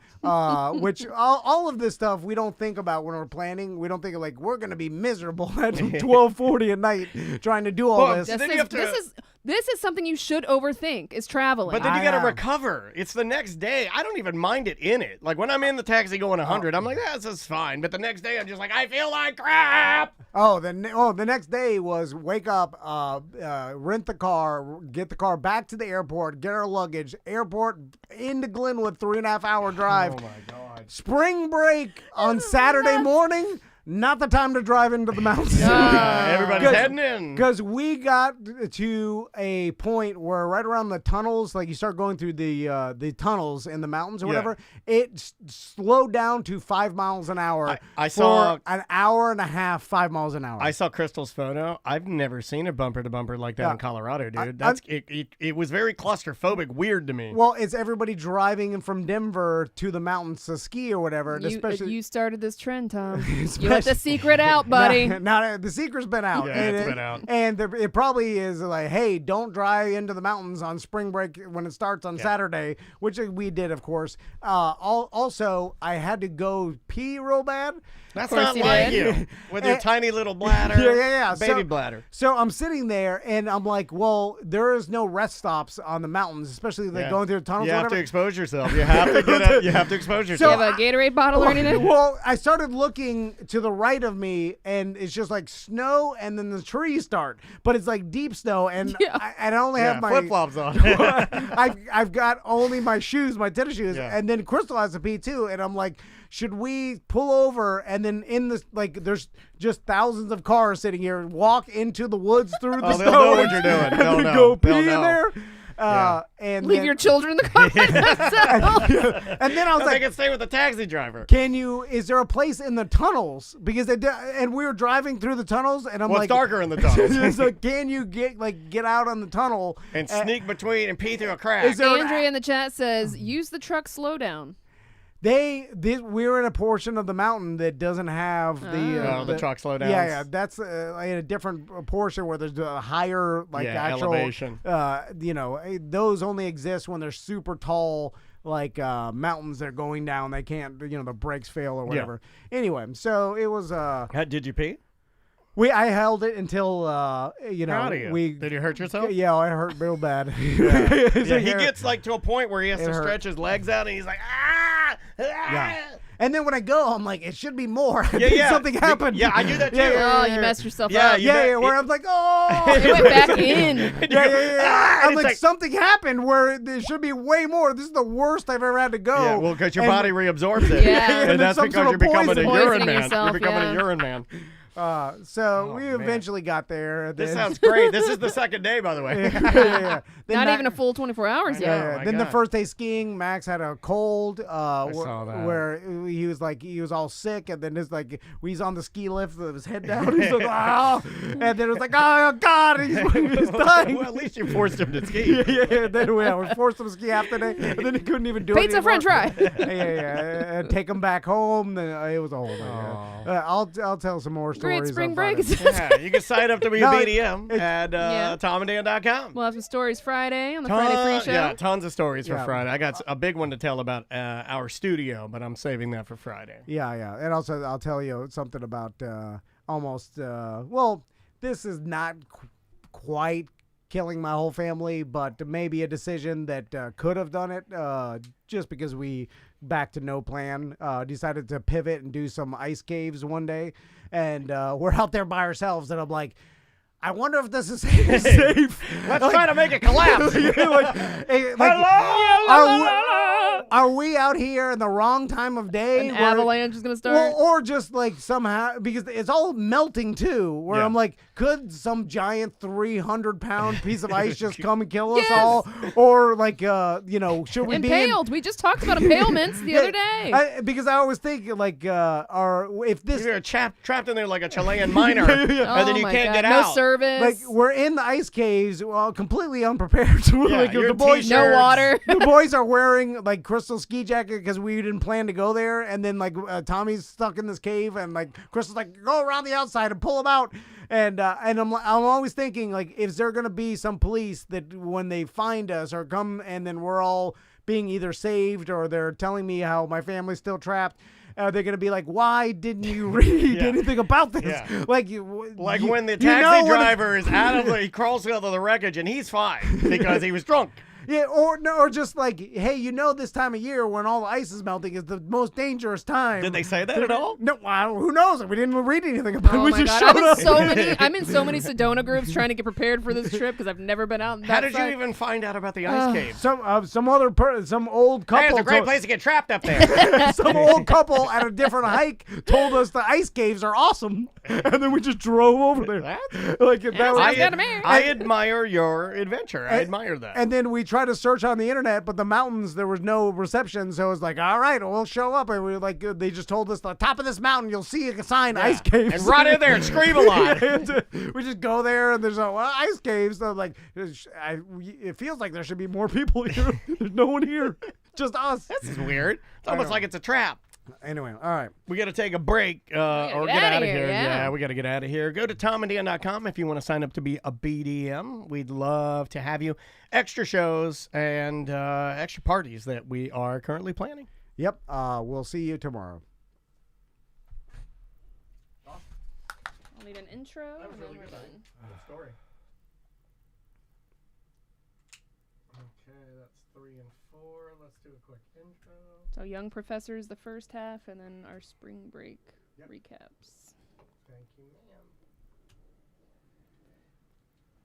S1: Which all of this stuff we don't think about when we're planning. We don't think of like we're gonna be miserable at 12:40 at night trying to do all
S2: Well,
S1: this.
S2: then
S3: this
S2: you
S3: is,
S2: have to-
S3: this is something you should overthink, is traveling.
S2: But then you
S1: I
S2: got to
S1: am.
S2: recover. It's the next day. I don't even mind it in it. Like when I'm in the taxi going 100,
S1: Oh.
S2: I'm like, this is fine. But the next day, I'm just like, I feel like crap.
S1: The next day was wake up, rent the car, get the car back to the airport, get our luggage, airport into Glenwood, 3.5 hour drive.
S2: Oh my God.
S1: Spring break on Saturday morning. Not the time to drive into the mountains.
S2: Everybody's heading in.
S1: Because we got to a point where right around the tunnels, like you start going through the tunnels in the mountains or
S2: Yeah.
S1: whatever, it slowed down to 5 miles an hour.
S2: I
S1: for
S2: saw-
S1: an hour and a half, 5 miles an hour.
S2: I saw Crystal's photo. I've never seen a bumper to bumper like that
S1: Yeah.
S2: in Colorado, dude.
S1: I-
S2: It was very claustrophobic, weird to me.
S1: Well, it's everybody driving in from Denver to the mountains to ski or whatever. and especially
S3: you started this trend, Tom. You let the secret out, buddy.
S1: Now the secret's been out.
S2: Yeah,
S1: and
S2: it's been out.
S1: And it probably is like, hey, don't drive into the mountains on spring break when it starts on Saturday, which we did, of course. Also, I had to go pee real bad.
S2: That's
S3: course
S2: not
S3: you
S2: like
S3: did.
S2: you with your tiny little bladder.
S1: Yeah.
S2: Baby
S1: So-
S2: bladder.
S1: So I'm sitting there and I'm like, well, there is no rest stops on the mountains, especially like
S2: Yeah.
S1: going through the tunnels
S2: You
S1: or
S2: have to
S1: whatever.
S2: expose yourself. You have to get up. You have to expose
S3: Do you
S2: yourself.
S3: have a Gatorade bottle or anything?
S1: Well, I started looking to the right of me, and it's just like snow, and then the trees start, but it's like deep snow, and
S3: Yeah.
S1: I only have my
S2: flip flops on.
S1: I've got only my shoes, my tennis shoes,
S2: Yeah.
S1: and then Crystal has to pee too, and I'm like, should we pull over and then in this like there's just thousands of cars sitting here, walk into the woods through the
S2: Oh,
S1: snow,
S2: they'll know what you're doing.
S1: and
S2: They'll
S1: then
S2: know.
S1: go pee
S2: They'll
S1: in
S2: know.
S1: there. And
S3: Leave
S1: then,
S3: your children in the car by themselves.
S1: and then I was
S2: They
S1: like,
S2: can stay with the taxi driver.
S1: is there a place in the tunnels? Because and we were driving through the tunnels, and I'm
S2: Well,
S1: like,
S2: it's darker in the tunnels.
S1: so can you get out on the tunnel
S2: And sneak between and pee through a crack.
S1: Is there
S3: Andrea in the chat says, use the truck slow down.
S1: we're in a portion of the mountain that doesn't have
S2: the truck slow downs.
S1: Yeah, that's in a different portion where there's a higher actual
S2: elevation.
S1: Those only exist when they're super tall. Like mountains that are going down, they can't. The brakes fail or whatever. Anyway, so it was.
S2: Did you pee?
S1: I held it until
S2: Proud of you. Did you hurt yourself?
S1: Yeah, I hurt real bad.
S2: Yeah, he gets like to a point where he has to stretch his legs out, and he's like, ah!
S1: Yeah. And then when I go, I'm like, it should be more.
S2: Yeah.
S1: Something happened.
S2: Yeah, I do that too.
S3: Oh, you messed yourself up.
S1: Where I'm like, oh.
S3: It went back in.
S1: I'm like, something happened where there should be way more. This is the worst I've ever had to go.
S2: Yeah, well, because your body reabsorbs it.
S3: Yeah.
S2: And that's
S1: some
S2: because
S1: sort
S2: you're
S1: of
S2: becoming a
S1: poison.
S2: urine
S3: Poisoning
S2: man.
S3: yourself,
S2: You're becoming
S3: yeah.
S2: a urine man.
S1: So we
S2: man.
S1: eventually got there.
S2: This
S1: Then-
S2: sounds great. This is the second day, by the way.
S1: yeah. Then
S3: Not
S1: Ma-
S3: even a full 24 hours
S2: know.
S3: yet.
S1: Yeah,
S2: my
S1: then the
S2: God.
S1: first day skiing, Max had a cold.
S2: saw that.
S1: Where he was all sick, and then it's like he's on the ski lift with his head down. He's like, oh, and then it was like, oh God, he's dying.
S2: Well, at least you forced him to ski.
S1: Then we forced him to ski half the day, and then he couldn't even do it.
S3: Pizza French fry.
S1: And take him back home. Then it was a whole thing. I'll tell some more stories.
S3: Great spring
S1: on
S3: break.
S1: Friday.
S2: Yeah, you can sign up to be
S1: No,
S2: a BDM at
S3: Yeah.
S2: TomandDan.com.
S3: We'll have some stories Friday on the Friday Free Show.
S2: Yeah, tons of stories for
S1: Yeah.
S2: Friday. I got a big one to tell about our studio, but I'm saving that for Friday.
S1: Yeah. And also, I'll tell you something about this is not quite killing my whole family, but maybe a decision that could have done it just because we, back to no plan, decided to pivot and do some ice caves one day. And we're out there by ourselves, and I'm like, I wonder if this is safe.
S2: Let's try to make it collapse.
S1: Are we out here in the wrong time of day?
S3: An avalanche is going to start.
S1: Or just like somehow, because it's all melting too, where
S2: Yeah.
S1: I'm like, could some giant 300-pound piece of ice just come and kill us all? Or like, should we
S3: Impaled. We just talked about impalements the other day.
S1: because I always think like, if this,
S2: You're trapped in there like a Chilean miner, and
S3: Oh
S2: then you
S3: my
S2: can't
S3: God.
S2: get
S3: No
S2: out.
S3: service.
S1: like, we're in the ice caves, completely unprepared.
S2: Yeah,
S1: Like,
S2: you're
S1: the boys,
S3: no water.
S1: the boys are wearing like crystal ski jacket because we didn't plan to go there, and then like Tommy's stuck in this cave, and like Crystal's like, go around the outside and pull him out, and I'm always thinking like, is there gonna be some police that when they find us or come and then we're all being either saved or they're telling me how my family's still trapped. They're gonna be like, "Why didn't you read anything about this?"
S2: Yeah.
S1: Like
S2: When the taxi driver is he crawls out of the wreckage and he's fine because he was drunk.
S1: Yeah, or just like, hey, this time of year when all the ice is melting is the most dangerous time.
S2: Did they say that at all?
S1: No, who knows? We didn't read anything about it.
S3: Oh
S1: We
S3: my
S1: just
S3: God.
S1: showed up.
S3: I'm in so many Sedona groups trying to get prepared for this trip because I've never been out.
S2: How did you even find out about the ice cave?
S1: Some old couple.
S2: Hey, it's a great place to get trapped up there.
S1: Some old couple at a different hike told us the ice caves are awesome, and then we just drove over there. Like that
S3: sounds
S1: was.
S3: good to me.
S2: I admire your adventure. I admire that.
S1: And then we tried to search on the internet, but the mountains there was no reception, so it was like, all right, we'll show up, and we were like, they just told us the top of this mountain you'll see a sign, ice caves,
S2: and run in there and scream a lot.
S1: We just go there, and there's ice caves. So like, it feels like there should be more people here. There's no one here, just us.
S2: This is weird. It's almost like it's a trap.
S1: Anyway, all right.
S2: We got to take a break or
S3: get
S2: get out
S3: outta
S2: of here.
S3: here, yeah.
S2: We got to get out of here. Go to TomandDan.com if you want to sign up to be a BDM. We'd love to have you. Extra shows and extra parties that we are currently planning.
S1: Yep. We'll see you tomorrow.
S3: I'll need an intro.
S2: That was
S3: and
S2: really
S3: then
S2: good.
S3: we're done.
S2: Story. Okay, that's 3 and 4. Let's do a quick intro.
S3: So Young Professors the first half, and then our spring break recaps.
S2: Thank you,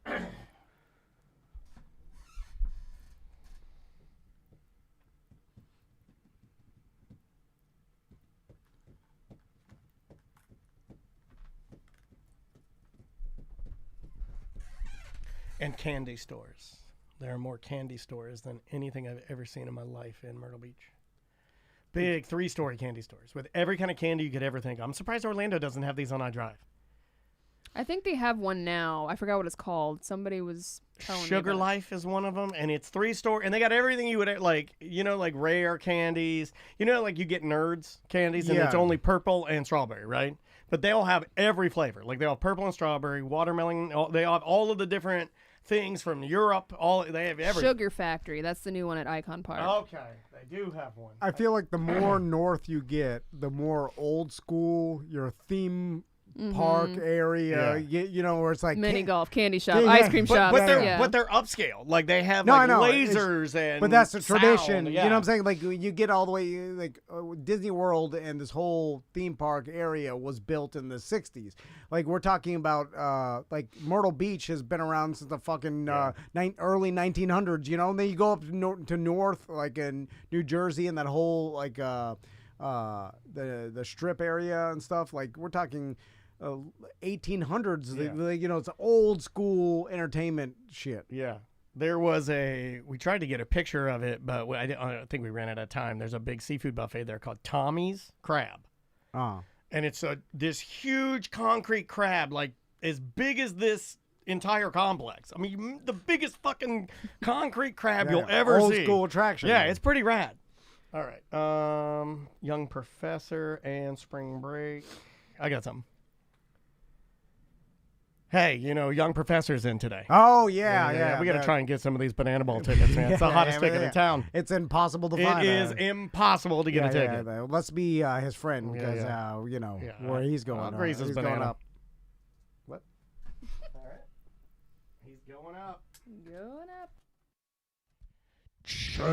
S2: ma'am. And candy stores. There are more candy stores than anything I've ever seen in my life in Myrtle Beach. Big 3-story candy stores with every kind of candy you could ever think of. I'm surprised Orlando doesn't have these on iDrive.
S3: I think they have one now. I forgot what it's called. Somebody was telling
S2: Sugar
S3: me
S2: Life is one of them, and it's 3-story, and they got everything you would like. Like rare candies. Like you get Nerds candies, and it's only purple and strawberry, right? But they all have every flavor. Like they all have purple and strawberry, watermelon. They have all of the different things from Europe. They have everything.
S3: Sugar Factory. That's the new one at Icon Park.
S2: Okay, they do have one.
S1: I feel like the more north you get, the more old school your theme park area, where it's like
S3: mini golf, candy shop,
S1: Yeah,
S3: ice cream shop.
S2: But they're upscale. Like they have
S1: No, I know.
S2: lasers and.
S1: But that's the
S2: sound.
S1: tradition.
S2: Yeah.
S1: You know what I'm saying? Like you get all the way, like Disney World and this whole theme park area was built in the 60s. Like we're talking about, like Myrtle Beach has been around since the fucking early 1900s. And then you go up to north, like in New Jersey, and that whole like the strip area and stuff. Like we're talking 1800s. It's old school entertainment shit.
S2: Yeah. There was we tried to get a picture of it, but I think we ran out of time. There's a big seafood buffet there called Tommy's Crab. And it's this huge concrete crab, like as big as this entire complex. I mean, the biggest fucking concrete crab you'll ever see.
S1: Old school attraction.
S2: Yeah, it's pretty rad. All right. Young Professor and Spring Break. I got something. Hey, Young Professor's in today.
S1: Oh, yeah.
S2: We got to try and get some of these Banana Bowl tickets, man. It's the hottest ticket in town.
S1: It's impossible to find.
S2: It is impossible to get a ticket.
S1: Let's be his friend because, where he's going.
S2: I'll grease his
S1: he's
S2: banana.
S1: going up.
S2: What? All right. He's going up.
S3: Going up.
S6: Check.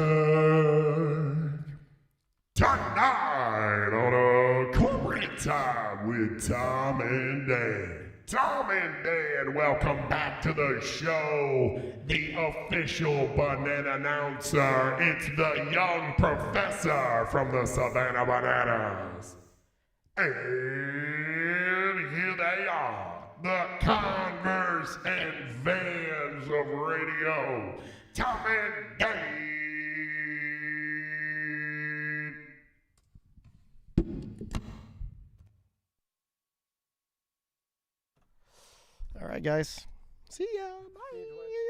S6: Tonight on a corporate time with Tom and Dan. Tom and Dan, welcome back to the show. The official banana announcer. It's the young professor from the Savannah Bananas. And here they are, the Converse and Vans of radio. Tom and Dan.
S2: All right, guys. See ya. Bye.